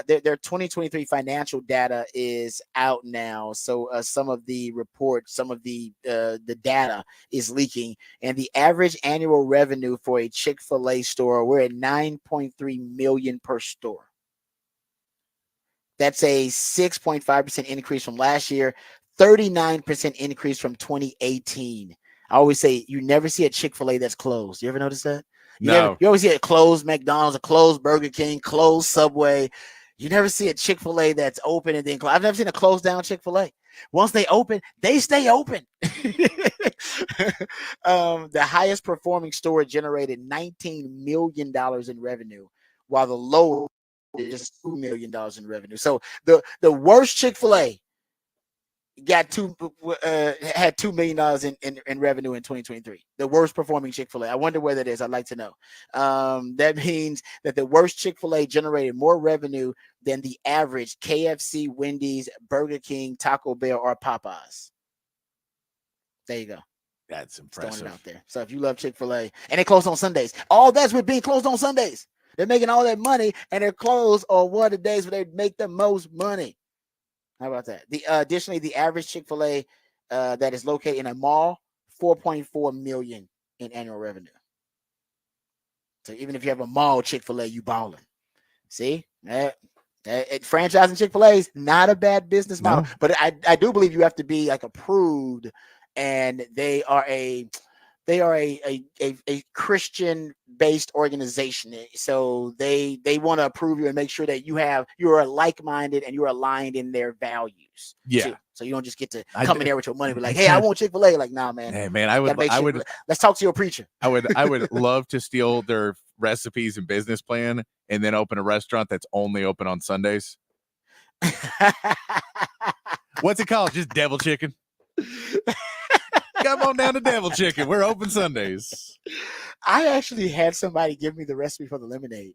Their 2023 financial data is out now. So some of the reports, some of the data is leaking, and the average annual revenue for a Chick-fil-A store, we're at $9.3 million per store. That's a 6.5% increase from last year, 39% increase from 2018. I always say you never see a Chick-fil-A that's closed. You ever notice that? You always see a closed McDonald's, a closed Burger King, closed Subway. You never see a Chick-fil-A that's open and then closed. I've never seen a closed down Chick-fil-A. Once they open, they stay open. The highest performing store generated $19 million in revenue, while the low is just $2 million in revenue. So the worst Chick-fil-A had $2 million in revenue in 2023. The worst performing Chick-fil-A. I wonder where that is. I'd like to know. That means that the worst Chick-fil-A generated more revenue than the average KFC, Wendy's, Burger King, Taco Bell, or Popeyes. There you go. That's impressive. Throwing it out there. So if you love Chick-fil-A, and they close on Sundays, all that's with being closed on Sundays. They're making all that money, and they're closed on one of the days where they make the most money. How about that? Additionally, the average Chick-fil-A that is located in a mall, $4.4 million in annual revenue. So even if you have a mall Chick-fil-A, you balling. See, franchising Chick-fil-A is not a bad business model, but I do believe you have to be like approved, and they are a Christian-based organization, so they want to approve you and make sure that you're like-minded and you're aligned in their values. Yeah. Too. So you don't just get to come in there with your money, be like, "Hey, I want Chick-fil-A." Like, nah, man. Hey, man, I would. Let's talk to your preacher. I would love to steal their recipes and business plan, and then open a restaurant that's only open on Sundays. What's it called? Just Devil Chicken. Come on down to Devil Chicken. We're open Sundays. I actually had somebody give me the recipe for the lemonade.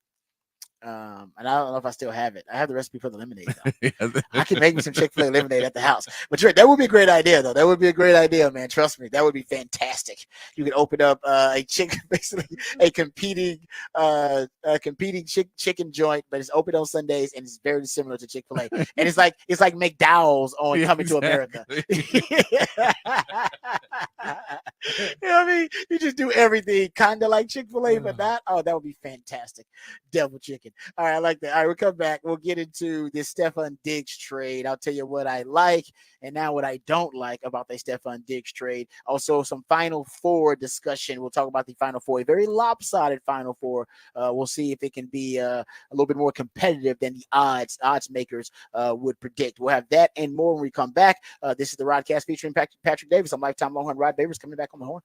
And I don't know if I still have it. I have the recipe for the lemonade, though. I can make me some Chick-fil-A lemonade at the house. But that would be a great idea, though. That would be a great idea, man. Trust me. That would be fantastic. You could open up basically a competing chicken joint, but it's open on Sundays, and it's very similar to Chick-fil-A. And it's like McDowell's on Coming to America. You know what I mean? You just do everything kind of like Chick-fil-A, but not. Oh, that would be fantastic. Devil Chicken. All right, I like that. All right, we'll come back. We'll get into this Stephon Diggs trade. I'll tell you what I like and now what I don't like about the Stephon Diggs trade. Also, some Final Four discussion. We'll talk about the Final Four, a very lopsided Final Four. We'll see if it can be a little bit more competitive than the odds makers would predict. We'll have that and more when we come back. This is the Rodcast featuring Patrick Davis. I'm lifetime Longhorn Rod Babers coming back on the horn.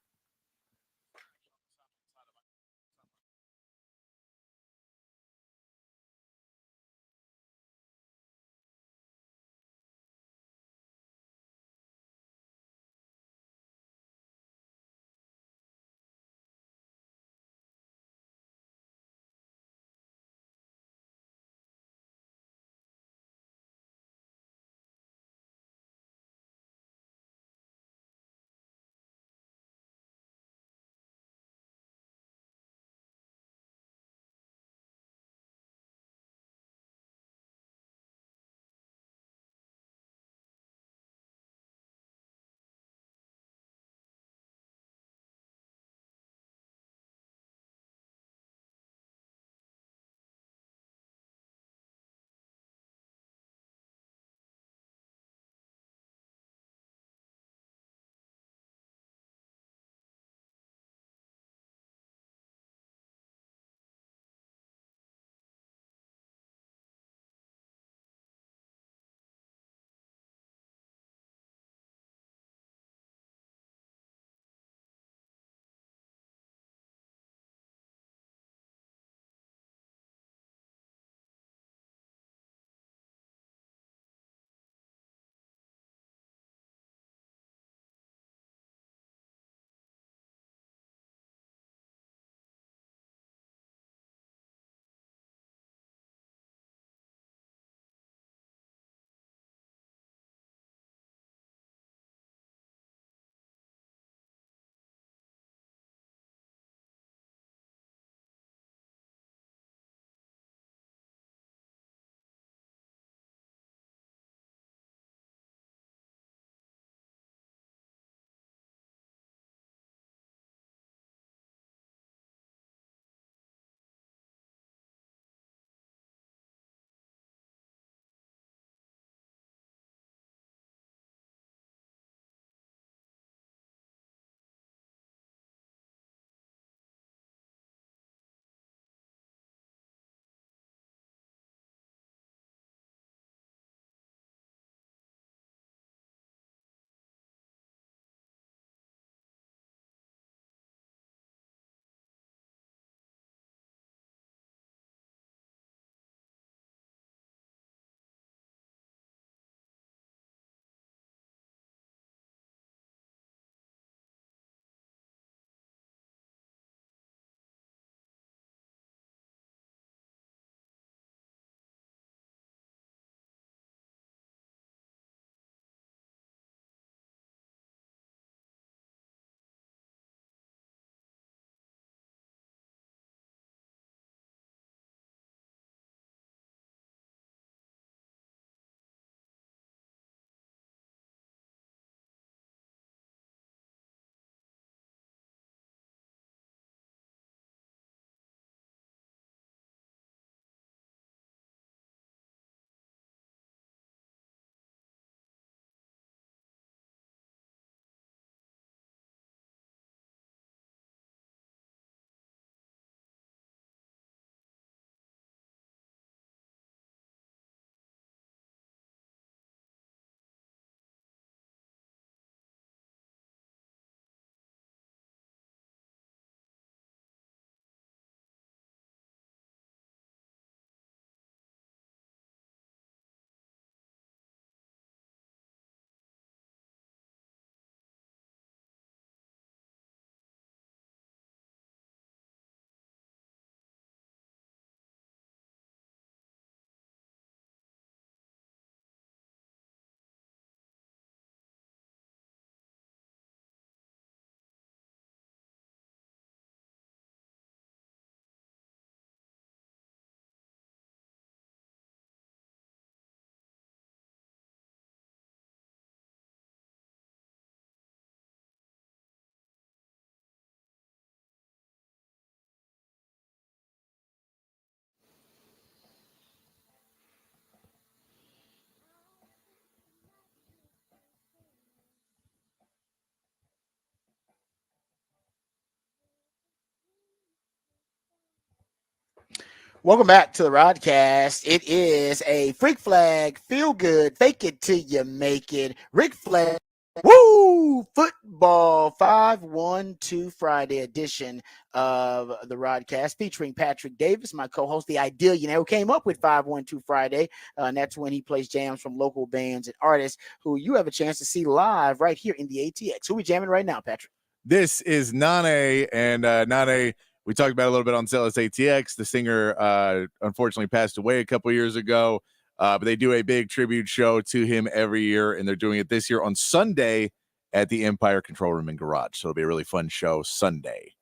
Welcome back to the Rodcast. It is a freak flag, feel good, fake it till you make it. Rick Flag, woo! Football 512 Friday edition of the Rodcast featuring Patrick Davis, my co-host, the ideal, who came up with 512 Friday. And that's when he plays jams from local bands and artists who you have a chance to see live right here in the ATX. Who we jamming right now, Patrick? This is Nane, and Nane, we talked about a little bit on Zealous ATX. The singer unfortunately passed away a couple years ago, but they do a big tribute show to him every year, and they're doing it this year on Sunday at the Empire Control Room and Garage. So it'll be a really fun show Sunday.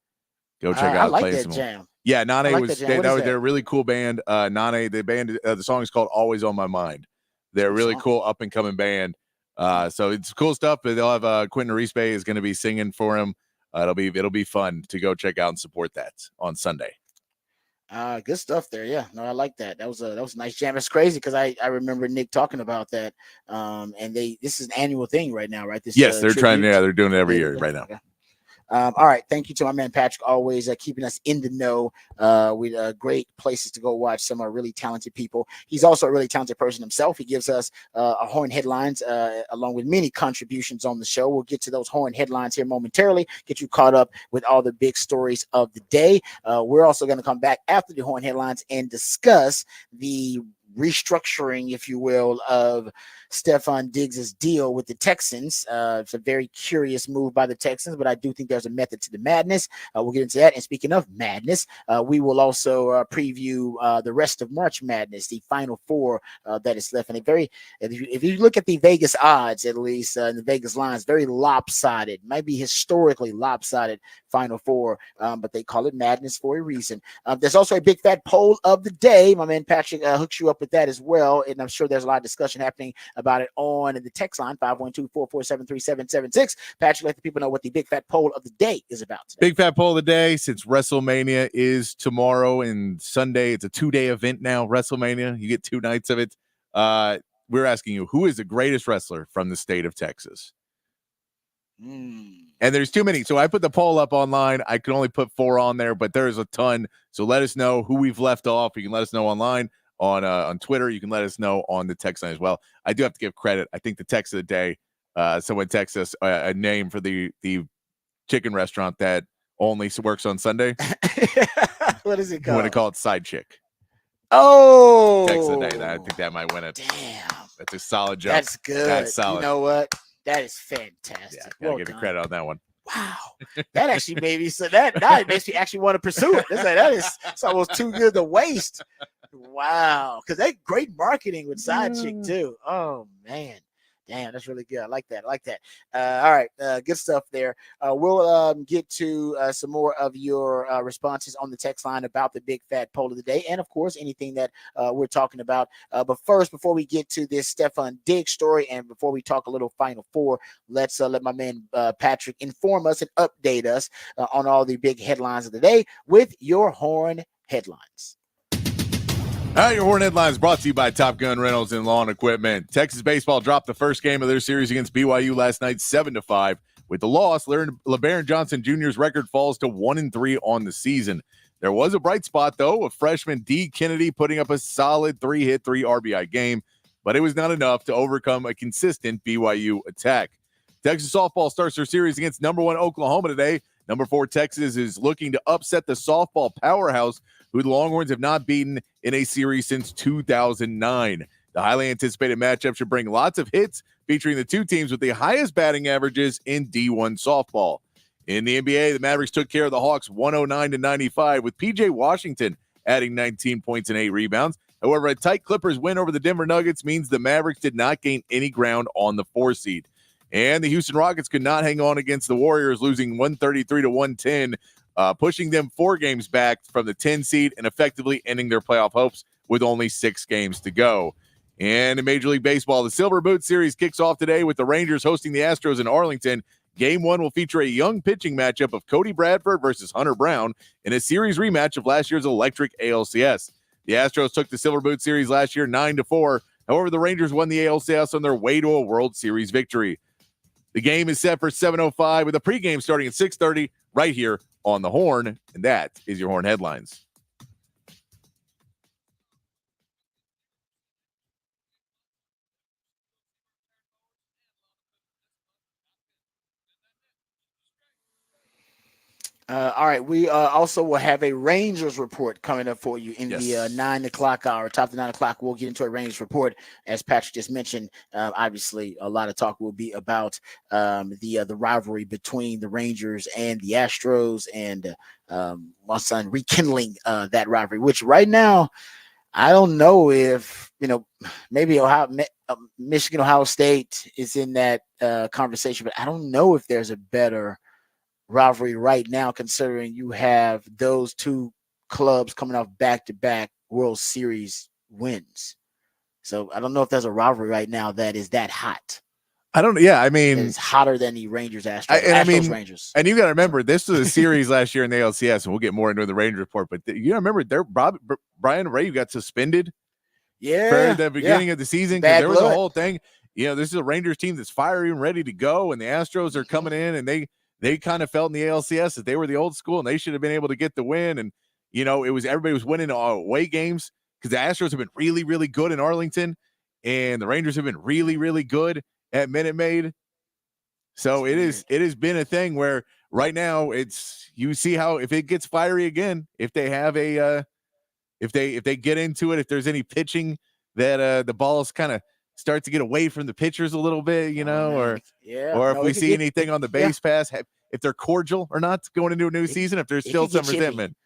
Go check out. I like that jam. Yeah, Nane like was they're a really cool band. Nane, the song is called "Always on My Mind." They're a really cool up and coming band. So it's cool stuff. But they'll have Quentin Arispe is going to be singing for him. It'll be fun to go check out and support that on Sunday. Good stuff there. Yeah, no, I like that. That was a nice jam. It's crazy because I remember Nick talking about that. And this is an annual thing right now, right? This they're trying. Yeah, they're doing it every year right now. Yeah. All right. Thank you to my man Patrick, always keeping us in the know with great places to go watch some really talented people. He's also a really talented person himself. He gives us Horn headlines along with many contributions on the show. We'll get to those Horn headlines here momentarily, get you caught up with all the big stories of the day. We're also going to come back after the Horn headlines and discuss the restructuring, if you will, of Stephon Diggs' deal with the Texans. It's a very curious move by the Texans, but I do think there's a method to the madness. We'll get into that. And speaking of madness, we will also preview the rest of March Madness, the Final Four that is left. And if you look at the Vegas odds, at least in the Vegas lines, very lopsided, might be historically lopsided Final Four, but they call it madness for a reason. There's also a big fat poll of the day. My man Patrick hooks you up with that as well, and I'm sure there's a lot of discussion happening about it on the text line 512-447-3776. Patrick, let the people know what the big fat poll of the day is about today. Big fat poll of the day, since WrestleMania is tomorrow and Sunday, it's a 2-day event now. WrestleMania, you get 2 nights of it. We're asking you, who is the greatest wrestler from the state of Texas? And there's too many. So I put the poll up online. I can only put 4 on there, but there's a ton. So let us know who we've left off. You can let us know online on Twitter. You can let us know on the text line as well. I do have to give credit. I think the text of the day, someone texted us a name for the chicken restaurant that only works on Sunday. What is it called? You want to call it Side Chick. Oh, text of the day. I think that might win it. Damn, that's a solid job. That's good. That's solid. You know what? That is fantastic. Yeah, gotta give you credit on that one. Wow, that actually made me that makes me actually want to pursue it. It's almost too good to waste. Wow, because they great marketing with Side Chick too. Oh man. Damn, that's really good. I like that. All right, good stuff there. We'll get to some more of your responses on the text line about the big fat poll of the day, and of course, anything that we're talking about. But first, before we get to this Stephon Diggs story, and before we talk a little Final Four, let's let my man Patrick inform us and update us on all the big headlines of the day with your Horn headlines. All right, your Horn headlines brought to you by Top Gun Rentals and Lawn Equipment. Texas baseball dropped the first game of their series against BYU last night, 7-5. With the loss, LeBaron Johnson Jr.'s record falls to 1-3 on the season. There was a bright spot, though, of freshman D. Kennedy putting up a solid 3-hit, 3 RBI game, but it was not enough to overcome a consistent BYU attack. Texas softball starts their series against number 1 Oklahoma today. Number 4 Texas is looking to upset the softball powerhouse, who the Longhorns have not beaten in a series since 2009. The highly anticipated matchup should bring lots of hits, featuring the 2 teams with the highest batting averages in D1 softball. In the NBA, the Mavericks took care of the Hawks 109-95, with P.J. Washington adding 19 points and 8 rebounds. However, a tight Clippers win over the Denver Nuggets means the Mavericks did not gain any ground on the 4 seed. And the Houston Rockets could not hang on against the Warriors, losing 133-110, pushing them 4 games back from the 10 seed and effectively ending their playoff hopes with only 6 games to go. And in Major League Baseball, the Silver Boot Series kicks off today with the Rangers hosting the Astros in Arlington. Game 1 will feature a young pitching matchup of Cody Bradford versus Hunter Brown in a series rematch of last year's electric ALCS. The Astros took the Silver Boot Series last year 9-4. However, the Rangers won the ALCS on their way to a World Series victory. The game is set for 7:05 with a pregame starting at 6:30 right here on the Horn, and that is your Horn headlines. All right, we also will have a Rangers report coming up for you in the 9 o'clock hour. Top of the 9 o'clock, we'll get into a Rangers report. As Patrick just mentioned, obviously a lot of talk will be about the rivalry between the Rangers and the Astros, and my son rekindling that rivalry, which right now I don't know if, maybe Michigan, Ohio State is in that conversation, but I don't know if there's a better rivalry right now, considering you have those two clubs coming off back-to-back World Series wins. So I don't know if there's a rivalry right now that is that hot. I don't. Yeah, I mean, it's hotter than the Rangers Astros. Rangers. And you got to remember, this was a series last year in the LCS, and we'll get more into the Ranger report. But you remember, Brian Ray got suspended. For the beginning of the season, because there was a whole thing. This is a Rangers team that's fiery and ready to go, and the Astros are coming in, and they kind of felt in the ALCS that they were the old school and they should have been able to get the win. And, everybody was winning away games because the Astros have been really, really good in Arlington, and the Rangers have been really, really good at Minute Maid. So it has been a thing where right now you see how, if it gets fiery again, if they have if they get into it, if there's any pitching that the balls kind of start to get away from the pitchers a little bit, or if we see anything on the base pass, if they're cordial or not going into a new season, if there's still some resentment.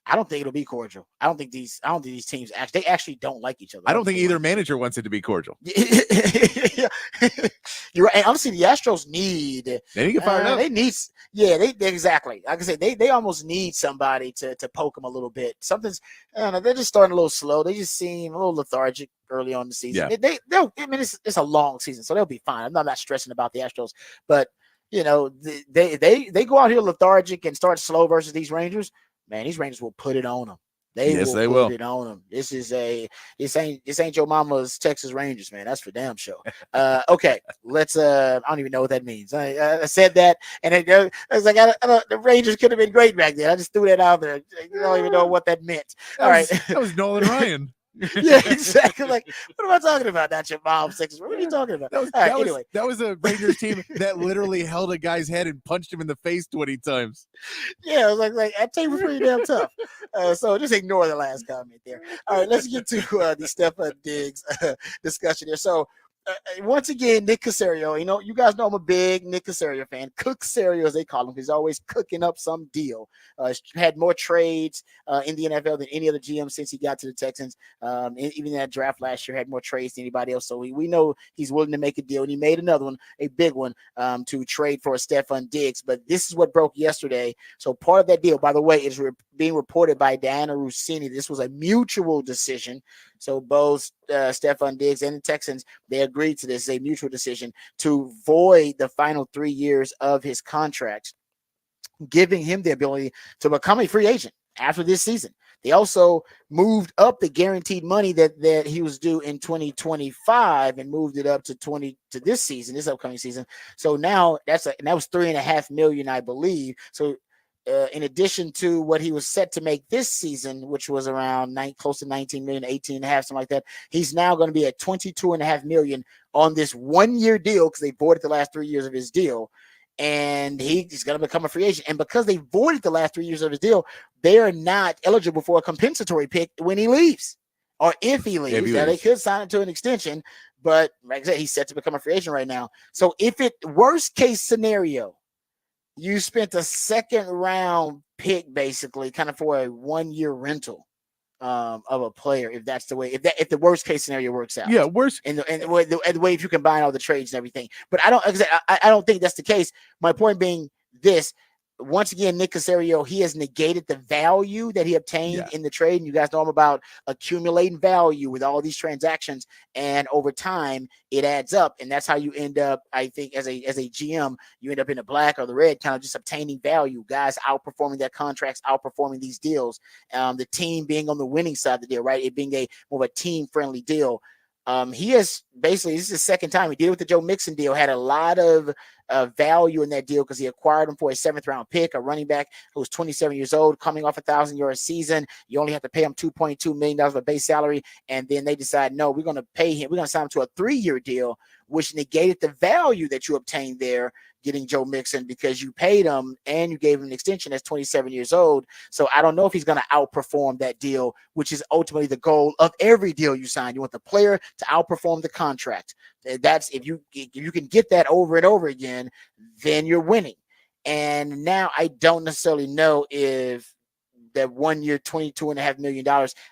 I don't think it'll be cordial. I don't think these teams actually don't like each other. I don't think either manager wants it to be cordial. You're right. And honestly, the Astros need. They need to get fired up. They need. Yeah, they exactly. Like I said, they almost need somebody to poke them a little bit. Something's. They're just starting a little slow. They just seem a little lethargic early on in the season. Yeah. It's a long season, so they'll be fine. I'm not stressing about the Astros, but they go out here lethargic and start slow versus these Rangers. Man, these Rangers will put it on them. They will put it on them. This ain't your mama's Texas Rangers, man. That's for damn sure. Okay, let's. I don't even know what that means. I said that, and I was like, the Rangers could have been great back then. I just threw that out there. You don't even know what that meant. All right, that was Nolan Ryan. Yeah, exactly. Like, what am I talking about? Not your mom's Texas. What are you talking about? That was a Rangers team that literally held a guy's head and punched him in the face 20 times. Yeah, I was like that team was pretty damn tough. So just ignore the last comment there. All right, let's get to the Stefan Diggs discussion here. So once again, Nick Caserio, you guys know I'm a big Nick Caserio fan. Cook Caserio, as they call him. He's always cooking up some deal. Had more trades in the NFL than any other GM since he got to the Texans. Even in that draft last year, had more trades than anybody else. So we know he's willing to make a deal, and he made another one, a big one, to trade for Stefan Diggs. But this is what broke yesterday. So part of that deal, by the way, is being reported by Diana Rossini. This was a mutual decision. So both Stefan Diggs and the Texans, they agreed to this, a mutual decision to void the final 3 years of his contract, giving him the ability to become a free agent after this season. They also moved up the guaranteed money that he was due in 2025 and moved it up to this season, this upcoming season. So now that was $3.5 million, I believe. So in addition to what he was set to make this season, which was around close to 19 million, 18 and a half, something like that, he's now going to be at 22.5 million on this 1 year deal, because they voided the last 3 years of his deal, and he's going to become a free agent. And because they voided the last 3 years of his deal, they are not eligible for a compensatory pick when he leaves, or if he leaves. Now, they could sign it to an extension, but like I said, he's set to become a free agent right now. So worst case scenario, you spent a second round pick basically kind of for a 1 year rental of a player, if that's the way, if the worst case scenario works out. Yeah, worse. And the way if you combine all the trades and everything. But I don't think that's the case. My point being this: once again, Nick Caserio, he has negated the value that he obtained in the trade. And you guys know him about accumulating value with all these transactions. And over time, it adds up. And that's how you end up, I think, as a GM, you end up in the black or the red, kind of just obtaining value. Guys outperforming their contracts, outperforming these deals. The team being on the winning side of the deal, right? It being more of a team-friendly deal. He has basically, this is the second time he did it with the Joe Mixon deal, had a lot of value in that deal because he acquired him for a 7th round pick, a running back who was 27 years old, coming off 1,000-yard season. You only have to pay him $2.2 million of a base salary. And then they decide, no, we're going to pay him. We're going to sign him to a 3 year deal, which negated the value that you obtained there getting Joe Mixon because you paid him and you gave him an extension that's 27 years old. So I don't know if he's going to outperform that deal, which is ultimately the goal of every deal you sign. You want the player to outperform the contract. That's if you can get that over and over again, then you're winning. And now I don't necessarily know if that 1 year, $22.5 million,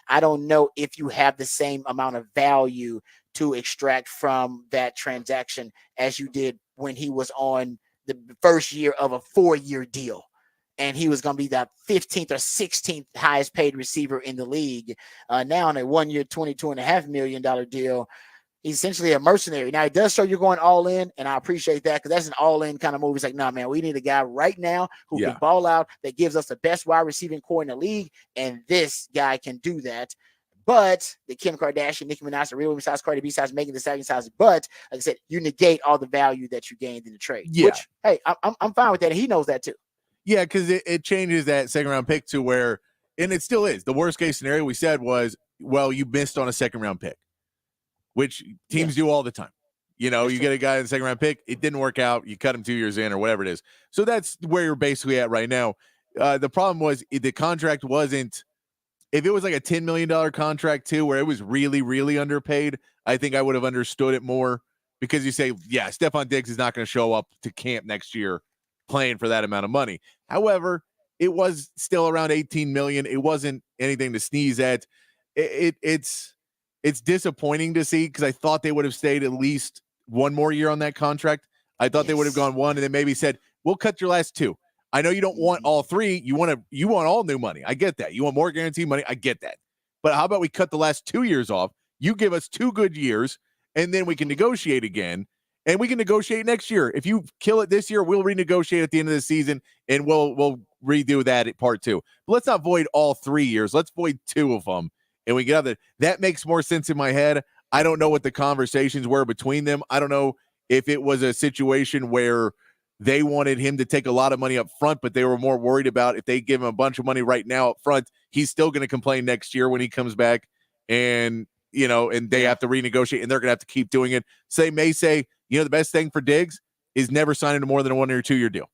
I don't know if you have the same amount of value to extract from that transaction as you did when he was on the first year of a 4-year deal. And he was going to be the 15th or 16th highest paid receiver in the league. Now on a 1 year, $22.5 million deal, he's essentially a mercenary. Now, it does show you're going all in, and I appreciate that because that's an all-in kind of move. It's like, nah, man, we need a guy right now who can ball out, that gives us the best wide receiving core in the league, and this guy can do that. But the Kim Kardashian, Nicki Minaj, the real besides Cardi B, besides Megan Thee Stallion, size, but like I said, you negate all the value that you gained in the trade. Yeah. Which, hey, I'm fine with that, and he knows that too. Yeah, because it changes that second-round pick to where, and it still is, the worst-case scenario we said was, well, you missed on a second-round pick, which teams do all the time. You know, that's true. Get a guy in the second-round pick, it didn't work out, you cut him 2 years in or whatever it is. So that's where you're basically at right now. The problem was the contract wasn't, if it was like a $10 million contract too, where it was really, really underpaid, I think I would have understood it more because you say, yeah, Stephon Diggs is not going to show up to camp next year playing for that amount of money. However, it was still around 18 million. It wasn't anything to sneeze at. It's disappointing to see because I thought they would have stayed at least one more year on that contract. I thought they would have gone one and then maybe said, we'll cut your last 2. I know you don't want all 3. You want all new money. I get that. You want more guaranteed money. I get that. But how about we cut the last 2 years off? You give us 2 good years, and then we can negotiate again, and we can negotiate next year. If you kill it this year, we'll renegotiate at the end of the season, and we'll redo that at part 2. But let's not void all 3 years. Let's void 2 of them, and we get out of it. That makes more sense in my head. I don't know what the conversations were between them. I don't know if it was a situation where they wanted him to take a lot of money up front, but they were more worried about if they give him a bunch of money right now up front, he's still going to complain next year when he comes back and, you know, and they have to renegotiate and they're going to have to keep doing it. So they may say, you know, the best thing for Diggs is never signing to more than a 1 or 2 year deal.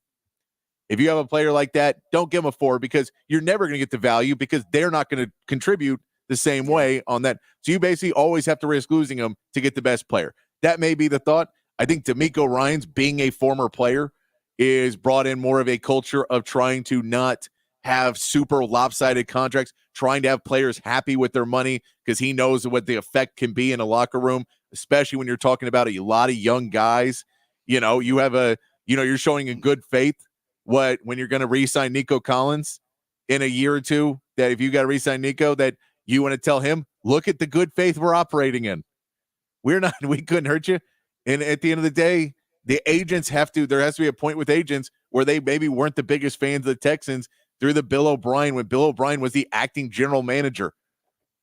If you have a player like that, don't give him a 4 because you're never going to get the value because they're not going to contribute the same way on that. So you basically always have to risk losing him to get the best player. That may be the thought. I think D'Amico Ryans, being a former player, is brought in more of a culture of trying to not have super lopsided contracts, trying to have players happy with their money because he knows what the effect can be in a locker room, especially when you're talking about a lot of young guys. You know, you have you're showing a good faith when you're going to re-sign Nico Collins in a year or two, that if you got to re-sign Nico, that you want to tell him, look at the good faith we're operating in. We couldn't hurt you. And at the end of the day, the agents there has to be a point with agents where they maybe weren't the biggest fans of the Texans through the Bill O'Brien, when Bill O'Brien was the acting general manager,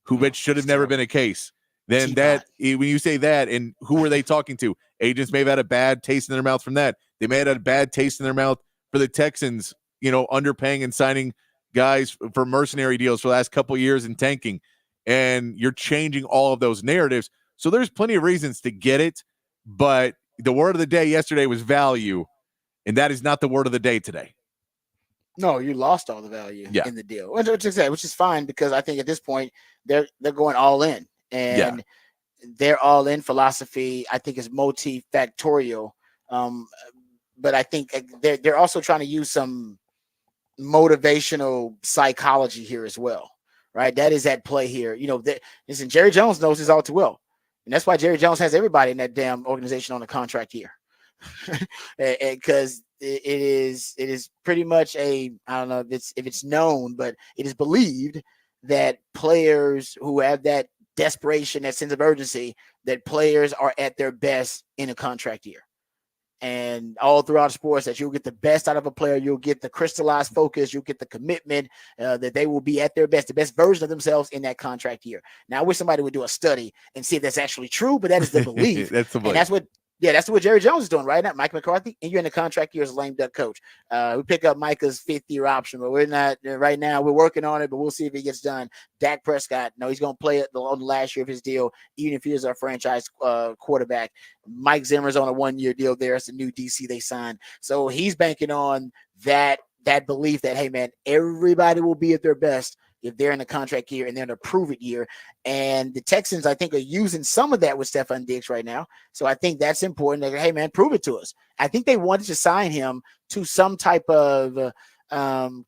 which should have never been a case. Then when you say that, and who were they talking to? Agents may have had a bad taste in their mouth from that. They may have had a bad taste in their mouth for the Texans, you know, underpaying and signing guys for mercenary deals for the last couple of years and tanking. And you're changing all of those narratives. So there's plenty of reasons to get it, but the word of the day yesterday was value, and that is not the word of the day today. No, you lost all the value in the deal, which is fine because I think at this point they're going all in, and their all in philosophy I think is multifactorial. But I think they're also trying to use some motivational psychology here as well, right? That is at play here. You know, listen, Jerry Jones knows this all too well. And that's why Jerry Jones has everybody in that damn organization on a contract here. Because it is pretty much I don't know if it's known, but it is believed that players who have that desperation, that sense of urgency, that players are at their best in a contract year. And all throughout sports, that you'll get the best out of a player, you'll get the crystallized focus, you'll get the commitment that they will be at their best, the best version of themselves in that contract year. Now, I wish somebody would do a study and see if that's actually true, but that is the belief. That's the belief. And Yeah, that's what Jerry Jones is doing right now. Mike McCarthy, and you're in the contract year as a lame duck coach. We pick up Micah's 5th-year option, but we're not right now. We're working on it, but we'll see if it gets done. Dak Prescott, no, he's going to play it on the last year of his deal, even if he is our franchise quarterback. Mike Zimmer's on a 1-year deal there. It's the new DC they signed. So he's banking on that belief that, hey, man, everybody will be at their best if they're in the contract year and they're in a prove-it year. And the Texans, I think, are using some of that with Stephon Diggs right now. So I think that's important. Like, hey, man, prove it to us. I think they wanted to sign him to some type of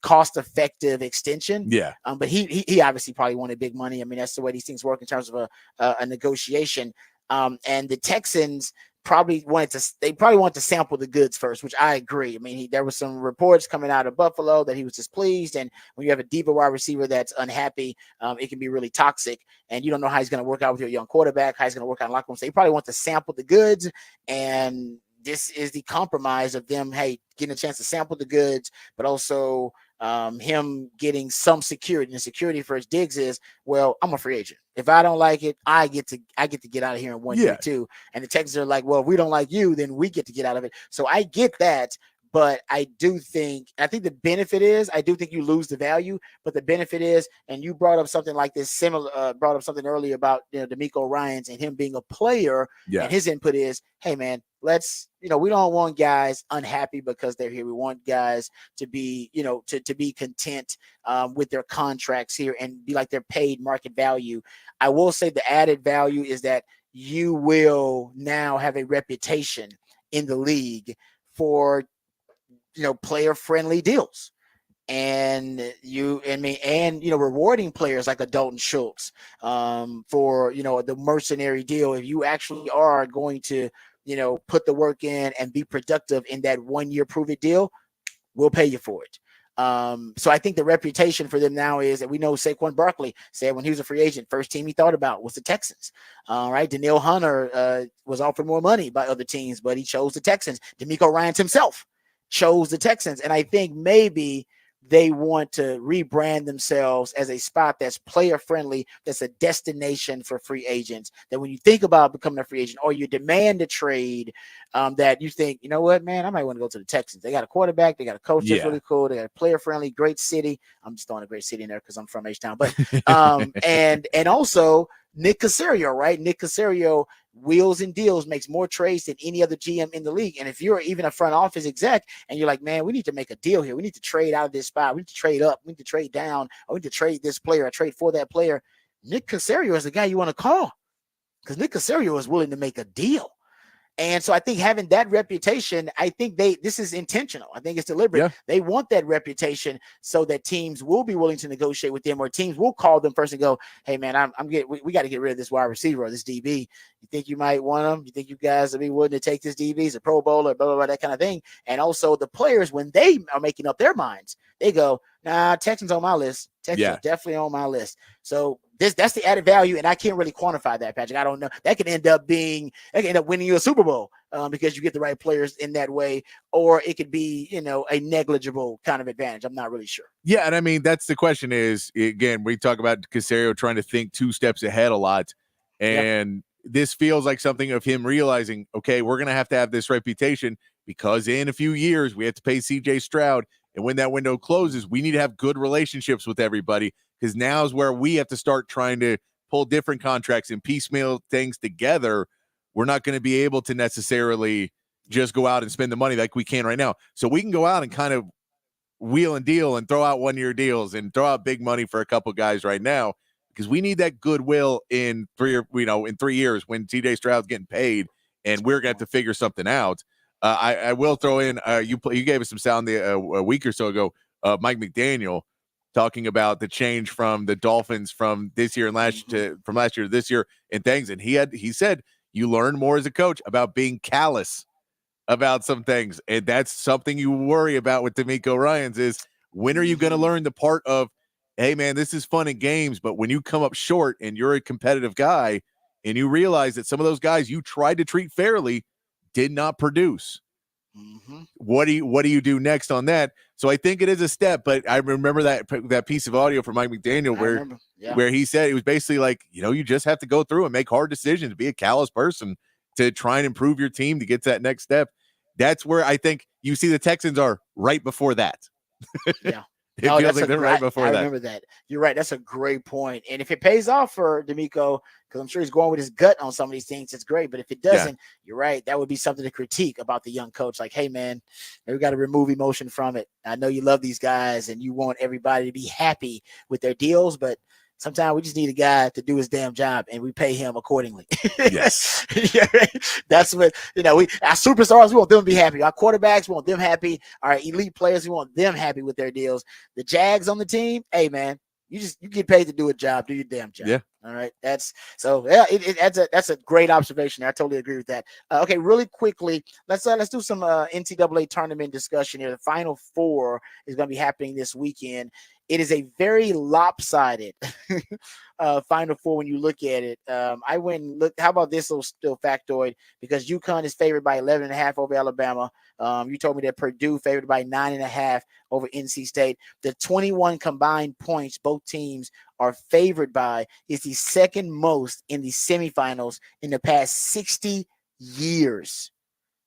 cost-effective extension. Yeah. But he obviously probably wanted big money. I mean, that's the way these things work in terms of a negotiation. And the Texans probably wanted to sample the goods first, which I agree. I mean, there was some reports coming out of Buffalo that he was displeased, and when you have a diva wide receiver that's unhappy, it can be really toxic, and you don't know how he's going to work out with your young quarterback, how he's going to work out in locker room. So he probably wants to sample the goods, and this is the compromise of them, hey, getting a chance to sample the goods, but also him getting some security. And the security for his Diggs is, well, I'm a free agent. If I don't like it, I get to get out of here in 1 year too. And the Texans are like, well, if we don't like you, then we get to get out of it. So I get that. But I think the benefit is, I do think you lose the value, but the benefit is, and you brought up something like this brought up something earlier about, DeMeco Ryans and him being a player. Yeah. And his input is, hey man, let's, we don't want guys unhappy because they're here. We want guys to be, to be content with their contracts here and be like they're paid market value. I will say the added value is that you will now have a reputation in the league for player friendly deals, and rewarding players like a Dalton Schultz for the mercenary deal. If you actually are going to put the work in and be productive in that 1 year prove it deal, we'll pay you for it. So I think the reputation for them now is that we know Saquon Barkley said when he was a free agent, first team he thought about was the Texans. Right. Danielle Hunter was offered more money by other teams, but he chose the Texans. DeMeco Ryans himself chose the Texans. And I think maybe they want to rebrand themselves as a spot that's player friendly, that's a destination for free agents, that when you think about becoming a free agent or you demand a trade, that you think, you know what, man, I might want to go to the Texans. They got a quarterback, they got a coach that's really cool, they got a player friendly, great city. I'm just throwing a great city in there because I'm from H-Town. But and also Nick Caserio, right? Nick Caserio wheels and deals, makes more trades than any other GM in the league. And if you're even a front office exec and you're like, man, we need to make a deal here. We need to trade out of this spot. We need to trade up. We need to trade down. Or we need to trade this player or trade for that player. Nick Caserio is the guy you want to call because Nick Caserio is willing to make a deal. And so I think having that reputation, I think this is intentional. I think it's deliberate. Yeah. They want that reputation so that teams will be willing to negotiate with them, or teams will call them first and go, hey man, we got to get rid of this wide receiver or this DB. You think you might want him? You think you guys will be willing to take this DB? He's a Pro Bowler, blah, blah, blah, that kind of thing. And also the players, when they are making up their minds, they go, nah, Texans on my list. Texans definitely on my list. So that's the added value, and I can't really quantify that, Patrick. I don't know. That could end up winning you a Super Bowl because you get the right players in that way, or it could be, a negligible kind of advantage. I'm not really sure. Yeah, and I mean, that's the question is, again, we talk about Caserio trying to think 2 steps ahead a lot, and this feels like something of him realizing, okay, we're going to have this reputation because in a few years we have to pay C.J. Stroud, and when that window closes, we need to have good relationships with everybody, because now is where we have to start trying to pull different contracts and piecemeal things together. We're not going to be able to necessarily just go out and spend the money like we can right now. So we can go out and kind of wheel and deal and throw out 1 year deals and throw out big money for a couple guys right now, because we need that goodwill in 3 years when TJ Stroud's getting paid, and we're going to have to figure something out. I will throw in, you gave us some sound a week or so ago, Mike McDaniel talking about the change from the Dolphins from this year and from last year to this year and things. And he said, you learn more as a coach about being callous about some things. And that's something you worry about with DeMeco Ryans is, when are you going to learn the part of, hey man, this is fun and games, but when you come up short and you're a competitive guy and you realize that some of those guys you tried to treat fairly did not produce. Mm-hmm. What do you do next on that? So I think it is a step, but I remember that piece of audio from Mike McDaniel where he said it was basically like, you just have to go through and make hard decisions, be a callous person to try and improve your team to get to that next step. That's where I think you see the Texans are right before that. Yeah. It feels like they're right before that. I remember that. You're right. That's a great point. And if it pays off for D'Amico, because I'm sure he's going with his gut on some of these things, it's great. But if it doesn't, you're right. That would be something to critique about the young coach. Like, hey, man, we got to remove emotion from it. I know you love these guys and you want everybody to be happy with their deals, but sometimes we just need a guy to do his damn job, and we pay him accordingly. Yes. Yeah, that's what, our superstars, we want them to be happy. Our quarterbacks, we want them happy. Our elite players, we want them happy with their deals. The Jags on the team, hey, man, you get paid to do a job, do your damn job. Yeah. All right. That's a great observation. I totally agree with that. Okay, really quickly, let's do some NCAA tournament discussion here. The Final Four is going to be happening this weekend. It is a very lopsided Final Four when you look at it. I went and looked. How about this little still factoid? Because UConn is favored by 11.5 over Alabama. You told me that Purdue favored by 9.5 over NC State. The 21 combined points both teams are favored by is the second most in the semifinals in the past 60 years.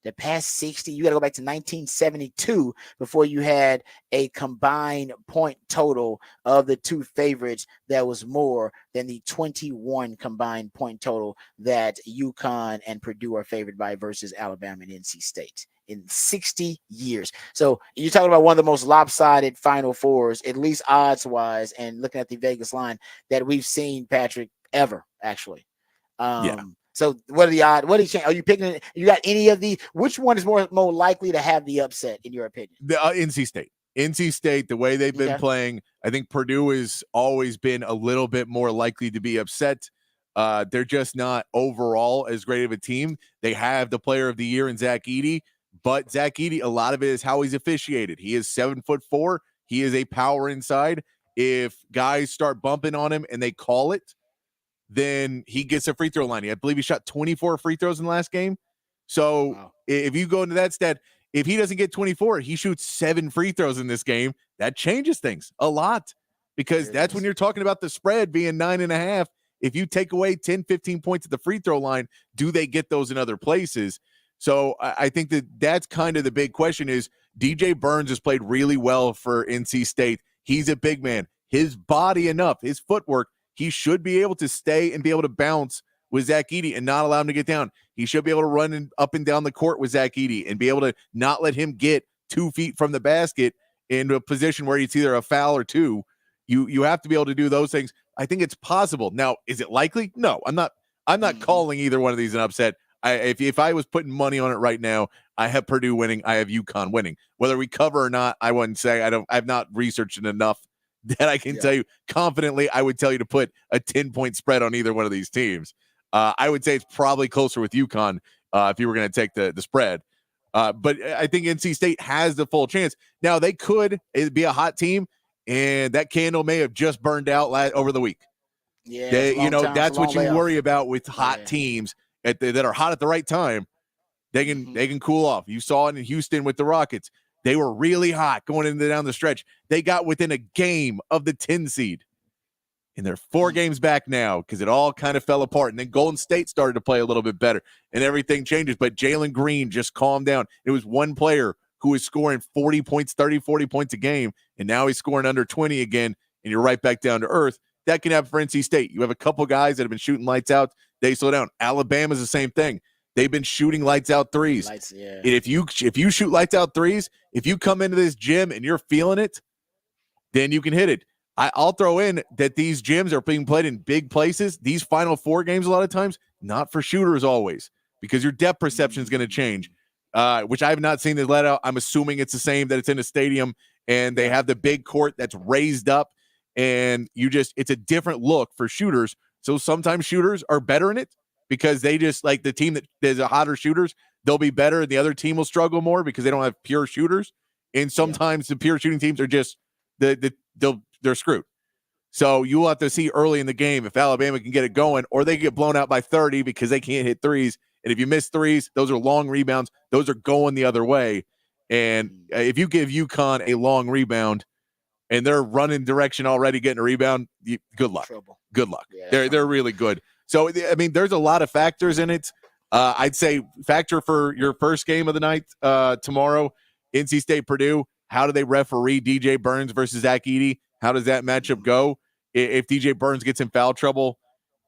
The past 60, you got to go back to 1972 before you had a combined point total of the two favorites that was more than the 21 combined point total that UConn and Purdue are favored by versus Alabama and NC State in 60 years. So you're talking about one of the most lopsided Final Fours, at least odds-wise, and looking at the Vegas line that we've seen, Patrick, ever, actually. So what are the odds? Are you picking? You got any of the? Which one is more likely to have the upset in your opinion? The NC State. NC State, the way they've been playing, I think Purdue has always been a little bit more likely to be upset. They're just not overall as great of a team. They have the player of the year in Zach Edey, but Zach Edey, a lot of it is how he's officiated. He is 7'4". He is a power inside. If guys start bumping on him and they call it, then he gets a free throw line. I believe he shot 24 free throws in the last game. So if you go into that stat, if he doesn't get 24, he shoots 7 free throws in this game. That changes things a lot because that's when you're talking about the spread being 9.5. If you take away 10, 15 points at the free throw line, do they get those in other places? So I think that's kind of the big question is DJ Burns has played really well for NC State. He's a big man. His body enough, his footwork, he should be able to stay and be able to bounce with Zach Edey and not allow him to get down. He should be able to run up and down the court with Zach Edey and be able to not let him get 2 feet from the basket into a position where it's either a foul or two. You have to be able to do those things. I think it's possible. Now, is it likely? No, I'm not calling either one of these an upset. If I was putting money on it right now, I have Purdue winning. I have UConn winning. Whether we cover or not, I wouldn't say. I've not researched it enough that I can tell you confidently. I would tell you to put a 10-point spread on either one of these teams. I would say it's probably closer with UConn if you were going to take the spread. But I think NC State has the full chance. Now, they could be a hot team, and that candle may have just burned out over the week. Yeah, that's what you worry about with hot teams that are hot at the right time. They can cool off. You saw it in Houston with the Rockets. They were really hot going down the stretch. They got within a game of the 10 seed. And they're 4 games back now because it all kind of fell apart. And then Golden State started to play a little bit better and everything changes. But Jalen Green just calmed down. It was one player who was scoring 40 points, 30, 40 points a game. And now he's scoring under 20 again. And you're right back down to earth. That can happen for NC State. You have a couple guys that have been shooting lights out. They slow down. Alabama's the same thing. They've been shooting lights out threes. And if you shoot lights out threes, if you come into this gym and you're feeling it, then you can hit it. I'll throw in that these gyms are being played in big places. These Final Four games, a lot of times, not for shooters always, because your depth perception is going to change, which I have not seen this let out. I'm assuming it's the same, that it's in a stadium and they have the big court that's raised up, and it's a different look for shooters. So sometimes shooters are better in it because they just like the team that there's a hotter shooters, they'll be better, and the other team will struggle more because they don't have pure shooters. And sometimes the pure shooting teams are just they're screwed. So you will have to see early in the game if Alabama can get it going, or they get blown out by 30 because they can't hit threes. And if you miss threes, those are long rebounds. Those are going the other way. And if you give UConn a long rebound and they're running direction already, getting a rebound, good luck. Trouble. Good luck. Yeah, they're really good. So, I mean, there's a lot of factors in it. I'd say factor for your first game of the night tomorrow, NC State Purdue. How do they referee DJ Burns versus Zach Edey? How does that matchup go? If DJ Burns gets in foul trouble,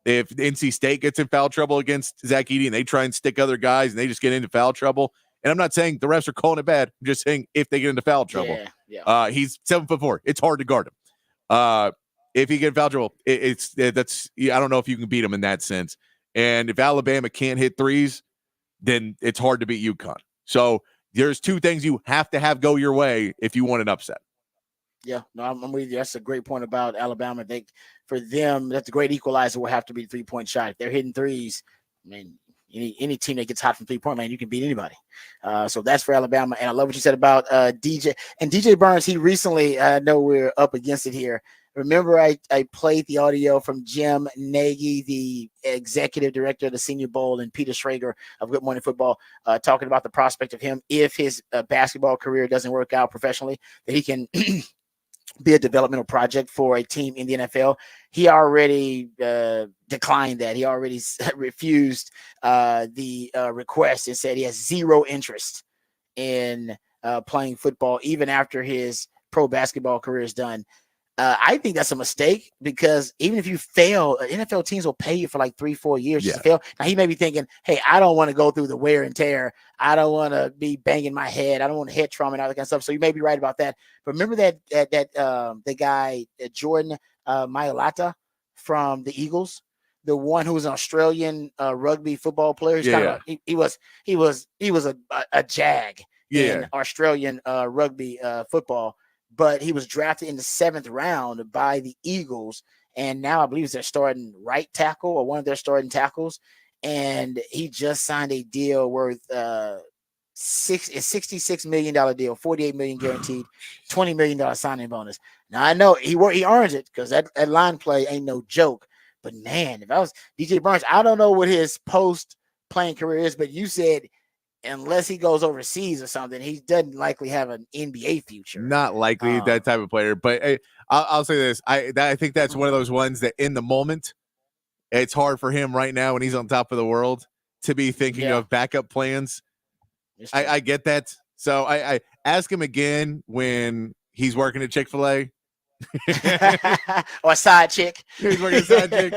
if NC State gets in foul trouble against Zach Edey and they try and stick other guys and they just get into foul trouble, and I'm not saying the refs are calling it bad. I'm just saying if they get into foul trouble, he's 7'4". It's hard to guard him. If he gets foul trouble, that's I don't know if you can beat him in that sense. And if Alabama can't hit threes, then it's hard to beat UConn. So there's two things you have to have go your way if you want an upset. Yeah, no, I'm with you. That's a great point about Alabama. For them, that's a great equalizer will have to be the 3-point shot. If they're hitting threes, I mean, any team that gets hot from 3-point land, you can beat anybody. So that's for Alabama. And I love what you said about DJ Burns. He recently, I know we're up against it here. Remember, I played the audio from Jim Nagy, the executive director of the Senior Bowl, and Peter Schrager of Good Morning Football, talking about the prospect of him, if his basketball career doesn't work out professionally, that he can be a developmental project for a team in the NFL. He already declined that. He already refused the request and said he has zero interest in playing football, even after his pro basketball career is done. I think that's a mistake because even if you fail, NFL teams will pay you for like 3-4 years to fail. Now he may be thinking, hey, I don't want to go through the wear and tear. I don't want to be banging my head. I don't want head trauma and all that kind of stuff. So you may be right about that. But remember that the guy, Jordan Mailata from the Eagles, the one who was an Australian rugby football player. He was a jag in Australian rugby football. But he was drafted in the 7th round by the Eagles, and now I believe he's their starting right tackle or one of their starting tackles. And he just signed a deal worth $66 million deal, $48 million guaranteed, $20 million signing bonus. Now I know he earns it because that line play ain't no joke. But man, if I was DJ Burns, I don't know what his post playing career is, but you said unless he goes overseas or something, he doesn't likely have an NBA future. Not likely that type of player. But I'll say this: I think that's one of those ones that in the moment, it's hard for him right now when he's on top of the world to be thinking of backup plans. I get that. So I ask him again when he's working at Chick-fil-A. Or a side chick. He's working a side chick.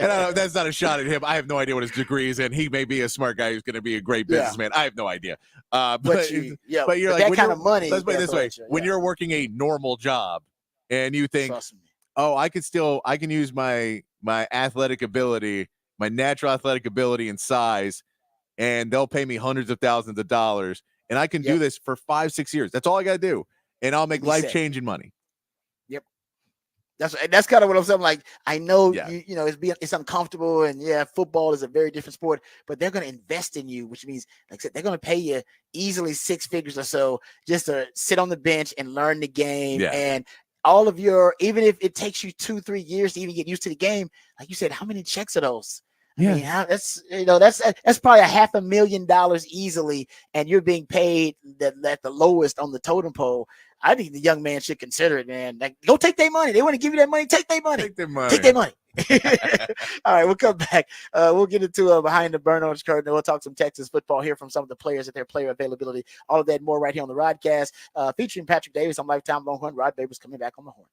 And I know that's not a shot at him. I have no idea what his degree is, and he may be a smart guy who's going to be a great businessman. I have no idea. But you're like, that kind of money. Let's put it this way: when you're working a normal job, and you think, oh, I can use my athletic ability, my natural athletic ability and size, and they'll pay me hundreds of thousands of dollars, and I can do this for 5-6 years. That's all I got to do, and I'll make life-changing money. That's kind of what I'm saying. Like, I know you know it's uncomfortable, and football is a very different sport, but they're going to invest in you, which means, like I said, they're going to pay you easily 6 figures or so just to sit on the bench and learn the game. And all of even if it takes you 2-3 years to even get used to the game, like you said, how many checks are those? I mean, that's probably $500,000 easily, and you're being paid at the lowest on the totem pole. I think the young man should consider it, man. Like, go take their money. They want to give you that money. Take their money. Take their money. All right, we'll come back. We'll get into behind the burn orange curtain. We'll talk some Texas football, hear from some of the players at their player availability. All of that and more right here on the Rodcast, featuring Patrick Davis on Lifetime Longhorn. Rod Babers coming back on the horn.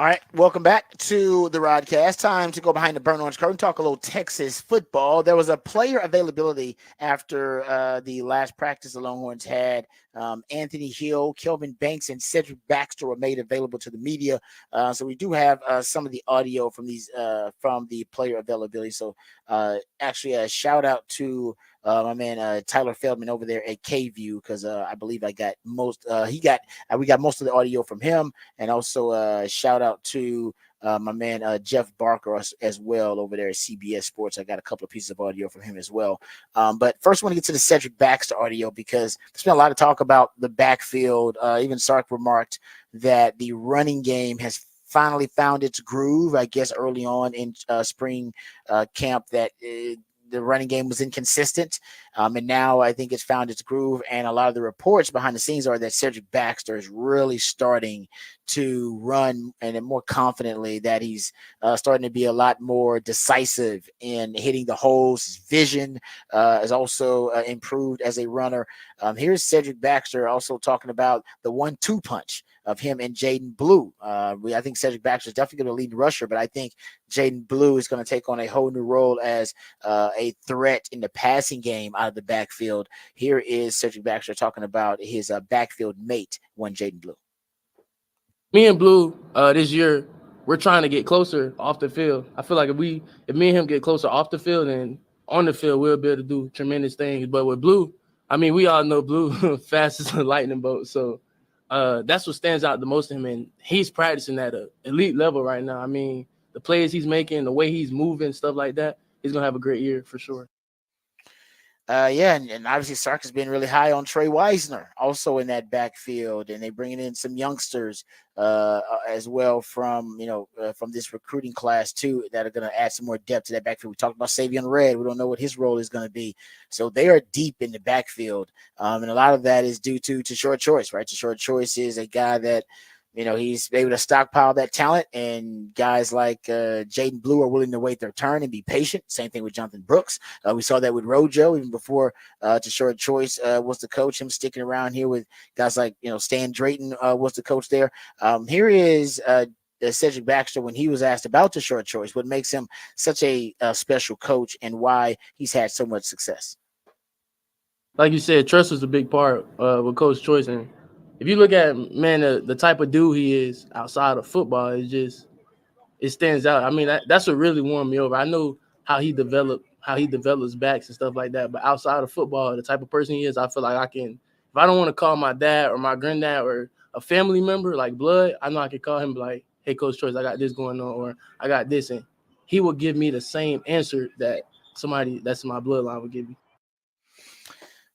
All right, welcome back to the Rodcast. Time to go behind the burnt orange curtain, talk a little Texas football. There was a player availability after the last practice the Longhorns had. Anthony Hill, Kelvin Banks, and Cedric Baxter were made available to the media. So we do have some of the audio from these from the player availability. So actually, a shout out to my man Tyler Feldman over there at KView, because I believe I got most. We got most of the audio from him, and also shout out to my man Jeff Barker as well over there at CBS Sports. I got a couple of pieces of audio from him as well. But first, I want to get to the Cedric Baxter audio, because there's been a lot of talk about the backfield. Even Sark remarked that the running game has finally found its groove, I guess, early on in spring camp, that the running game was inconsistent. And now I think it's found its groove. And a lot of the reports behind the scenes are that Cedric Baxter is really starting to run, and more confidently, that he's starting to be a lot more decisive in hitting the holes. His vision is also improved as a runner. Here's Cedric Baxter also talking about the 1-2 punch of him and Jaden Blue. I think Cedric Baxter is definitely going to lead rusher, but I think Jaden Blue is going to take on a whole new role as a threat in the passing game out of the backfield. Here is Cedric Baxter talking about his backfield mate, one Jaden Blue. Me and Blue this year, we're trying to get closer off the field. I feel like if me and him get closer off the field and on the field, we'll be able to do tremendous things. But with Blue, I mean, we all know Blue fast as a lightning bolt. So that's what stands out the most to him. And he's practicing at an elite level right now. I mean, the plays he's making, the way he's moving, stuff like that, he's going to have a great year for sure. And obviously Sark has been really high on Trey Wisner also in that backfield, and they bringing in some youngsters as well from this recruiting class too, that are going to add some more depth to that backfield. We talked about Savion Red. We don't know what his role is going to be. So they are deep in the backfield. And a lot of that is due to Short Choice, right? Short Choice is a guy that, he's able to stockpile that talent, and guys like Jaden Blue are willing to wait their turn and be patient. Same thing with Jonathan Brooks. We saw that with Rojo even before Short Choice was the coach. Him sticking around here with guys like Stan Drayton was the coach there. Here is Cedric Baxter when he was asked about Short Choice, what makes him such a special coach and why he's had so much success. Like you said, trust was a big part with Coach Choice, and if you look at, man, the type of dude he is outside of football, it stands out. I mean, that's what really won me over. I know how he develops backs and stuff like that, but outside of football, the type of person he is, I feel like if I don't want to call my dad or my granddad or a family member like blood, I know I can call him like, hey, Coach Choice, I got this going on, or I got this, and he will give me the same answer that somebody that's in my bloodline would give me.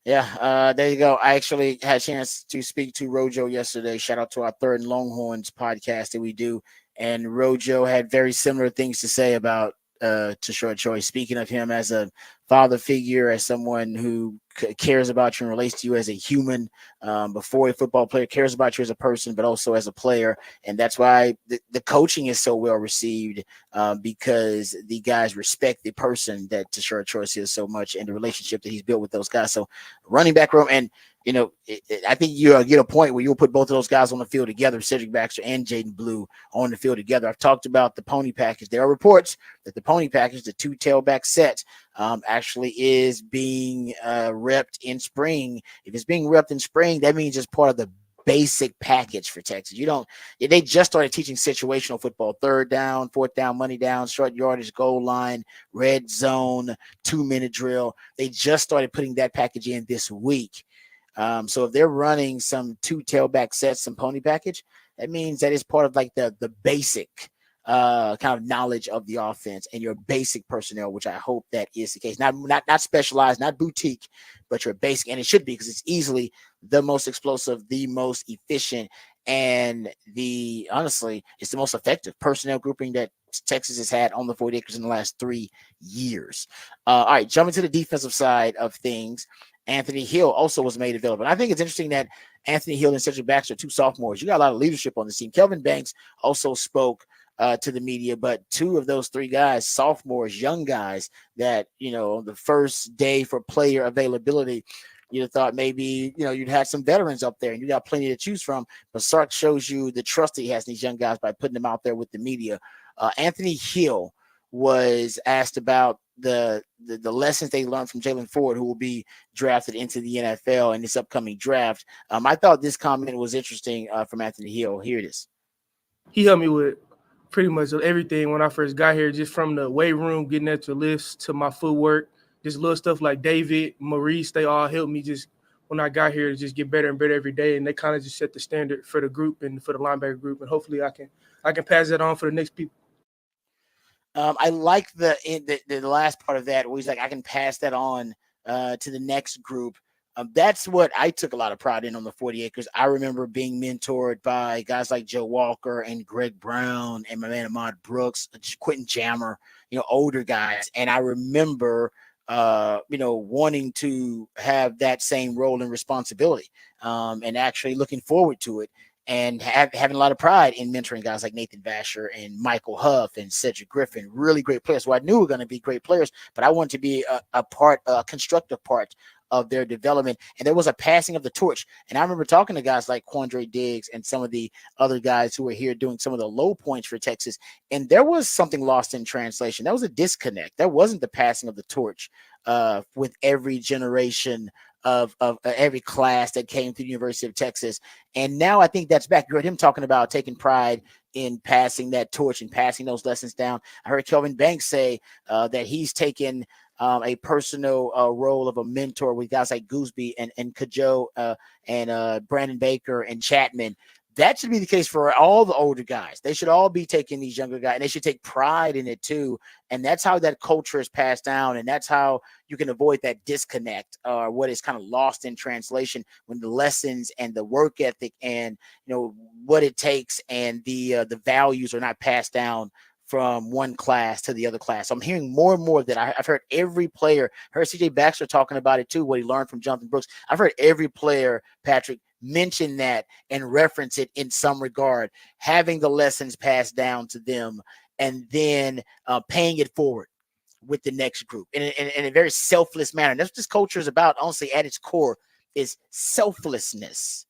Yeah, there you go. I actually had a chance to speak to Rojo yesterday. Shout out to our Third and Longhorns podcast that we do. And Rojo had very similar things to say about Short Choice, speaking of him as a father figure, as someone who cares about you and relates to you as a human, before a football player, cares about you as a person, but also as a player. And that's why the coaching is so well received, because the guys respect the person that Short Choice is so much, and the relationship that he's built with those guys. So running back room, and I think you'll get a point where you'll put both of those guys on the field together, Cedric Baxter and Jaden Blue on the field together. I've talked about the pony package. There are reports that the pony package, the 2 tailback set, actually is being repped in spring. If it's being repped in spring, that means it's part of the basic package for Texas. They just started teaching situational football, 3rd down, 4th down, money down, short yardage, goal line, red zone, 2-minute drill. They just started putting that package in this week. So if they're running some 2 tailback sets, some pony package, that means that it's part of like the basic kind of knowledge of the offense and your basic personnel, which I hope that is the case. Not specialized, not boutique, but your basic, and it should be, because it's easily the most explosive, the most efficient, and honestly, it's the most effective personnel grouping that Texas has had on the 40 acres in the last 3 years. All right, jumping to the defensive side of things. Anthony Hill also was made available. And I think it's interesting that Anthony Hill and Cedric Baxter are 2 sophomores. You got a lot of leadership on the team. Kelvin Banks also spoke to the media, but 2 of those 3 guys, sophomores, young guys that, the first day for player availability, You'd have thought maybe, you'd had some veterans up there and you got plenty to choose from. But Sark shows you the trust that he has in these young guys by putting them out there with the media. Anthony Hill was asked about the lessons they learned from Jalen Ford, who will be drafted into the NFL in this upcoming draft. I thought this comment was interesting from Anthony Hill. Here it is. He helped me with pretty much everything when I first got here, just from the weight room, getting at the list to my footwork, just little stuff like David, Maurice, they all helped me just when I got here to just get better and better every day. And they kind of just set the standard for the group and for the linebacker group. And hopefully I can pass that on for the next people. I like the last part of that where he's like, I can pass that on to the next group. That's what I took a lot of pride in on the 40 acres. I remember being mentored by guys like Joe Walker and Greg Brown and my man Ahmad Brooks, Quentin Jammer, older guys. And I remember, wanting to have that same role and responsibility and actually looking forward to it. And having a lot of pride in mentoring guys like Nathan Vasher and Michael Huff and Cedric Griffin, really great players who I knew were going to be great players, but I wanted to be a constructive part of their development. And there was a passing of the torch. And I remember talking to guys like Quandre Diggs and some of the other guys who were here doing some of the low points for Texas. And there was something lost in translation. That was a disconnect. That wasn't the passing of the torch with every generation of every class that came through the University of Texas. And now I think that's back. You heard him talking about taking pride in passing that torch and passing those lessons down. I heard Kelvin Banks say that he's taken a personal role of a mentor with guys like Gooseby and Kajo and Brandon Baker and Chapman. That should be the case for all the older guys. They should all be taking these younger guys, and they should take pride in it too. And that's how that culture is passed down, and that's how you can avoid that disconnect or what is kind of lost in translation when the lessons and the work ethic and what it takes and the values are not passed down from one class to the other class. So I'm hearing more and more of that. I've heard every player, heard CJ Baxter talking about it too, what he learned from Jonathan Brooks. I've heard every player, Patrick, mention that and reference it in some regard, having the lessons passed down to them and then paying it forward with the next group in a very selfless manner. And that's what this culture is about, honestly, at its core, is selflessness.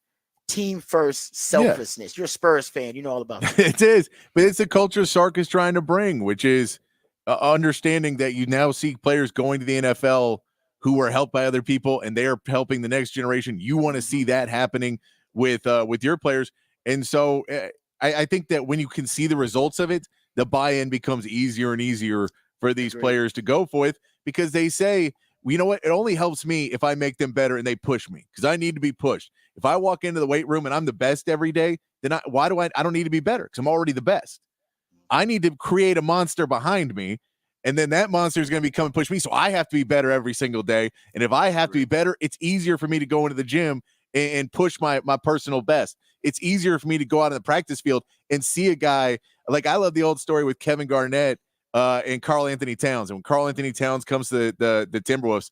Team first, selflessness. Yeah. You're a Spurs fan. You know all about that. It is. But it's the culture Sark is trying to bring, which is understanding that you now see players going to the NFL who are helped by other people and they are helping the next generation. You want to see that happening with your players. And so I think that when you can see the results of it, the buy-in becomes easier and easier for these players to go with, because they say, well, you know what? It only helps me if I make them better and they push me, because I need to be pushed. If I walk into the weight room and I'm the best every day, then I don't need to be better because I'm already the best. I need to create a monster behind me, and then that monster is going to come and push me. So I have to be better every single day. And if I have to be better, it's easier for me to go into the gym and push my personal best. It's easier for me to go out in the practice field and see a guy. Like, I love the old story with Kevin Garnett and Karl Anthony Towns. And when Karl Anthony Towns comes to the Timberwolves,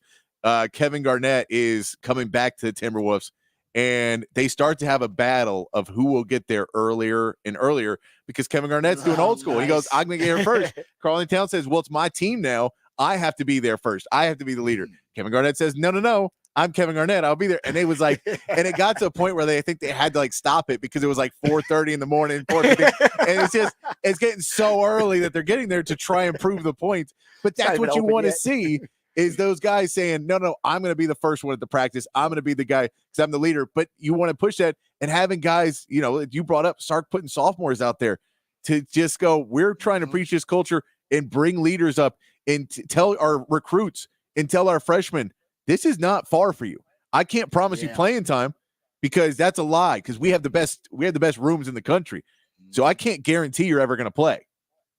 Kevin Garnett is coming back to the Timberwolves, and they start to have a battle of who will get there earlier and earlier, because Kevin Garnett's doing old school. Nice. He goes, I'm going to get here first. Karl Anthony Towns says, well, it's my team now. I have to be there first. I have to be the leader. Kevin Garnett says, no. I'm Kevin Garnett. I'll be there. And it was like, and it got to a point where I think they had to stop it because it was 4:30 in the morning. 4:50, and it's getting so early that they're getting there to try and prove the point. But that's what you want to see, is those guys saying, no, I'm going to be the first one at the practice. I'm going to be the guy because I'm the leader. But you want to push that, and having guys, you brought up Sark putting sophomores out there to just go, we're trying to preach this culture and bring leaders up and tell our recruits and tell our freshmen, this is not far for you. I can't promise you playing time, because that's a lie, because we have the best rooms in the country. So I can't guarantee you're ever going to play.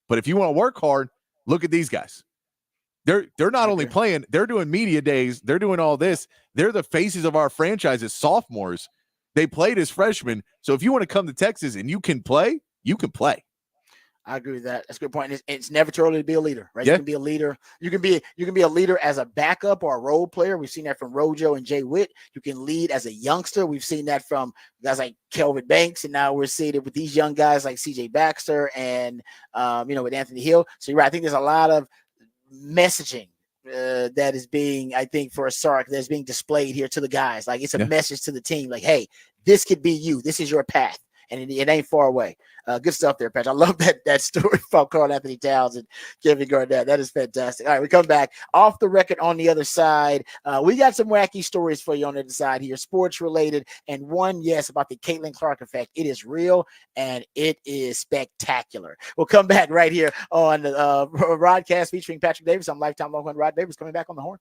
But if you want to work hard, look at these guys. They're not only playing, they're doing media days, they're doing all this. They're the faces of our franchise as sophomores. They played as freshmen. So if you want to come to Texas and you can play, you can play. I agree with that. That's a good point. It's never too early to be a leader, right? Yeah. You can be a leader. You can be a leader as a backup or a role player. We've seen that from Rojo and Jay Witt. You can lead as a youngster. We've seen that from guys like Kelvin Banks, and now we're seeing it with these young guys like CJ Baxter and with Anthony Hill. So you're right. I think there's a lot of messaging that is being, I think, for a Sark that's being displayed here to the guys. Like, it's a message to the team. Like, hey, this could be you. This is your path, and it ain't far away. Good stuff there, Patch. I love that story from Karl Anthony Towns and Kevin Garnett. That is fantastic. All right, we come back off the record on the other side. We got some wacky stories for you on the other side here, sports related, and one, yes, about the Caitlin Clark effect. It is real and it is spectacular. We'll come back right here on the Rodcast featuring Patrick Davis. I'm lifetime Longhorn Rod Davis coming back on the horn.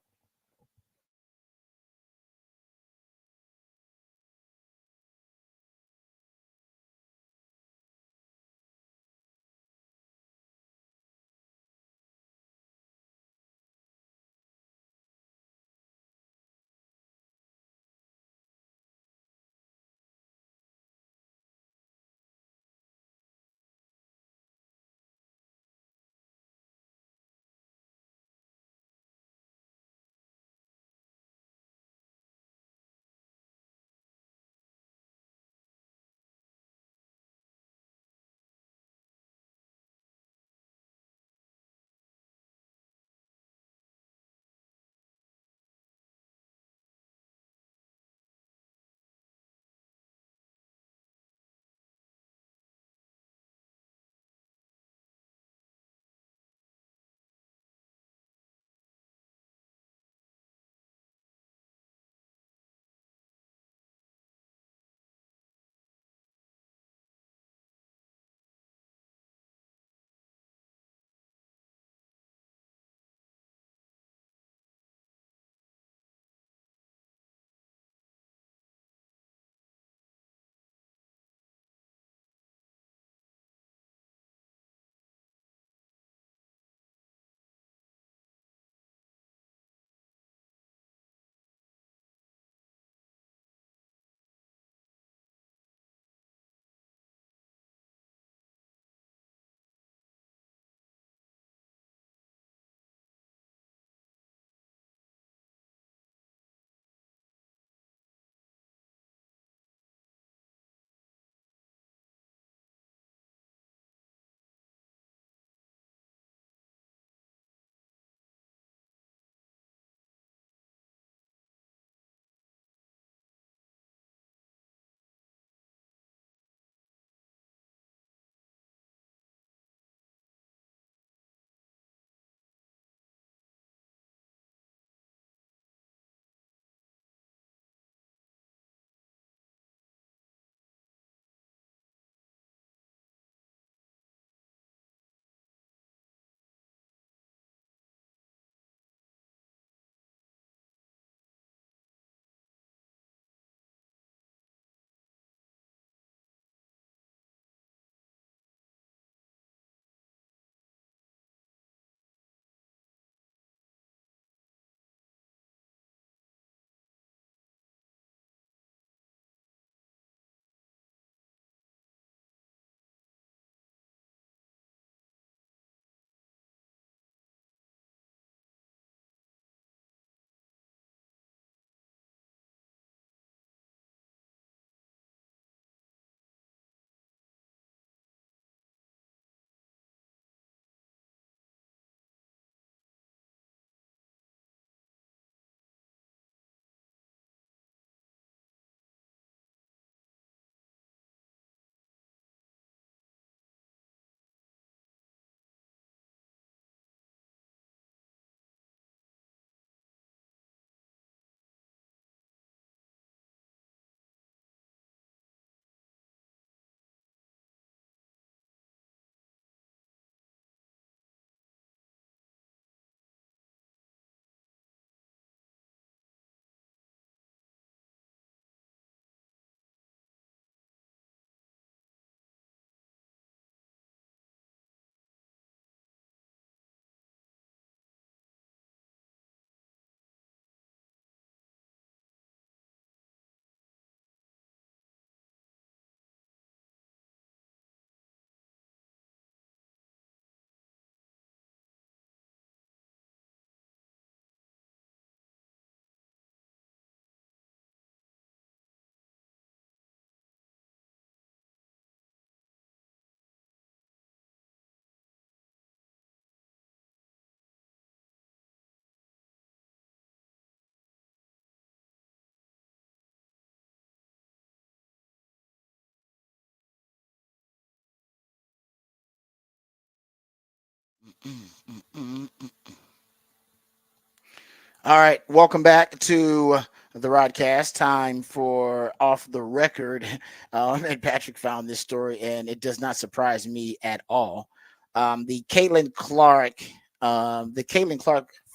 All right, welcome back to the Rodcast. Time for Off the Record. And Patrick found this story, and it does not surprise me at all. The Caitlin Clark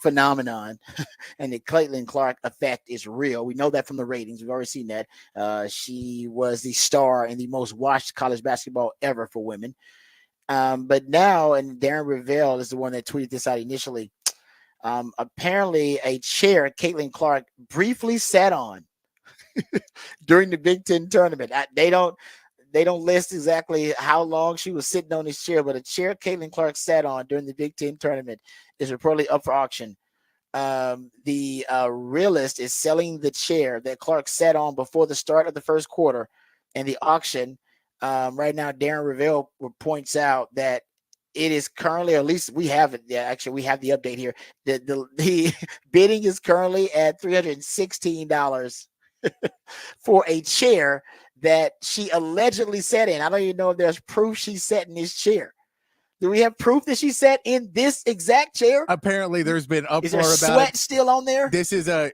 phenomenon and the Caitlin Clark effect is real. We know that from the ratings. We've already seen that. She was the star in the most watched college basketball ever for women. But now, and Darren Revelle is the one that tweeted this out initially. Apparently, a chair Caitlin Clark briefly sat on during the Big Ten tournament. They don't list exactly how long she was sitting on this chair, but a chair Caitlin Clark sat on during the Big Ten tournament is reportedly up for auction. The realist is selling the chair that Clark sat on before the start of the first quarter, and the auction right now. Darren Revelle points out that it is currently, or at least we have it. Yeah, actually, we have the update here. The bidding is currently at $316 for a chair that she allegedly sat in. I don't even know if there's proof she sat in this chair. Do we have proof that she sat in this exact chair? Apparently, there's been uproar is there about sweat it. Still on there? This is a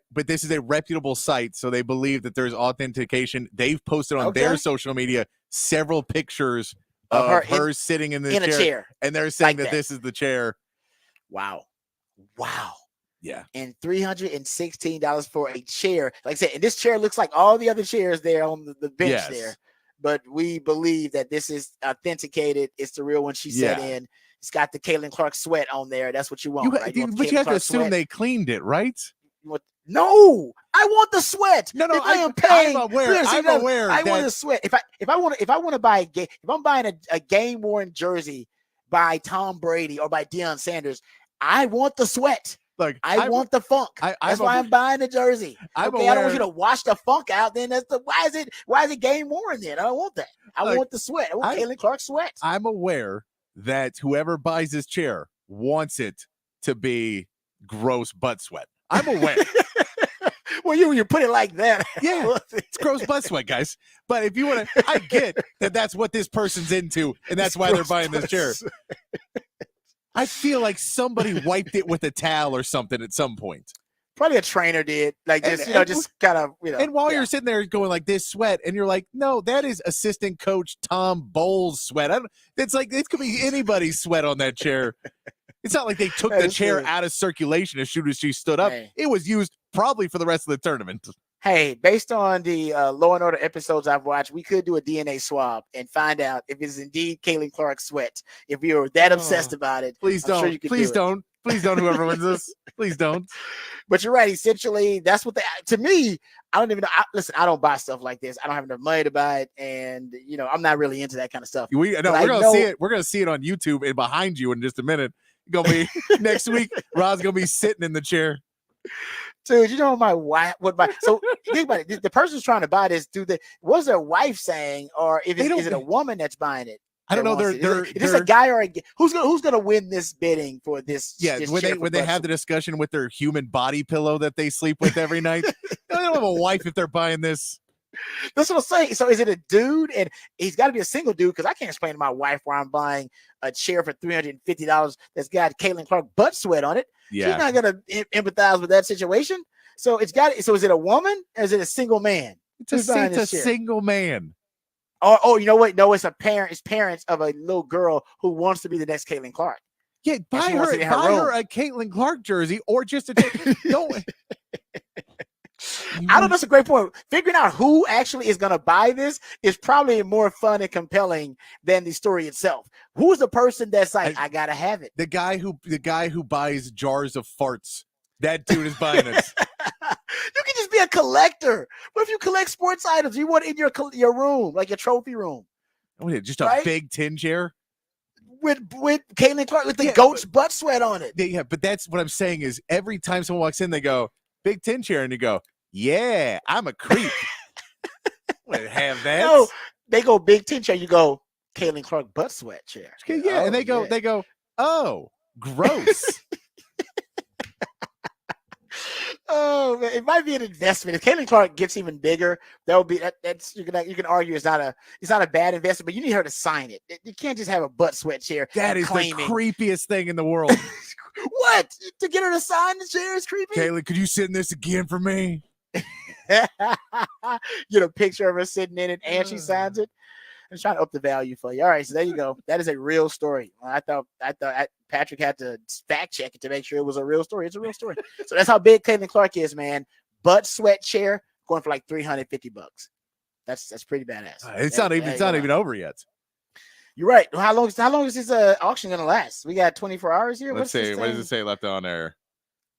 reputable site, so they believe that there's authentication. They've posted on their social media several pictures of her sitting in this chair, and they're saying like that this is the chair. Wow. Yeah. And $316 for a chair. Like I said, and this chair looks like all the other chairs there on the bench there. But we believe that this is authenticated. It's the real one she sat in. It's got the Caitlin Clark sweat on there. That's what you want, right? But you have to assume they cleaned it, right? No, I want the sweat. No, I am paying. I'm aware. I want the sweat. If I want to buy if I'm buying a game worn jersey by Tom Brady or by Deion Sanders, I want the sweat. Look, I want the funk. That's why I'm buying the jersey. I don't want you to wash the funk out. Then why is it game worn then? I don't want that. I want the sweat. I want Caitlin Clark sweat. I'm aware that whoever buys this chair wants it to be gross butt sweat. I'm aware. Well, you put it like that. Yeah, it's gross butt sweat, guys. But if you want to, I get that that's what this person's into, and that's why they're buying this chair. I feel like somebody wiped it with a towel or something at some point. Probably a trainer did. Like, just kind of, And while you're sitting there going like this sweat, and you're like, no, that is assistant coach Tom Bowles' sweat. It's like, it could be anybody's sweat on that chair. It's not like they took the chair out of circulation as soon as she stood up. Hey. It was used probably for the rest of the tournament. Hey, based on the Law and Order episodes I've watched, we could do a DNA swab and find out if it's indeed Caitlin Clark's sweat. If you're that obsessed about it, please don't. Sure please don't. Please don't. Whoever wins this, please don't. But you're right. Essentially, that's what to me. I don't even know. Listen, I don't buy stuff like this. I don't have enough money to buy it, and I'm not really into that kind of stuff. We're gonna see it. We're gonna see it on YouTube and behind you in just a minute. Gonna be next week. Rod's gonna be sitting in the chair. Dude, you know my wife would buy. So think about it. The person's trying to buy this. What's their wife saying, or is it a woman that's buying it? I don't know. Is this a guy or who's gonna win this bidding for this? Yeah, when they have the discussion with their human body pillow that they sleep with every night. They don't have a wife if they're buying this. That's what I'm saying. So is it a dude? And he's got to be a single dude because I can't explain to my wife why I'm buying a chair for $350 that's got Caitlin Clark butt sweat on it. Yeah. She's not gonna empathize with that situation. So is it a woman or is it a single man? It's a single man. Oh, you know what? No, it's a parent. It's parents of a little girl who wants to be the next Caitlin Clark. Yeah, buy her a Caitlin Clark jersey or just a don't. I don't know. That's a great point. Figuring out who actually is going to buy this is probably more fun and compelling than the story itself. Who's the person that's like, I gotta have it? The guy who buys jars of farts. That dude is buying this. You can just be a collector. What if you collect sports items? You want it in your room, like your trophy room? Just a big tin chair with Caitlin Clark with the goat's butt sweat on it. Yeah, but that's what I'm saying is every time someone walks in, they go big tin chair, and you go, yeah, I'm a creep. Would have that. No, they go big tin chair. You go Caitlin Clark butt sweat chair. Yeah, and they go, oh, gross. Oh man, it might be an investment. If Caitlin Clark gets even bigger, that would be that's you can argue it's not a bad investment, but you need her to sign it. You can't just have a butt sweat chair. That is claiming. the creepiest thing in the world. What? To get her to sign the chair is creepy. Caitlin, could you sit in this again for me? Get a picture of her sitting in it and she signs it. I'm trying to up the value for you. All right, so there you go. That is a real story. I thought Patrick had to fact check it to make sure it was a real story. It's a real story. So that's how big Caitlin Clark is, man. Butt sweat chair going for like $350. That's pretty badass. It's not even over yet. You're right. How long is this auction gonna last? We got 24 hours here. Let's see. What does it say left on there?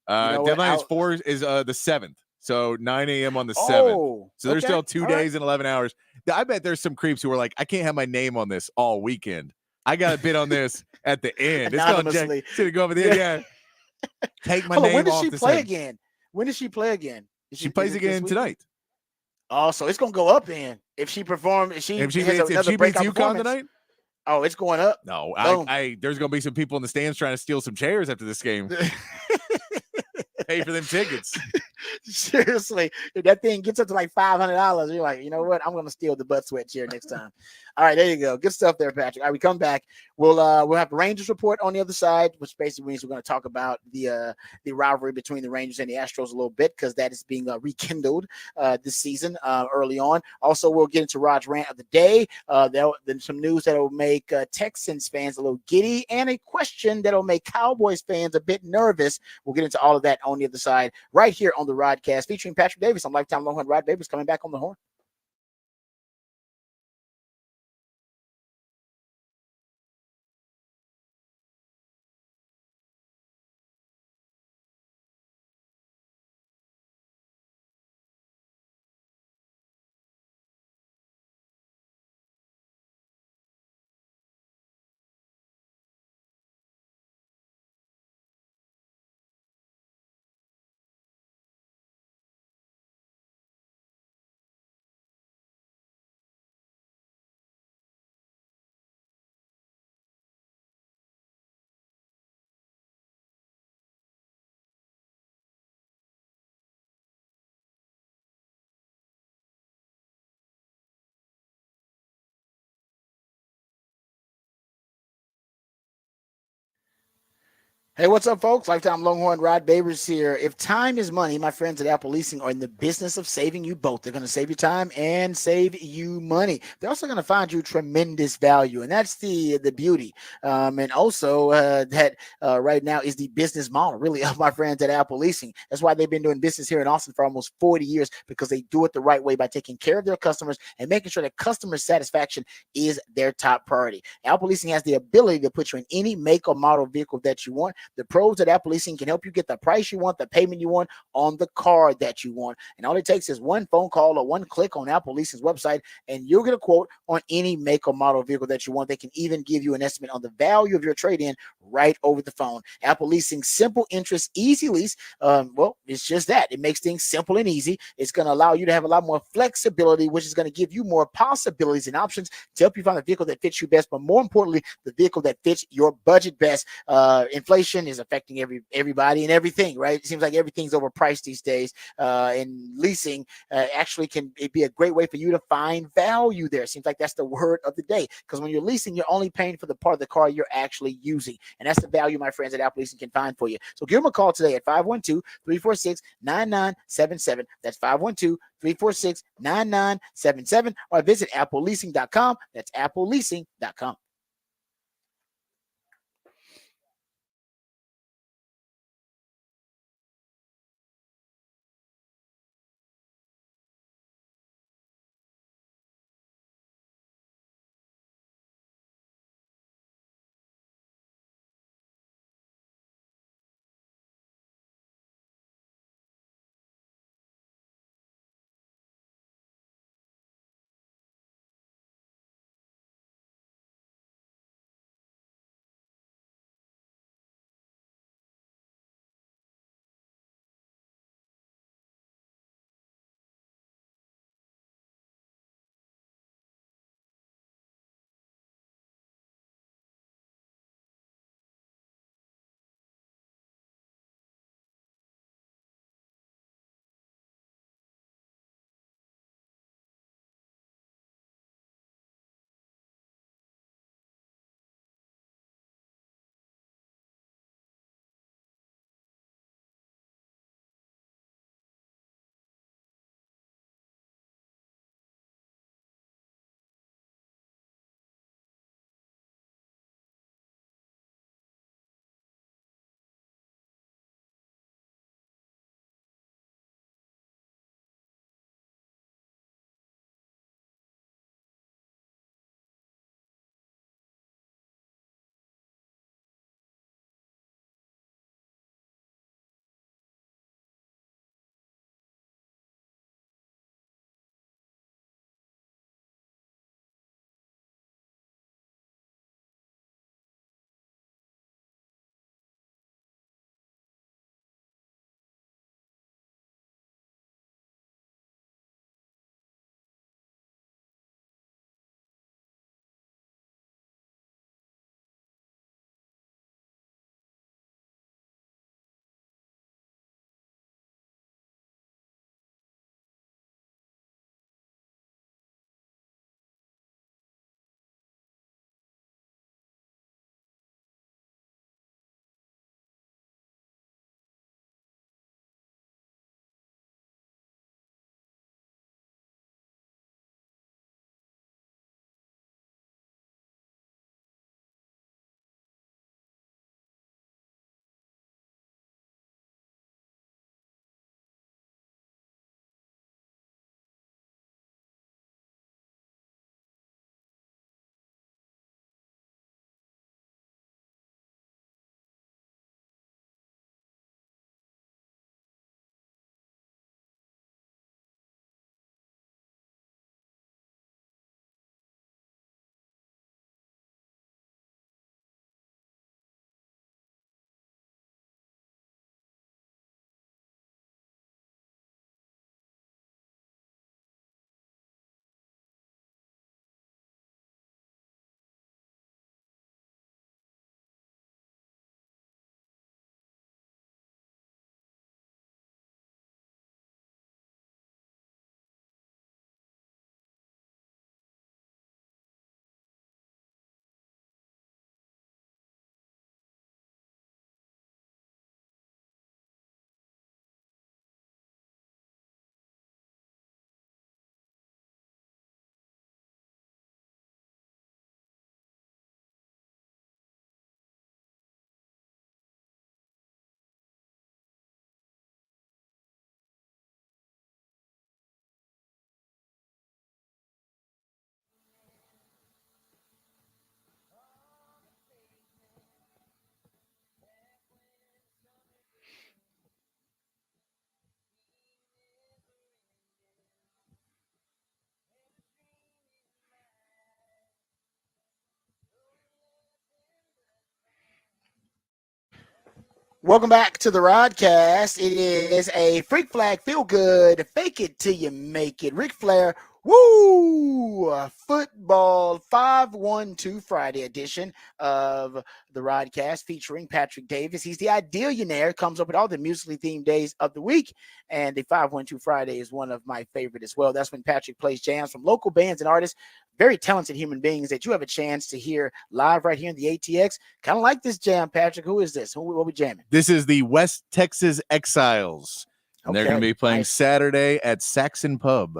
You know deadline is the 7th. So 9 a.m. on the 7th. So there's still 2 days and 11 hours. I bet there's some creeps who are like, I can't have my name on this all weekend. I got to bid on this at the end. It's going to go over the end. Yeah. Take my name off. When does she play again? When does she play again? She plays again tonight. Oh, so it's going to go up then. If she performs, if she beats UConn tonight? Oh, it's going up. No, there's going to be some people in the stands trying to steal some chairs after this game. Pay for them tickets. Seriously, if that thing gets up to like $500, you're like, you know what? I'm gonna steal the butt sweat chair next time. All right, there you go. Good stuff there, Patrick. All right, we come back. We'll have the Rangers report on the other side, which basically means we're going to talk about the rivalry between the Rangers and the Astros a little bit because that is being rekindled this season early on. Also, we'll get into Rod's rant of the day. Then some news that will make Texans fans a little giddy, and a question that will make Cowboys fans a bit nervous. We'll get into all of that on the other side, right here on the Rodcast, featuring Patrick Davis. I'm Lifetime Longhorn Rod Davis coming back on the horn. Hey, what's up, folks? Lifetime Longhorn Rod Babers here. If time is money, my friends at Apple Leasing are in the business of saving you both. They're going to save you time and save you money. They're also going to find you tremendous value, and that's the beauty. And also that right now is the business model, really, of my friends at Apple Leasing. That's why they've been doing business here in Austin for almost 40 years, because they do it the right way by taking care of their customers and making sure that customer satisfaction is their top priority. Apple Leasing has the ability to put you in any make or model vehicle that you want. The pros at Apple Leasing can help you get the price you want, the payment you want on the car that you want. And all it takes is one phone call or one click on Apple Leasing's website, and you'll get a quote on any make or model vehicle that you want. They can even give you an estimate on the value of your trade-in right over the phone. Apple Leasing's simple interest, easy lease. It's just that. It makes things simple and easy. It's going to allow you to have a lot more flexibility, which is going to give you more possibilities and options to help you find the vehicle that fits you best, but more importantly, the vehicle that fits your budget best. Inflation is affecting everybody and everything, right? It seems like everything's overpriced these days, and leasing actually can be a great way for you to find value there. It seems like that's the word of the day, because when you're leasing, you're only paying for the part of the car you're actually using, and that's the value my friends at Apple Leasing can find for you. So give them a call today at 512-346-9977. That's 512-346-9977, or visit appleleasing.com. That's appleleasing.com. Welcome back to the Rodcast. It is a Freak Flag Feel Good, fake it till you make it. Ric Flair, woo! Football 512 Friday edition of the Rodcast featuring Patrick Davis. He's the Idealionaire, comes up with all the musically themed days of the week, and the 512 Friday is one of my favorite as well. That's when Patrick plays jams from local bands and artists, very talented human beings that you have a chance to hear live right here in the ATX. Kind of like this jam, Patrick. Who is this? What we jamming? This is the West Texas Exiles, and they're going to be playing Saturday at Saxon Pub.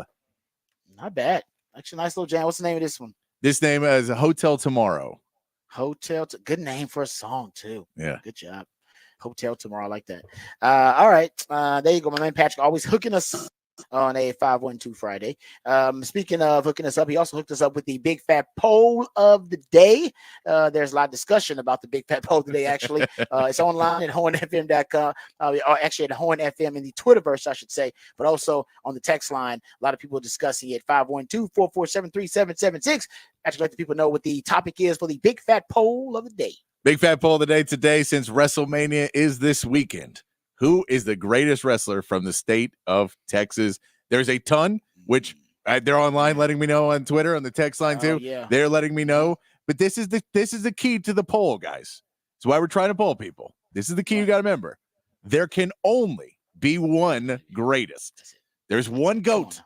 Not bad. Actually, nice little jam. What's the name of this one? This name is Hotel Tomorrow. Good name for a song, too. Yeah. Good job. Hotel Tomorrow. I like that. All right. There you go. My man Patrick always hooking us on a 512 Friday. Speaking of hooking us up, he also hooked us up with the Big Fat Poll of the Day. There's a lot of discussion about the Big Fat Poll of the Day, actually. It's online at hornfm.com, or actually at Horn FM in the Twitterverse, I should say, but also on the text line. A lot of people discussing it. 512-447-3776. Actually, let the people know what the topic is for the Big Fat Poll of the Day. Big Fat Poll of the Day today, since WrestleMania is this weekend. Who is the greatest wrestler from the state of Texas? There's a ton, which they're online letting me know on Twitter, on the text line too. Yeah. They're letting me know. But this is the key to the poll, guys. That's why we're trying to poll people. This is the key you got to remember. There can only be one greatest. There's one GOAT.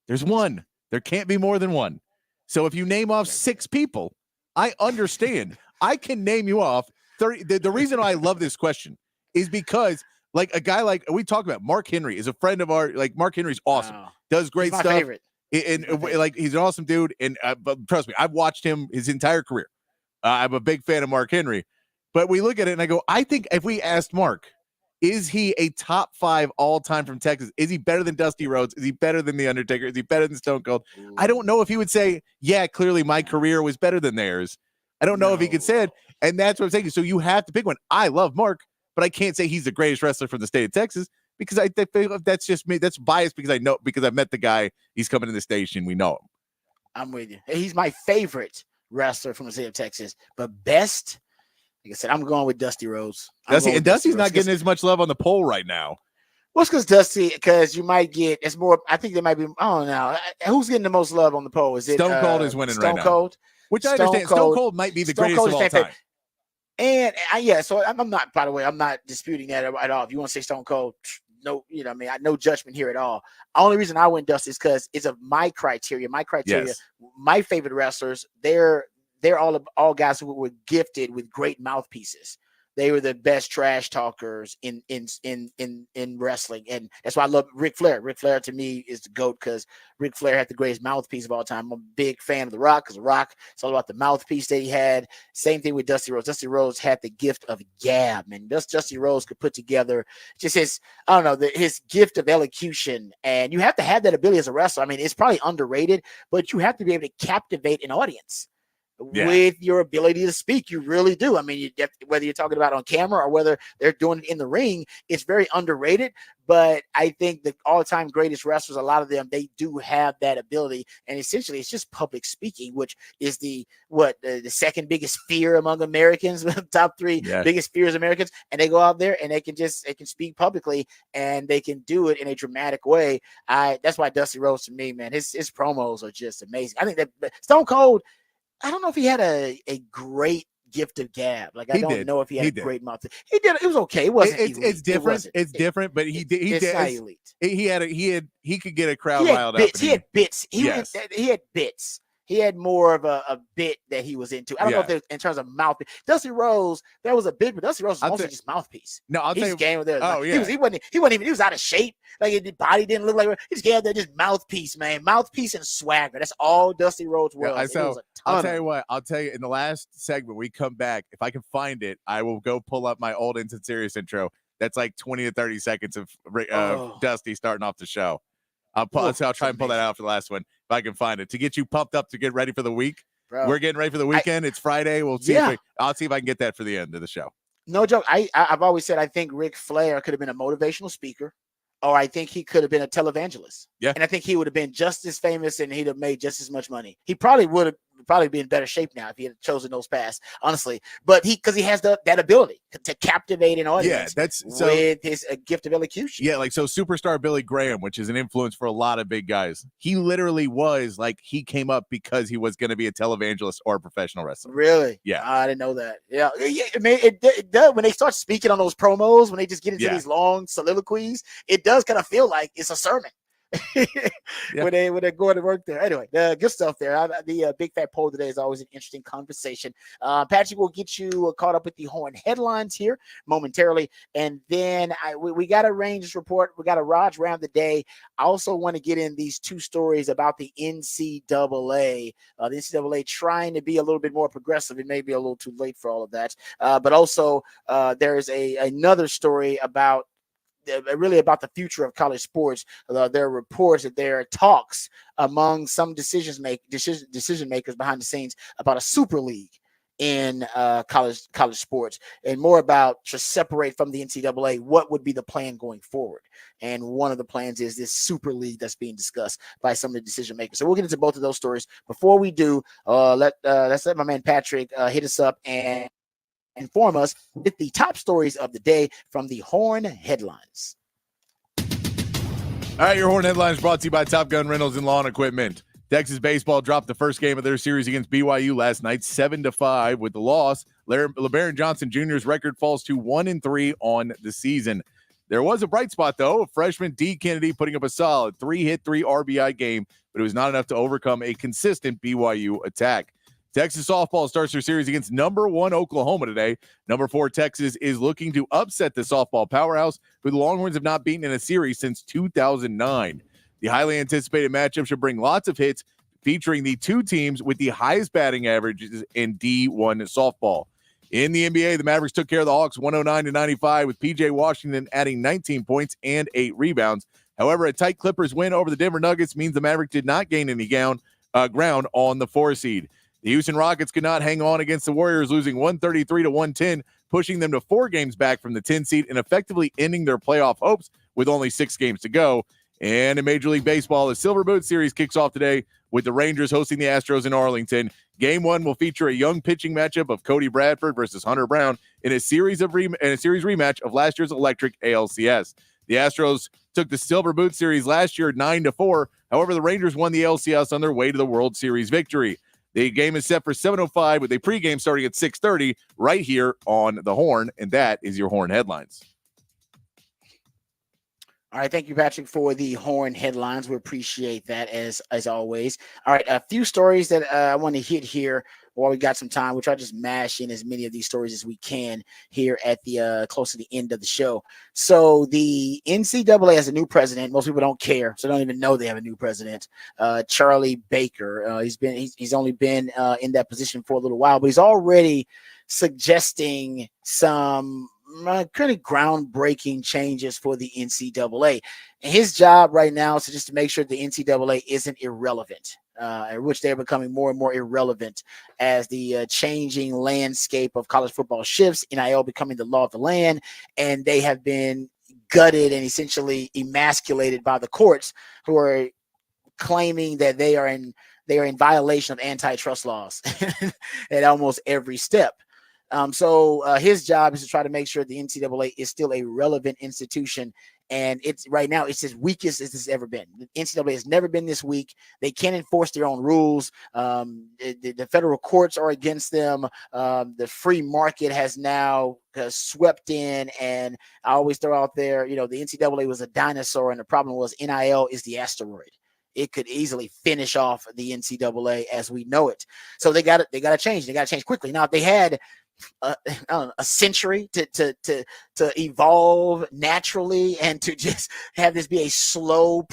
There's one. There can't be more than one. So if you name off 6 people, I understand. I can name you off 30. The reason I love this question is because like a guy like we talk about, Mark Henry is a friend of ours. Like Mark Henry's awesome, does great stuff. Favorite. And like he's an awesome dude. And but trust me, I've watched him his entire career. I'm a big fan of Mark Henry. But we look at it and I go, I think if we asked Mark, is he a top 5 all time from Texas? Is he better than Dusty Rhodes? Is he better than The Undertaker? Is he better than Stone Cold? Ooh. I don't know if he would say, yeah, clearly my career was better than theirs. I don't know if he could say it. And that's what I'm saying. So you have to pick one. I love Mark, but I can't say he's the greatest wrestler from the state of Texas because I think that's just me. That's biased because I've met the guy. He's coming to the station. We know him. I'm with you. He's my favorite wrestler from the state of Texas, but best, like I said, I'm going with Dusty Rhodes. Dusty's not getting as much love on the poll right now. Well, it's because you might get, it's more, I think there might be, I don't know. Who's getting the most love on the poll? Is it Stone Cold is winning right now. Stone Cold? Which I understand. Stone Cold might be the greatest of all time. And so I'm not, by the way, I'm not disputing that at all. If you want to say Stone Cold, no, no judgment here at all. The only reason I went Dusty is because it's of my criteria. Yes. My favorite wrestlers, they're all guys who were gifted with great mouthpieces. They were the best trash talkers in wrestling, and that's why I love Ric Flair. Ric Flair to me is the GOAT because Ric Flair had the greatest mouthpiece of all time. I'm a big fan of The Rock because The Rock, it's all about the mouthpiece that he had. Same thing with Dusty Rhodes. Dusty Rhodes had the gift of gab, and Dusty Rhodes could put together just his gift of elocution, and you have to have that ability as a wrestler. I mean, it's probably underrated, but you have to be able to captivate an audience. With your ability to speak. You really do. I mean, whether you're talking about on camera or whether they're doing it in the ring, it's very underrated. But I think the all-time greatest wrestlers, a lot of them, they do have that ability. And essentially, it's just public speaking, which is the second biggest fear among Americans, top 3 biggest fears of Americans. And they go out there and they can speak publicly and they can do it in a dramatic way. That's why Dusty Rhodes, to me, man, his promos are just amazing. I think that Stone Cold, I don't know if he had a great gift of gab. Like I don't know if he had a great mouth. He did. It was okay. It wasn't. It's different. It's different. But he did. It's not elite. He could get a crowd riled up. He had bits. He had bits. He had more of a bit that he was into. I don't know if in terms of mouthpiece. Dusty Rhodes, that was a bit, but Dusty Rhodes was mostly just mouthpiece. No, I'll tell you. Game there. Oh, yeah. He wasn't even, he was out of shape. Like his body didn't look like, he just gave there just mouthpiece, man. Mouthpiece and swagger. That's all Dusty Rhodes was. I'll tell you what. I'll tell you in the last segment, we come back. If I can find it, I will go pull up my old Instant Serious intro. That's like 20 to 30 seconds of Dusty starting off the show. I'll try and pull that out for the last one if I can find it to get you pumped up to get ready for the week. Bro, we're getting ready for the weekend. It's Friday. We'll see. I'll see if I can get that for the end of the show. No joke. I've always said I think Ric Flair could have been a motivational speaker, or I think he could have been a televangelist. Yeah, and I think he would have been just as famous and he'd have made just as much money. He probably would have probably be in better shape now if he had chosen those paths, honestly. But because he has that ability to captivate an audience with his gift of elocution. Yeah, like so superstar Billy Graham, which is an influence for a lot of big guys. He literally was like, he came up because he was going to be a televangelist or a professional wrestler. Really? Yeah. I didn't know that. Yeah. I mean, it does, when they start speaking on those promos, when they just get into these long soliloquies, it does kind of feel like it's a sermon. when they're going to work there. Anyway, good stuff there. The Big Fat Poll today is always an interesting conversation. Patrick will get you caught up with the Horn headlines here momentarily, and then we got a Rangers report. We got a Raj round the day. I also want to get in these two stories about the NCAA. The NCAA trying to be a little bit more progressive. It may be a little too late for all of that, but also there's another story about the future of college sports. There are reports that there are talks among some decision makers behind the scenes about a super league in college sports, and more about to separate from the NCAA. What would be the plan going forward? And one of the plans is this super league that's being discussed by some of the decision makers. So we'll get into both of those stories. Before we do, let's let my man Patrick hit us up and inform us with the top stories of the day from the Horn headlines. All right, your Horn headlines brought to you by Top Gun Rentals and Lawn Equipment. Texas baseball dropped the first game of their series against BYU last night, 7-5. With the loss, LeBaron Johnson Jr.'s record falls to 1-3 on the season. There was a bright spot, though. Freshman D. Kennedy putting up a solid 3-hit, 3 RBI game, but it was not enough to overcome a consistent BYU attack. Texas softball starts their series against number 1 Oklahoma today. Number 4 Texas is looking to upset the softball powerhouse, who the Longhorns have not beaten in a series since 2009. The highly anticipated matchup should bring lots of hits, featuring the two teams with the highest batting averages in D1 softball. In the NBA, the Mavericks took care of the Hawks 109-95, with PJ Washington adding 19 points and 8 rebounds. However, a tight Clippers win over the Denver Nuggets means the Mavericks did not gain any ground on the 4 seed. The Houston Rockets could not hang on against the Warriors, losing 133-110, pushing them to 4 games back from the 10 seed and effectively ending their playoff hopes with only 6 games to go. And in Major League Baseball, the Silver Boot Series kicks off today with the Rangers hosting the Astros in Arlington. Game 1 will feature a young pitching matchup of Cody Bradford versus Hunter Brown in a series rematch of last year's electric ALCS. The Astros took the Silver Boot Series last year 9-4. However, the Rangers won the LCS on their way to the World Series victory. The game is set for 7:05 with a pregame starting at 6:30 right here on the Horn, and that is your Horn headlines. All right, thank you, Patrick, for the Horn headlines. We appreciate that as always. All right, a few stories that I want to hit here while we got some time. We'll try to just mash in as many of these stories as we can here at the close to the end of the show. So the NCAA has a new president. Most people don't care, so don't even know they have a new president, Charlie Baker. He's only been in that position for a little while, but he's already suggesting some kind of groundbreaking changes for the NCAA. And his job right now is just to make sure the NCAA isn't irrelevant, which they're becoming more and more irrelevant as the changing landscape of college football shifts, NIL becoming the law of the land, and they have been gutted and essentially emasculated by the courts, who are claiming that they are in violation of antitrust laws at almost every step. So his job is to try to make sure the NCAA is still a relevant institution. And it's right now, it's as weak as it's ever been. The NCAA has never been this weak. They can't enforce their own rules. The federal courts are against them. The free market has now swept in. And I always throw out there, the NCAA was a dinosaur, and the problem was NIL is the asteroid. It could easily finish off the NCAA as we know it. So they got to change. They got to change quickly. Now, if they had a century to evolve naturally and to just have this be a slow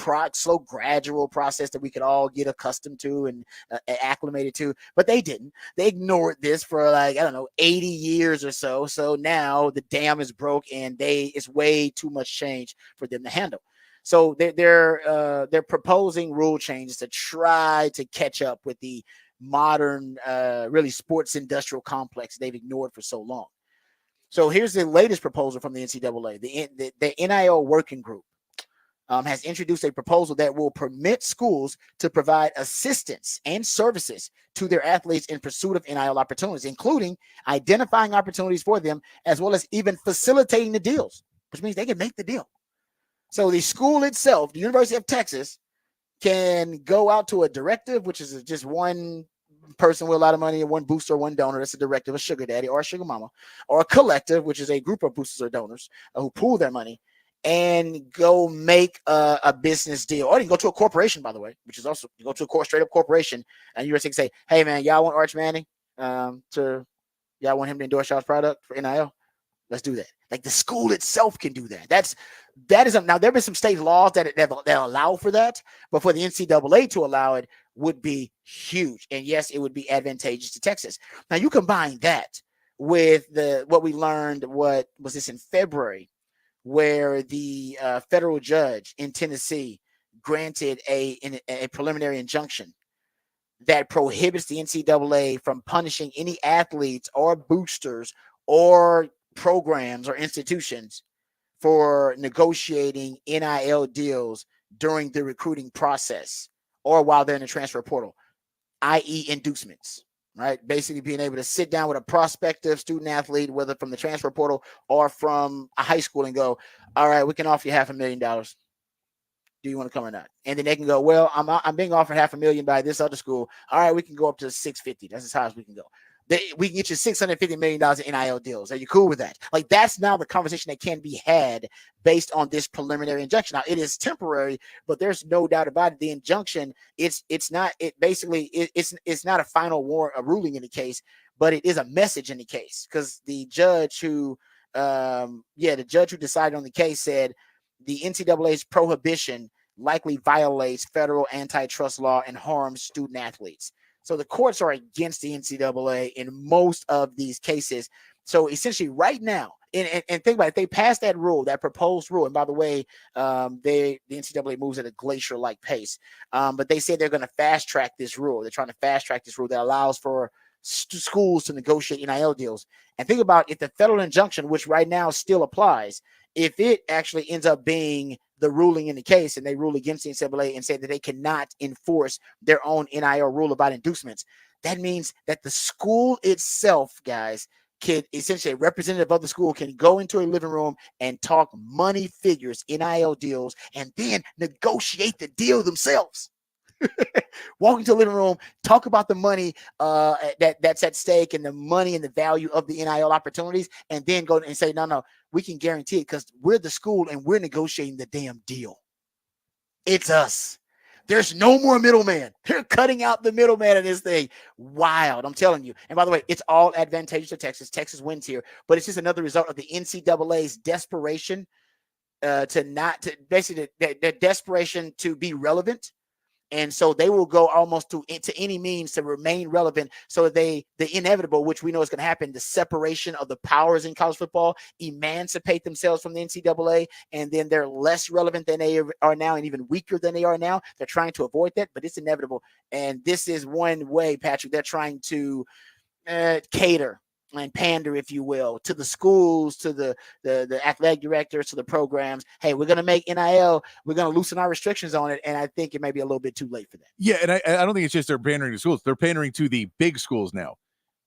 gradual process that we could all get accustomed to and acclimated to, but they didn't. They ignored this for 80 years or so. So now the dam is broke, and it's way too much change for them to handle. So they're proposing rule changes to try to catch up with the modern, really sports industrial complex they've ignored for so long. So here's the latest proposal from the NCAA, the NIL working group. has introduced a proposal that will permit schools to provide assistance and services to their athletes in pursuit of NIL opportunities, including identifying opportunities for them, as well as even facilitating the deals, which means they can make the deal. So the school itself, the University of Texas, can go out to a directive, which is just one person with a lot of money and one booster, one donor. That's a directive, a sugar daddy or a sugar mama, or a collective, which is a group of boosters or donors who pool their money and go make a business deal. Or you can go to a corporation, by the way, which is also, you go to a straight up corporation and you say, hey man, y'all want Arch Manning y'all want him to endorse y'all's product for NIL? Let's do that. Like the school itself can do that. Now there have been some state laws that allow for that, but for the NCAA to allow it would be huge. And yes, it would be advantageous to Texas. Now you combine that with what we learned, what was this in February, where the federal judge in Tennessee granted a preliminary injunction that prohibits the NCAA from punishing any athletes or boosters or programs or institutions for negotiating NIL deals during the recruiting process or while they're in the transfer portal, i.e. inducements, right? Basically being able to sit down with a prospective student athlete, whether from the transfer portal or from a high school, and go, all right, we can offer you $500,000. Do you want to come or not? And then they can go, well, I'm being offered $500,000 by this other school. All right, we can go up to 650. That's as high as we can go. We can get you $650 million in NIL deals. Are you cool with that? Like, that's now the conversation that can be had based on this preliminary injunction. Now, it is temporary, but there's no doubt about it. The injunction, it's not a final ruling in the case, but it is a message in the case, because the judge who decided on the case said the NCAA's prohibition likely violates federal antitrust law and harms student athletes. So the courts are against the NCAA in most of these cases. So essentially right now, and think about it, they passed that rule, that proposed rule. And by the way, the NCAA moves at a glacier-like pace. But they say they're going to fast track this rule. They're trying to fast track this rule that allows for schools to negotiate NIL deals. And think about if the federal injunction, which right now still applies, if it actually ends up being the ruling in the case and they rule against the NCAA and say that they cannot enforce their own NIL rule about inducements, that means that the school itself, guys, can essentially, a representative of the school can go into a living room and talk money figures, NIL deals, and then negotiate the deal themselves. Walk into the living room, talk about the money that's at stake and the money and the value of the NIL opportunities, and then go and say, no, we can guarantee it because we're the school and we're negotiating the damn deal. It's us. There's no more middleman. They're cutting out the middleman of this thing. Wild, I'm telling you. And by the way, it's all advantageous to Texas. Texas wins here, but it's just another result of the NCAA's desperation their desperation to be relevant. And so they will go almost to any means to remain relevant. So the inevitable, which we know is going to happen, the separation of the powers in college football, emancipate themselves from the NCAA, and then they're less relevant than they are now and even weaker than they are now. They're trying to avoid that, but it's inevitable. And this is one way, Patrick, they're trying to cater and pander, if you will, to the schools, to the athletic directors, to the programs. Hey, we're going to make NIL. We're going to loosen our restrictions on it. And I think it may be a little bit too late for that. Yeah, and I don't think it's just they're pandering to schools. They're pandering to the big schools now,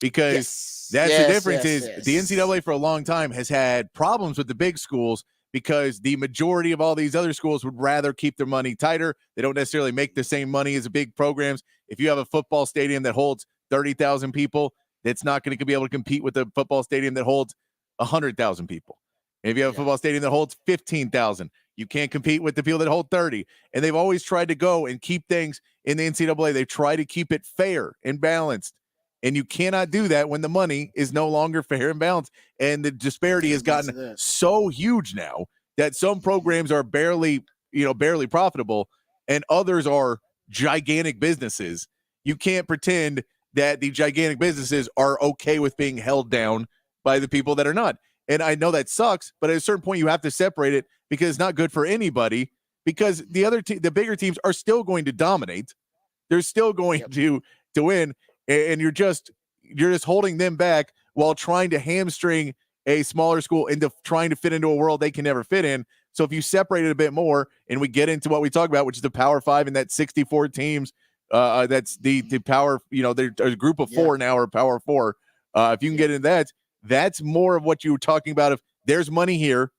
because the difference is the NCAA for a long time has had problems with the big schools because the majority of all these other schools would rather keep their money tighter. They don't necessarily make the same money as the big programs. If you have a football stadium that holds 30,000 people, it's not going to be able to compete with a football stadium that holds 100,000 people. And if you have a football stadium that holds 15,000, you can't compete with the people that hold 30. And they've always tried to go and keep things in the NCAA. They try to keep it fair and balanced. And you cannot do that when the money is no longer fair and balanced. And the disparity has gotten so huge now that some programs are barely profitable and others are gigantic businesses. You can't pretend that the gigantic businesses are okay with being held down by the people that are not. And I know that sucks, but at a certain point you have to separate it because it's not good for anybody, because the bigger teams are still going to dominate. They're still going to win. And you're just holding them back while trying to hamstring a smaller school into trying to fit into a world they can never fit in. So if you separate it a bit more and we get into what we talk about, which is the Power 5 and that 64 teams, that's the power, there's a group of 4 now, or Power 4. If you can get into that, that's more of what you were talking about. If there's money here,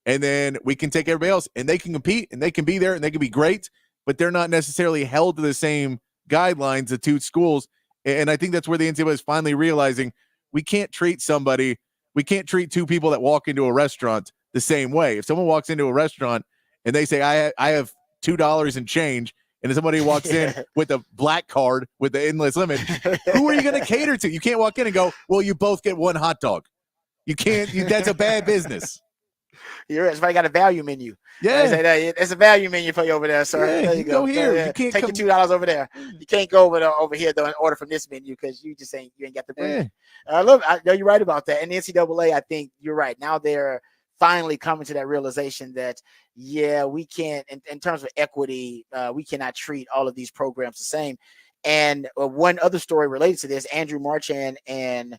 and then we can take everybody else, and they can compete, and they can be there, and they can be great, but they're not necessarily held to the same guidelines of two schools. And I think that's where the NCAA is finally realizing we can't treat two people that walk into a restaurant the same way. If someone walks into a restaurant and they say, I have $2 in change, and if somebody walks in with a black card with the endless limit, who are you going to cater to? You can't walk in and go, well, you both get one hot dog. You can't. That's a bad business. You're right. Somebody got a value menu. Yeah, it's a value menu for you over there, sir. Yeah, there you go. Here. You can't take your $2 over there. You can't go over here though and order from this menu because you ain't got the money. Look, you're right about that. And the NCAA, I think you're right. Now they're finally coming to that realization that we can't, in terms of equity, we cannot treat all of these programs the same. And one other story related to this, Andrew Marchand and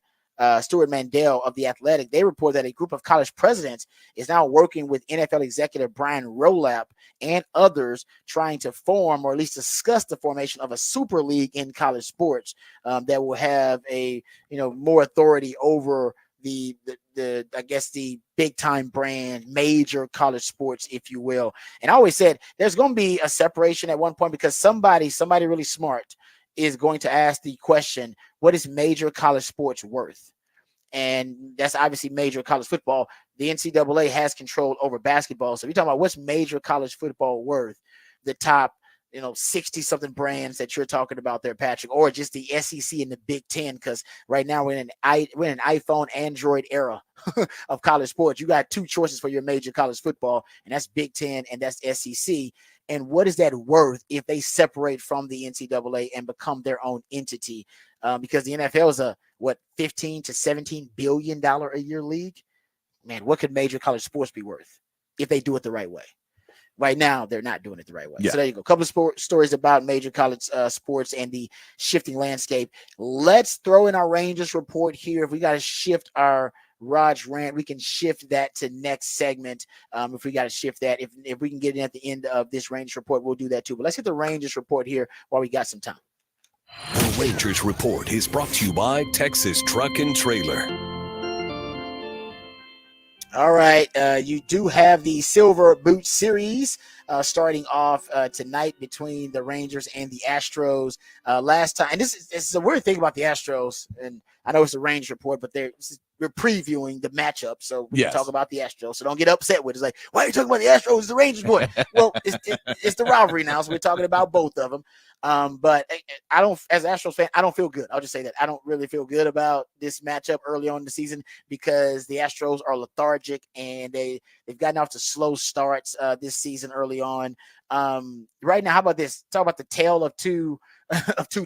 Stuart Mandel of The Athletic, they report that a group of college presidents is now working with NFL executive Brian Rolapp and others trying to form, or at least discuss, the formation of a super league in college sports that will have a more authority over the I guess the big time brand, major college sports, if you will. And I always said there's going to be a separation at one point, because somebody really smart is going to ask the question, what is major college sports worth? And that's obviously major college football. The NCAA has control over basketball. So if you're talking about what's major college football worth, the top 60-something brands that you're talking about there, Patrick, or just the SEC and the Big Ten, because right now we're in an iPhone, Android era of college sports. You got two choices for your major college football, and that's Big Ten and that's SEC. And what is that worth if they separate from the NCAA and become their own entity? Because the NFL is a, 15 to $17 billion a year league? Man, what could major college sports be worth if they do it the right way? Right now, they're not doing it the right way. Yeah. So there you go. A couple of stories about major college sports and the shifting landscape. Let's throw in our Rangers report here. If we got to shift our Raj rant, we can shift that to next segment. If we got to shift that, if we can get it at the end of this Rangers report, we'll do that too. But let's hit the Rangers report here while we got some time. The Rangers report is brought to you by Texas Truck and Trailer. All right, you do have the Silver Boot Series starting off tonight between the Rangers and the Astros. Last time, and this is a weird thing about the Astros, and I know it's a Rangers report, but we're previewing the matchup, so we can talk about the Astros. So don't get upset with it. It's like, why are you talking about the Astros? It's the Rangers report. Well, it's the rivalry now, so we're talking about both of them. But I don't, as an Astros fan, I don't feel good. I'll just say that I don't really feel good about this matchup early on in the season, because the Astros are lethargic and they've gotten off to slow starts this season early on. Right now, how about this? Talk about the tale of two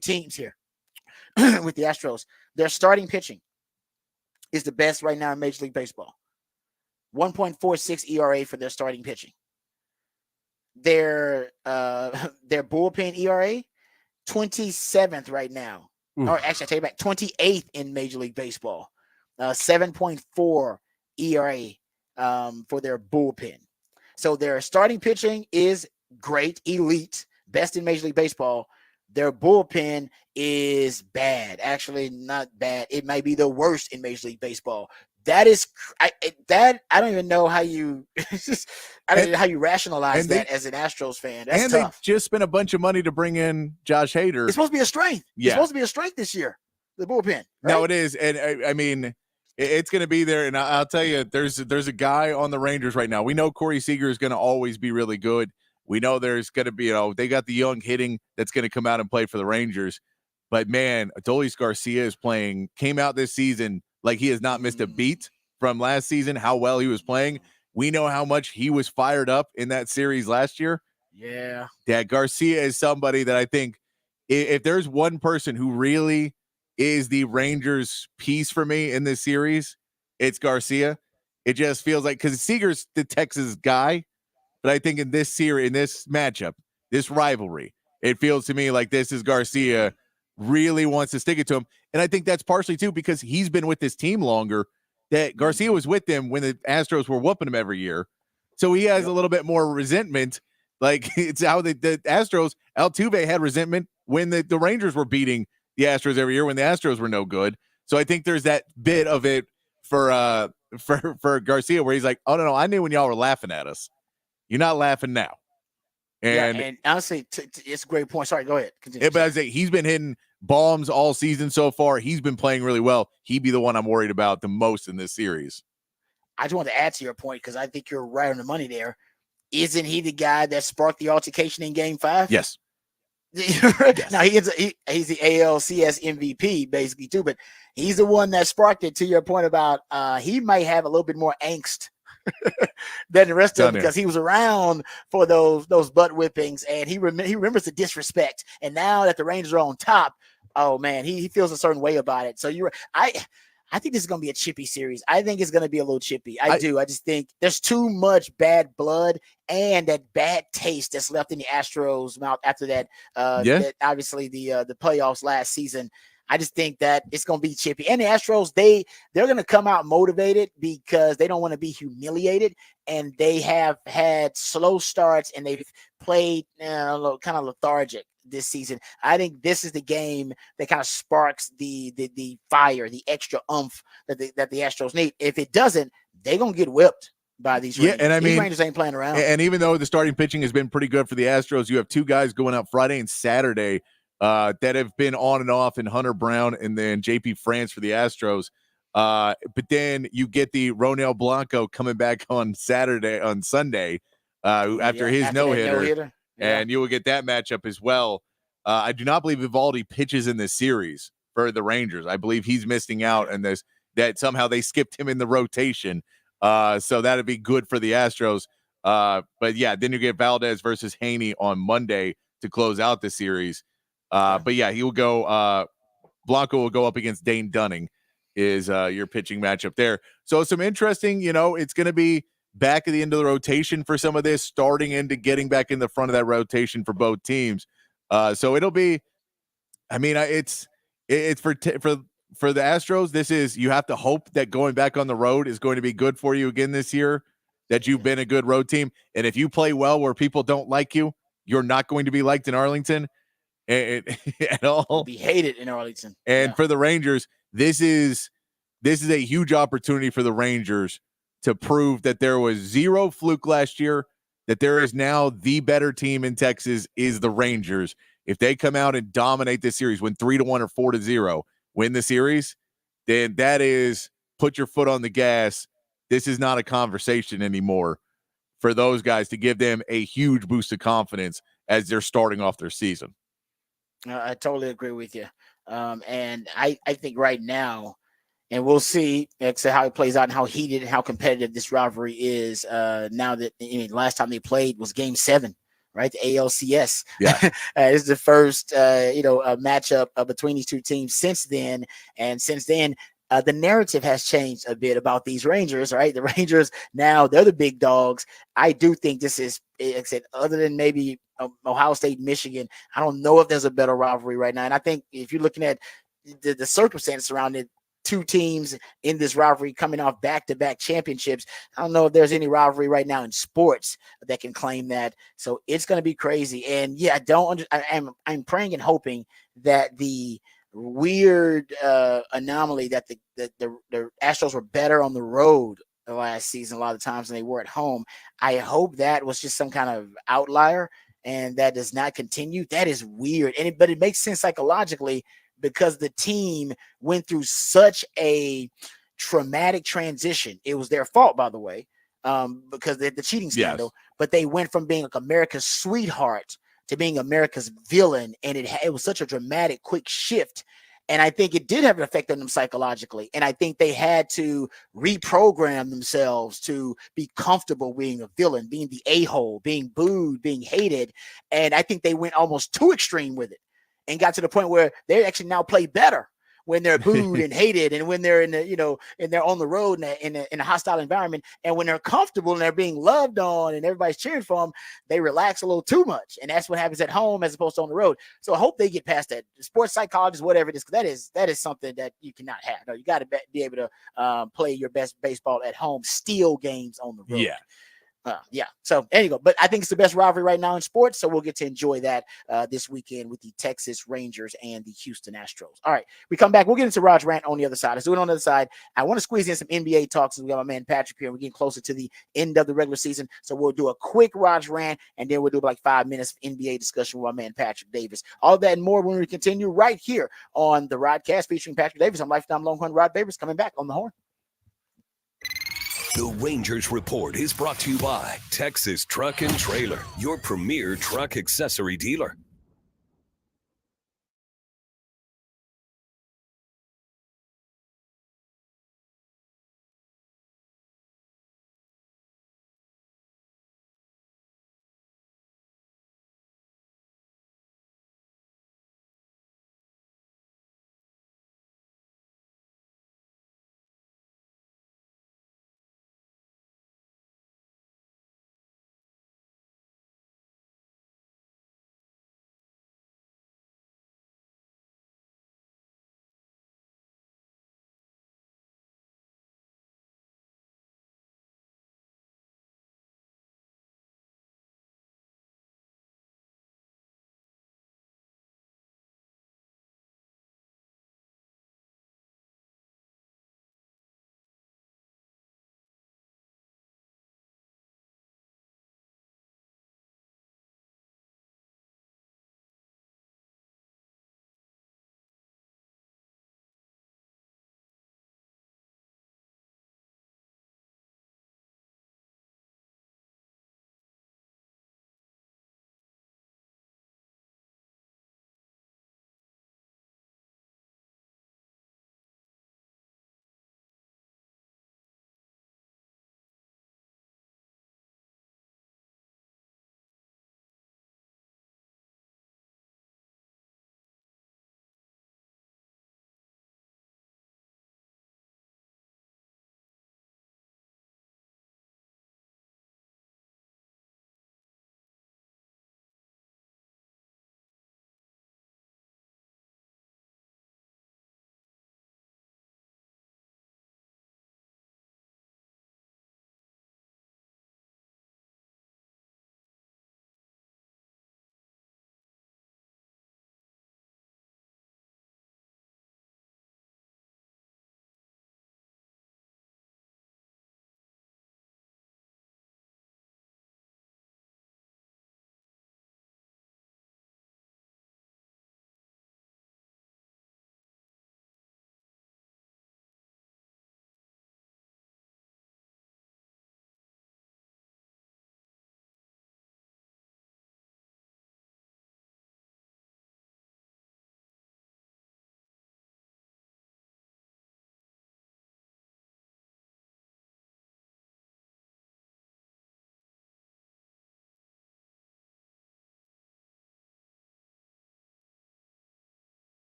teams here with the Astros. Their starting pitching is the best right now in Major League Baseball. 1.46 ERA for their starting pitching. Their bullpen ERA, 27th right now. Oof. Or actually, I take it back, 28th in Major League Baseball. 7.4 ERA for their bullpen. So their starting pitching is great, elite, best in Major League Baseball. Their bullpen is bad. Actually, not bad. It might be the worst in Major League Baseball. I don't even know how you how you rationalize that as an Astros fan. That's tough. They just spent a bunch of money to bring in Josh Hader. It's supposed to be a strength. Yeah. It's supposed to be a strength this year, the bullpen. Right? No, it is. And I mean, it's going to be there. And I'll tell you, there's a guy on the Rangers right now. We know Corey Seager is going to always be really good. We know there's going to be, they got the young hitting that's going to come out and play for the Rangers. But, man, Adolis Garcia came out this season like he has not missed a beat from last season, how well he was playing. We know how much he was fired up in that series last year. Yeah. Garcia is somebody that I think if there's one person who really is the Rangers piece for me in this series, it's Garcia. It just feels like, because Seager's the Texas guy, but I think in this series, in this matchup, this rivalry, it feels to me like this is Garcia really wants to stick it to him. And I think that's partially, too, because he's been with this team longer, that Garcia was with them when the Astros were whooping him every year. So he has a little bit more resentment. Like it's how the Astros, Altuve had resentment when the Rangers were beating the Astros every year when the Astros were no good. So I think there's that bit of it for Garcia where he's like, oh no, I knew when y'all were laughing at us. You're not laughing now. And honestly, it's a great point. Sorry, go ahead. Continue. But I say he's been hitting bombs all season so far. He's been playing really well. He'd be the one I'm worried about the most in this series. I just want to add to your point because I think you're right on the money there. Isn't he the guy that sparked the altercation in Game 5? Yes. Yes. Now he's the ALCS MVP basically too, but he's the one that sparked it. To your point about he might have a little bit more angst than the rest of them because he was around for those butt whippings and he remembers the disrespect. And now that the Rangers are on top, oh man, he feels a certain way about it. So I think this is going to be a chippy series. I think it's going to be a little chippy. I do. I just think there's too much bad blood and that bad taste that's left in the Astros' mouth after that. That obviously the playoffs last season. I just think that it's going to be chippy. And the Astros, they're going to come out motivated because they don't want to be humiliated. And they have had slow starts and they've played kind of lethargic this season. I think this is the game that kind of sparks the fire, the extra oomph that the Astros need. If it doesn't, they're going to get whipped by these Rangers. And I mean, these Rangers ain't playing around. And even though the starting pitching has been pretty good for the Astros, you have two guys going out Friday and Saturday that have been on and off in Hunter Brown and then JP France for the Astros. But then you get the Ronel Blanco coming back on Sunday after his no-hitter. And you will get that matchup as well. I do not believe Eovaldi pitches in this series for the Rangers. I believe he's missing out, and that somehow they skipped him in the rotation. So that'd be good for the Astros. But yeah, then you get Valdez versus Haney on Monday to close out the series. But yeah, he will go. Blanco will go up against Dane Dunning. Is your pitching matchup there? So some interesting. It's going to be back at the end of the rotation for some of this, starting into getting back in the front of that rotation for both teams. So it'll be, I mean, it's for the Astros. This is, you have to hope that going back on the road is going to be good for you again this year, that you've been a good road team. And if you play well where people don't like you, you're not going to be liked in Arlington at all. You'll be hated in Arlington. And for the Rangers, this is a huge opportunity for the Rangers to prove that there was zero fluke last year, that there is now the better team in Texas is the Rangers. If they come out and dominate this series, win 3-1 or 4-0, win the series, then that is put your foot on the gas. This is not a conversation anymore for those guys to give them a huge boost of confidence as they're starting off their season. I totally agree with you. And I think right now, and we'll see how it plays out and how heated and how competitive this rivalry is. Now that last time they played was Game 7, right? The ALCS. Yeah, this is the first matchup between these two teams since then. And since then, the narrative has changed a bit about these Rangers, right? The Rangers now they're the big dogs. I do think this is, like I said, other than maybe Ohio State, Michigan, I don't know if there's a better rivalry right now. And I think if you're looking at the circumstances surrounding two teams in this rivalry coming off back-to-back championships, I don't know if there's any rivalry right now in sports that can claim that. So it's going to be crazy. And yeah, I'm praying and hoping that the weird anomaly that the Astros were better on the road the last season a lot of times than they were at home. I hope that was just some kind of outlier and that does not continue. That is weird. But it makes sense psychologically because the team went through such a traumatic transition. It was their fault, by the way, because the cheating scandal, but they went from being like America's sweetheart to being America's villain. And it was such a dramatic, quick shift. And I think it did have an effect on them psychologically. And I think they had to reprogram themselves to be comfortable being a villain, being the a-hole, being booed, being hated. And I think they went almost too extreme with it and got to the point where they actually now play better when they're booed and hated, and when they're in the, and they're on the road in a hostile environment, and when they're comfortable and they're being loved on and everybody's cheering for them, they relax a little too much, and that's what happens at home as opposed to on the road. So I hope they get past that. Sports psychologists, whatever it is, because that is something that you cannot have. No, you got to be able to play your best baseball at home, steal games on the road. Yeah. Yeah. So there you go. But I think it's the best rivalry right now in sports. So we'll get to enjoy that this weekend with the Texas Rangers and the Houston Astros. All right. We come back. We'll get into Raj rant on the other side. Let's do it on the other side. I want to squeeze in some NBA talks. We got my man Patrick here. We're getting closer to the end of the regular season. So we'll do a quick Raj rant and then we'll do like 5 minutes of NBA discussion with my man Patrick Davis. All that and more when we continue right here on the Rodcast featuring Patrick Davis. I'm lifetime Longhorn Rod Davis coming back on the horn. The Rangers Report is brought to you by Texas Truck and Trailer, your premier truck accessory dealer.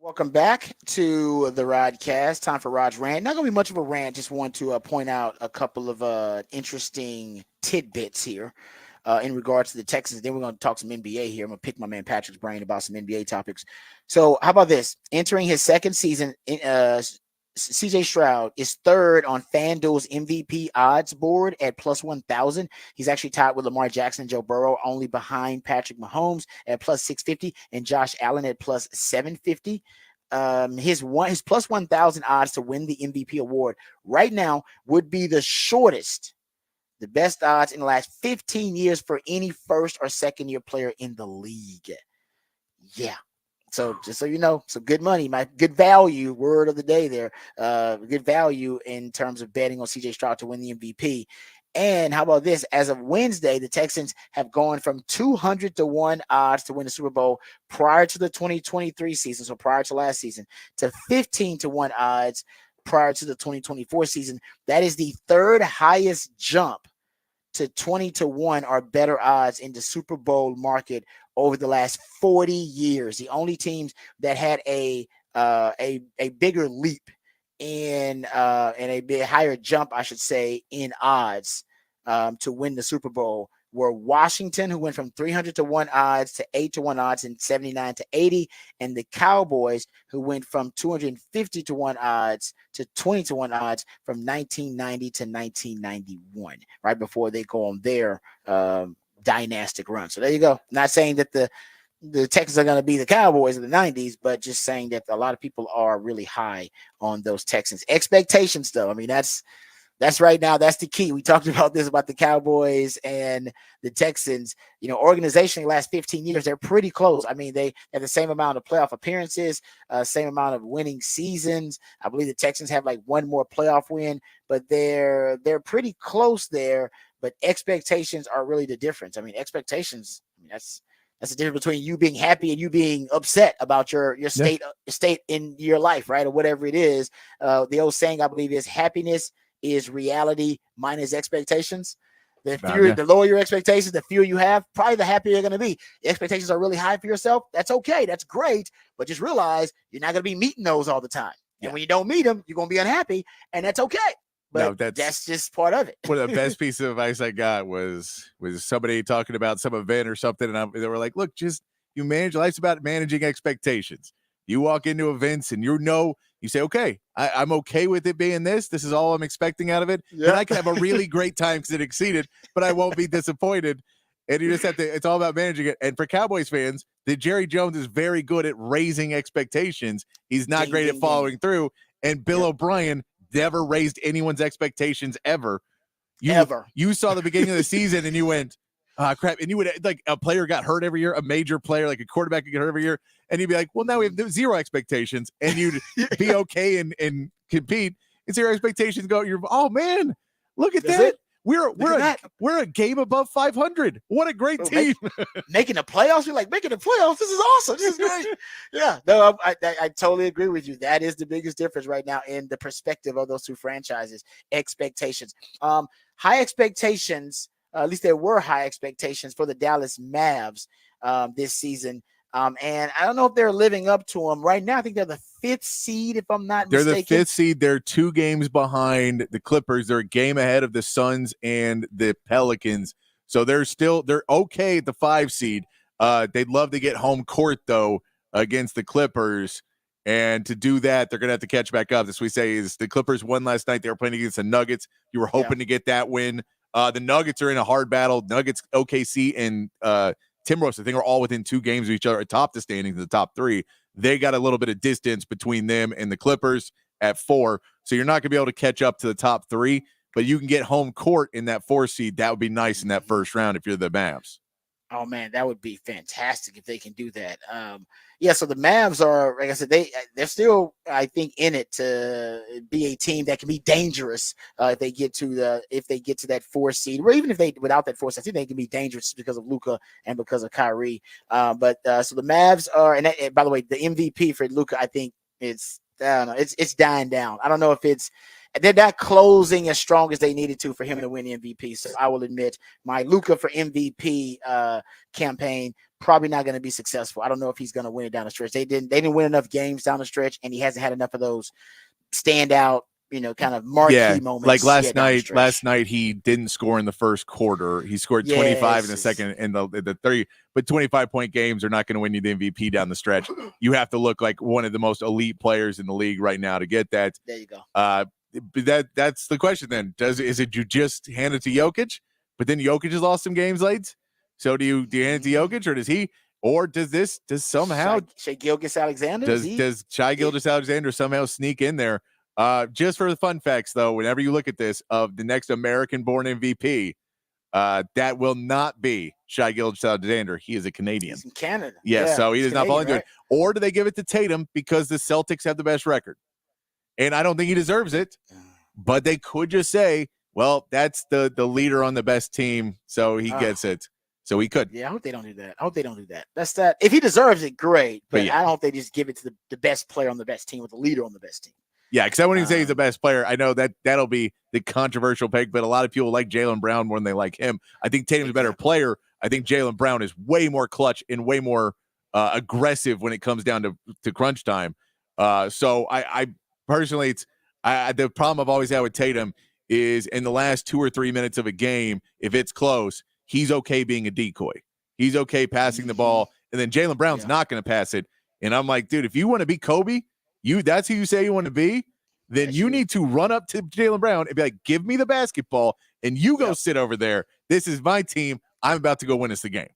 Welcome back to the Rodcast. Time for Rod's rant. Not going to be much of a rant. Just want to point out a couple of interesting tidbits here in regards to the Texans. Then we're going to talk some NBA here. I'm going to pick my man Patrick's brain about some NBA topics. So how about this? Entering his second season, CJ Stroud is third on FanDuel's MVP odds board at plus 1,000. He's actually tied with Lamar Jackson and Joe Burrow, only behind Patrick Mahomes at plus 650 and Josh Allen at plus 750. His plus 1,000 odds to win the MVP award right now would be the shortest, the best odds in the last 15 years for any first or second year player in the league. Yeah. So just so you know, some good money, my good value, word of the day there. Good value in terms of betting on CJ Stroud to win the MVP. And how about this? As of Wednesday, the Texans have gone from 200-1 odds to win the Super Bowl prior to the 2023 season, so prior to last season, to 15-1 odds prior to the 2024 season. That is the third highest jump to 20-1 or better odds in the Super Bowl market over the last 40 years. The only teams that had a bigger leap in and a bit higher jump, I should say, in odds to win the Super Bowl were Washington, who went from 300-1 odds to 8-1 odds in 79-80, and the Cowboys, who went from 250-1 odds to 20-1 odds from 1990 to 1991, right before they go on their dynastic run. So there you go. Not saying that the Texans are going to be the Cowboys of the 90s, but just saying that a lot of people are really high on those Texans. Expectations, though, I mean, that's right now. That's the key. We talked about this, about the Cowboys and the Texans. You know, organizationally, last 15 years, they're pretty close. I mean, they have the same amount of playoff appearances, same amount of winning seasons. I believe the Texans have like one more playoff win, but they're pretty close there. But expectations are really the difference. I mean, expectations, that's the difference between you being happy and you being upset about your state in your life, right? Or whatever it is. The old saying, I believe, is happiness is reality minus expectations. The lower your expectations, the fewer you have, probably the happier you're going to be. The expectations are really high for yourself. That's okay. That's great. But just realize you're not going to be meeting those all the time. And when you don't meet them, you're going to be unhappy. And that's okay. But that's just part of it. One of the best pieces of advice I got was somebody talking about some event or something. And they were like, look, just life's about managing expectations. You walk into events and you say, okay, I'm okay with it being this. This is all I'm expecting out of it. Yeah. And I can have a really great time because it exceeded, but I won't be disappointed. And you just have to, it's all about managing it. And for Cowboys fans, Jerry Jones is very good at raising expectations. He's not great at following through. And Bill O'Brien never raised anyone's expectations ever. You saw the beginning of the season and you went, crap. And you would, like, a player got hurt every year, a major player, like a quarterback, get hurt every year. And you'd be like, well, now we have zero expectations. And you'd be okay and compete. And so your expectations go, oh man, look at that. We're a game above 500. What a great team. Making the playoffs. You're like, making the playoffs. This is awesome. This is great. Yeah. No, I totally agree with you. That is the biggest difference right now in the perspective of those two franchises. Expectations. High expectations. At least there were high expectations for the Dallas Mavs this season. And I don't know if they're living up to them right now. I think they're the 5th seed, if I'm not mistaken. They're the 5th seed. They're 2 games behind the Clippers. They're a game ahead of the Suns and the Pelicans. So they're okay at the 5 seed. They'd love to get home court, though, against the Clippers. And to do that, they're going to have to catch back up. This we say is the Clippers won last night. They were playing against the Nuggets. You were hoping to get that win. The Nuggets are in a hard battle. Nuggets, OKC, and Timberwolves, I think, are all within 2 games of each other atop the standings, the top 3. They got a little bit of distance between them and the Clippers at 4. So you're not going to be able to catch up to the top 3, but you can get home court in that 4 seed. That would be nice in that first round if you're the Mavs. Oh man, that would be fantastic if they can do that. So the Mavs are, like I said, they're still, I think, in it to be a team that can be dangerous if they get to that 4 seed, or even if they without that 4 seed, I think they can be dangerous because of Luka and because of Kyrie. So the Mavs are, and by the way, the MVP for Luka, I think it's dying down. I don't know if it's they're not closing as strong as they needed to for him to win MVP. So I will admit my Luka for MVP campaign probably not going to be successful. I don't know if he's going to win it down the stretch. They didn't win enough games down the stretch, and he hasn't had enough of those standout, kind of marquee moments. Like last night he didn't score in the first quarter. He scored 25 in the second and the 30, but 25-point games are not going to win you the MVP down the stretch. You have to look like one of the most elite players in the league right now to get that. There you go. That's the question then. Is it you just hand it to Jokic, but then Jokic has lost some games late? So do you hand it to Jokic, or does somehow Shai Gilgeous-Alexander? Does Shai Gilgeous-Alexander somehow sneak in there? Just for the fun facts, though, whenever you look at this, of the next American-born MVP, that will not be Shai Gilgeous-Alexander. He is a Canadian. He's in Canada. Yeah, so he does not fall into it. Or do they give it to Tatum because the Celtics have the best record? And I don't think he deserves it, but they could just say, well, that's the leader on the best team, so he gets it. So he could. Yeah, I hope they don't do that. That's that. If he deserves it, great. But I don't hope they just give it to the best player on the best team with the leader on the best team. Yeah, because I wouldn't even say he's the best player. I know that'll be the controversial pick, but a lot of people like Jaylen Brown more than they like him. I think Tatum's a better player. I think Jaylen Brown is way more clutch and way more aggressive when it comes down to crunch time. So I personally, the problem I've always had with Tatum is in the last 2 or 3 minutes of a game, if it's close, he's okay being a decoy. He's okay passing the ball, and then Jaylen Brown's not going to pass it. And I'm like, dude, if you want to be Kobe, that's who you say you want to be, then you need to run up to Jaylen Brown and be like, give me the basketball, and you go sit over there. This is my team. I'm about to go win us the game.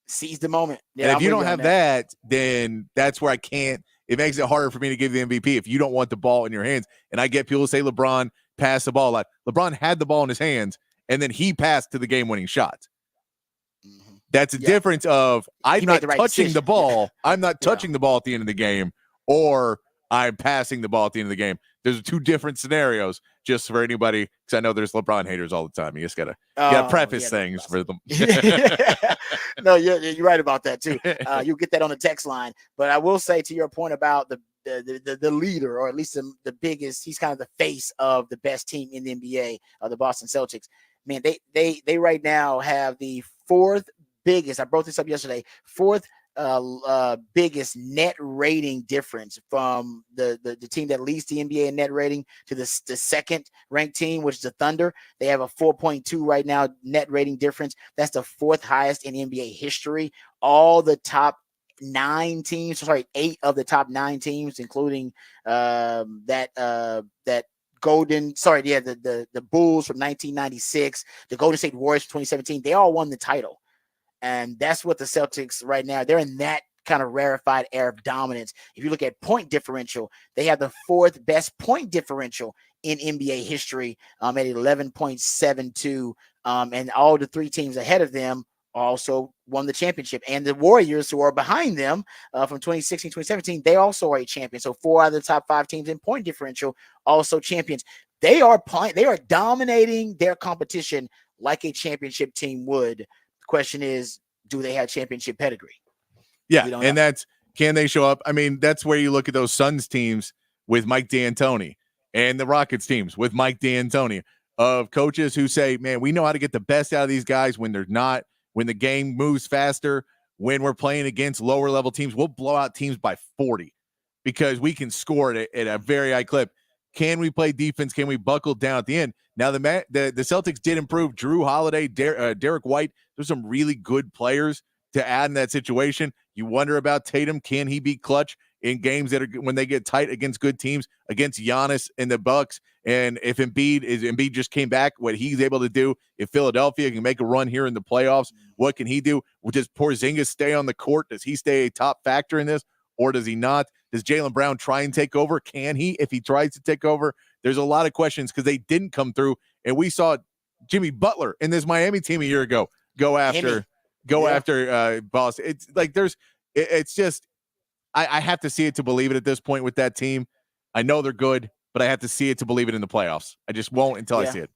Seize the moment. Yeah, and if you don't have that, then that's where I can't. It makes it harder for me to give the MVP if you don't want the ball in your hands. And I get people say LeBron passed the ball a lot. LeBron had the ball in his hands, and then he passed to the game-winning shot. That's a difference of I'm not touching the ball. I'm not touching the ball at the end of the game, or I'm passing the ball at the end of the game. There's two different scenarios just for anybody, because I know there's LeBron haters all the time. You just got to preface things for them. No, you're right about that, too. You'll get that on the text line. But I will say, to your point about the leader, or at least the biggest, he's kind of the face of the best team in the NBA, the Boston Celtics. Man, they right now have the fourth biggest, I brought this up yesterday, fourth biggest net rating difference from the team that leads the NBA in net rating to the second ranked team, which is the Thunder. They have a 4.2 right now net rating difference. That's the fourth highest in NBA history. All the top 8 of the top 9 teams, including the Bulls from 1996, the Golden State Warriors from 2017, they all won the title. And that's what the Celtics right now, they're in that kind of rarefied air of dominance. If you look at point differential, they have the fourth best point differential in NBA history at 11.72. And all the 3 teams ahead of them also won the championship. And the Warriors, who are behind them from 2016, 2017, they also are a champion. So 4 out of the top 5 teams in point differential also champions. They are dominating their competition like a championship team would. The question is, do they have championship pedigree? Yeah, and that's, can they show up? I mean, that's where you look at those Suns teams with Mike D'Antoni and the Rockets teams with Mike D'Antoni, of coaches who say, man, we know how to get the best out of these guys when the game moves faster, when we're playing against lower level teams. We'll blow out teams by 40 because we can score it at a very high clip. Can we play defense? Can we buckle down at the end? Now, the Celtics did improve. Drew Holiday, Derek White, there's some really good players to add in that situation. You wonder about Tatum. Can he be clutch in games that are when they get tight against good teams, against Giannis and the Bucks? And if Embiid just came back, what he's able to do, if Philadelphia can make a run here in the playoffs, what can he do? Does Porzingis stay on the court? Does he stay a top factor in this, or does he not? Does Jaylen Brown try and take over? Can he, if he tries to take over? There's a lot of questions because they didn't come through. And we saw Jimmy Butler in this Miami team a year ago go after Boss. It's like it's just I have to see it to believe it at this point with that team. I know they're good, but I have to see it to believe it in the playoffs. I just won't until I see it.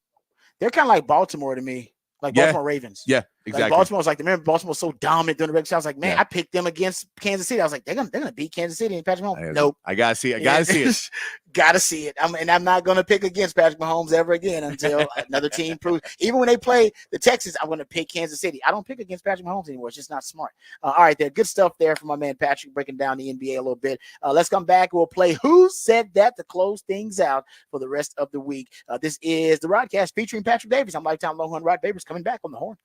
They're kind of like Baltimore to me. Like Baltimore Ravens. Yeah, exactly. Like Baltimore's like, remember Baltimore was so dominant during the regular season. I was like, man, I picked them against Kansas City. I was like, they're gonna beat Kansas City and Patrick Mahomes. Nope. I gotta see it. Gotta see it. I'm not going to pick against Patrick Mahomes ever again until another team proves. Even when they play the Texans, I'm going to pick Kansas City. I don't pick against Patrick Mahomes anymore. It's just not smart. All right, there. Good stuff there from my man Patrick breaking down the NBA a little bit. Let's come back. We'll play Who Said That to close things out for the rest of the week. This is the Rodcast featuring Patrick Davis. I'm Lifetime Longhorn Rod Babers coming back on the horn.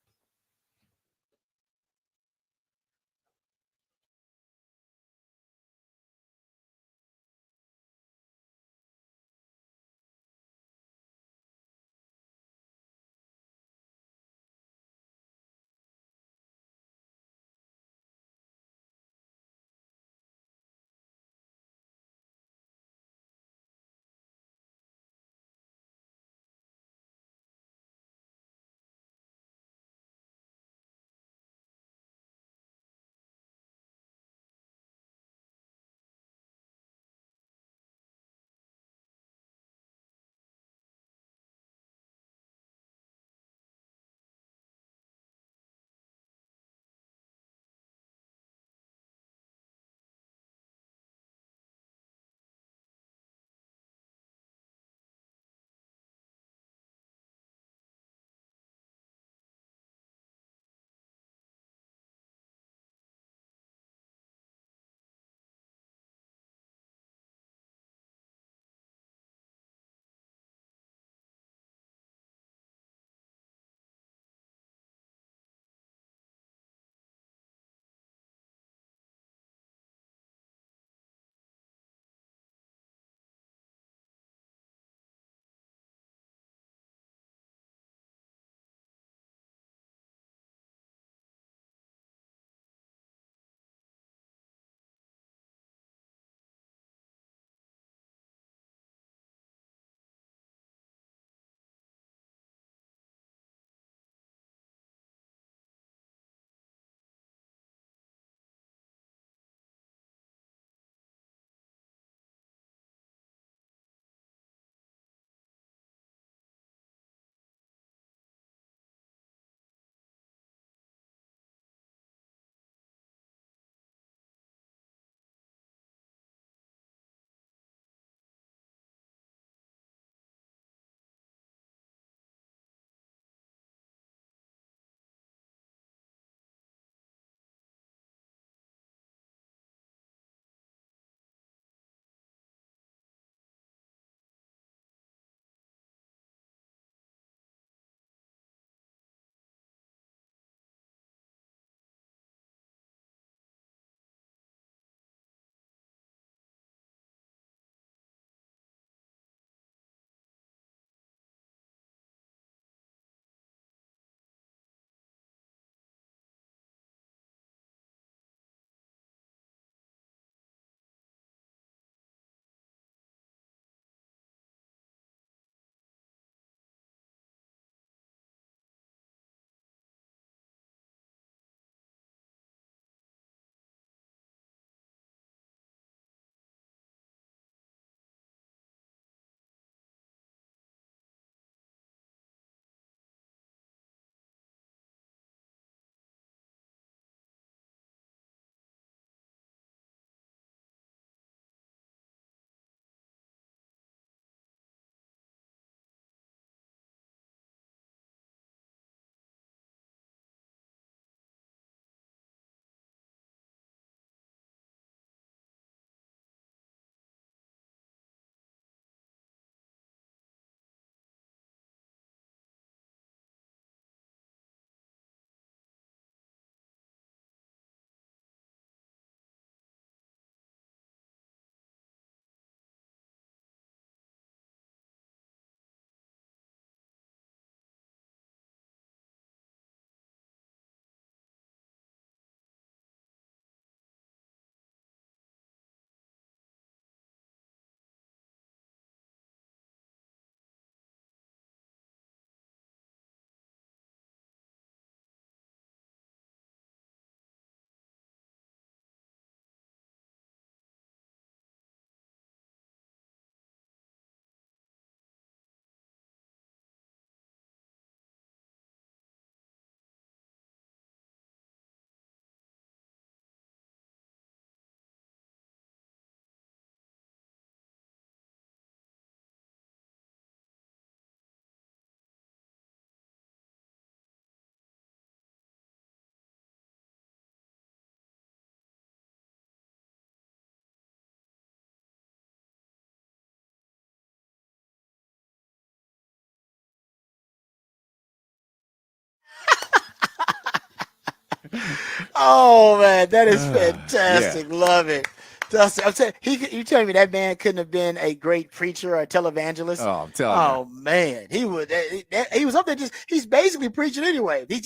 Oh man, that is fantastic. Yeah. Love it. Dusty, I'm saying you telling me that man couldn't have been a great preacher or a televangelist? Oh, I'm telling Oh man, he was up there he's basically preaching anyway. He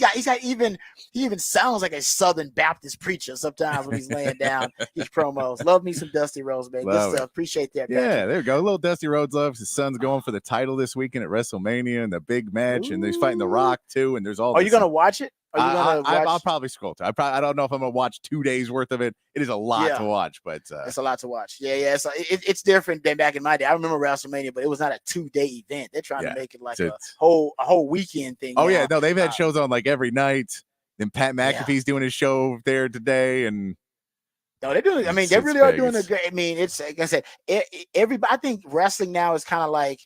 even sounds like a Southern Baptist preacher sometimes when he's laying down his promos. Love me some Dusty Rhodes, man. Good stuff. Appreciate that, Patrick. Yeah, there we go. A little Dusty Rhodes love. His son's going for the title this weekend at WrestleMania and the big match, and he's fighting The Rock too. And there's all. Are you gonna watch it? I'll probably scroll to. I don't know if I'm gonna watch 2 days worth of it. It is a lot to watch, but it's a lot to watch. Yeah. It's different than back in my day. I remember WrestleMania, but it was not a 2-day event. They're trying to make it like a whole weekend thing. Oh yeah, no, they've had shows on like every night. Then Pat McAfee's doing his show there today, and no, they're doing. I mean, they really are doing a great. I mean, it's like I said, everybody. I think wrestling now is kind of like.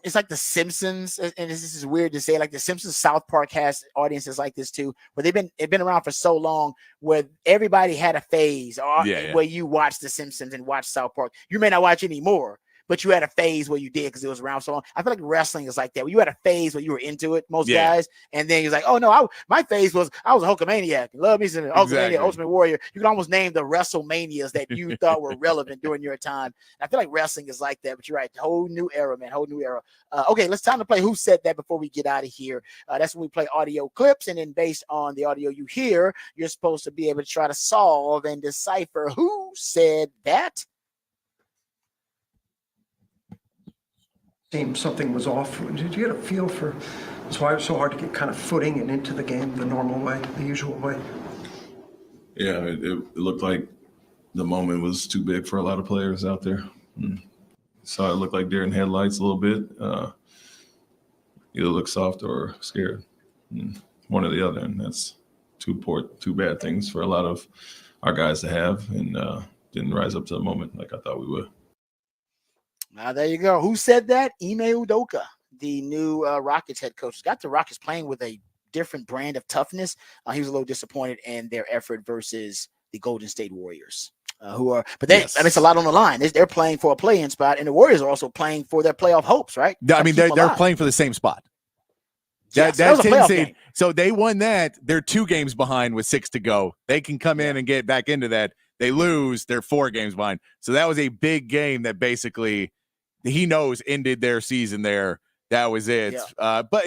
It's like The Simpsons, and this is weird to say. Like The Simpsons, South Park has audiences like this too, where they've been around for so long, where everybody had a phase, where you watch The Simpsons and watch South Park. You may not watch anymore, but you had a phase where you did because it was around so long. I feel like wrestling is like that. Where you had a phase where you were into it, most guys, and then you're like, oh no, my phase was I was a Hulkamaniac. Love me some Hulkamaniac, Ultimate Warrior. You can almost name the WrestleManias that you thought were relevant during your time. And I feel like wrestling is like that, but you're right. Whole new era, man. Whole new era. Okay, let's time to play Who Said That before we get out of here. That's when we play audio clips, and then based on the audio you hear, you're supposed to be able to try to solve and decipher who said that. Seemed something was off. Did you get a feel for that's why it was so hard to get kind of footing and into the game the normal way, the usual way? Yeah, it looked like the moment was too big for a lot of players out there. So it looked like deer in headlights a little bit. Either look soft or scared. One or the other. And that's two bad things for a lot of our guys to have, and didn't rise up to the moment like I thought we would. Now, there you go. Who said that? Ime Udoka, the new Rockets head coach. Got the Rockets playing with a different brand of toughness. He was a little disappointed in their effort versus the Golden State Warriors, I mean, it's a lot on the line. They're playing for a play-in spot, and the Warriors are also playing for their playoff hopes, right? I mean, they're playing for the same spot. That's a playoff game. So they won that. They're 2 games behind with 6 to go. They can come in and get back into that. They lose, they're 4 games behind. So that was a big game that basically he knows ended their season there. That was it. Yeah. But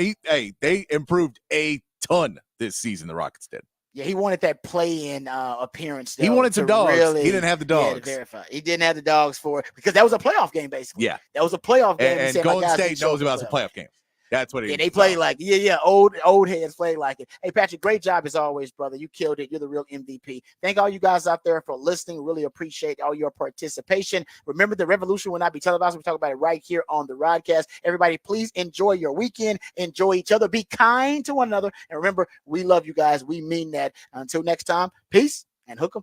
they improved a ton this season, the Rockets did. Yeah, he wanted that play-in appearance. Though, he wanted some dogs. He didn't have the dogs. Verify. He didn't have the dogs for it because that was a playoff game, basically. Yeah. That was a playoff game. And Golden State knows about some playoff games. That's what they play like old heads play like it. Hey, Patrick, great job as always, brother. You killed it. You're the real MVP. Thank all you guys out there for listening. Really appreciate all your participation. Remember, the revolution will not be televised. We talk about it right here on the Rodcast. Everybody, please enjoy your weekend. Enjoy each other. Be kind to one another. And remember, we love you guys. We mean that. Until next time, peace and hook 'em.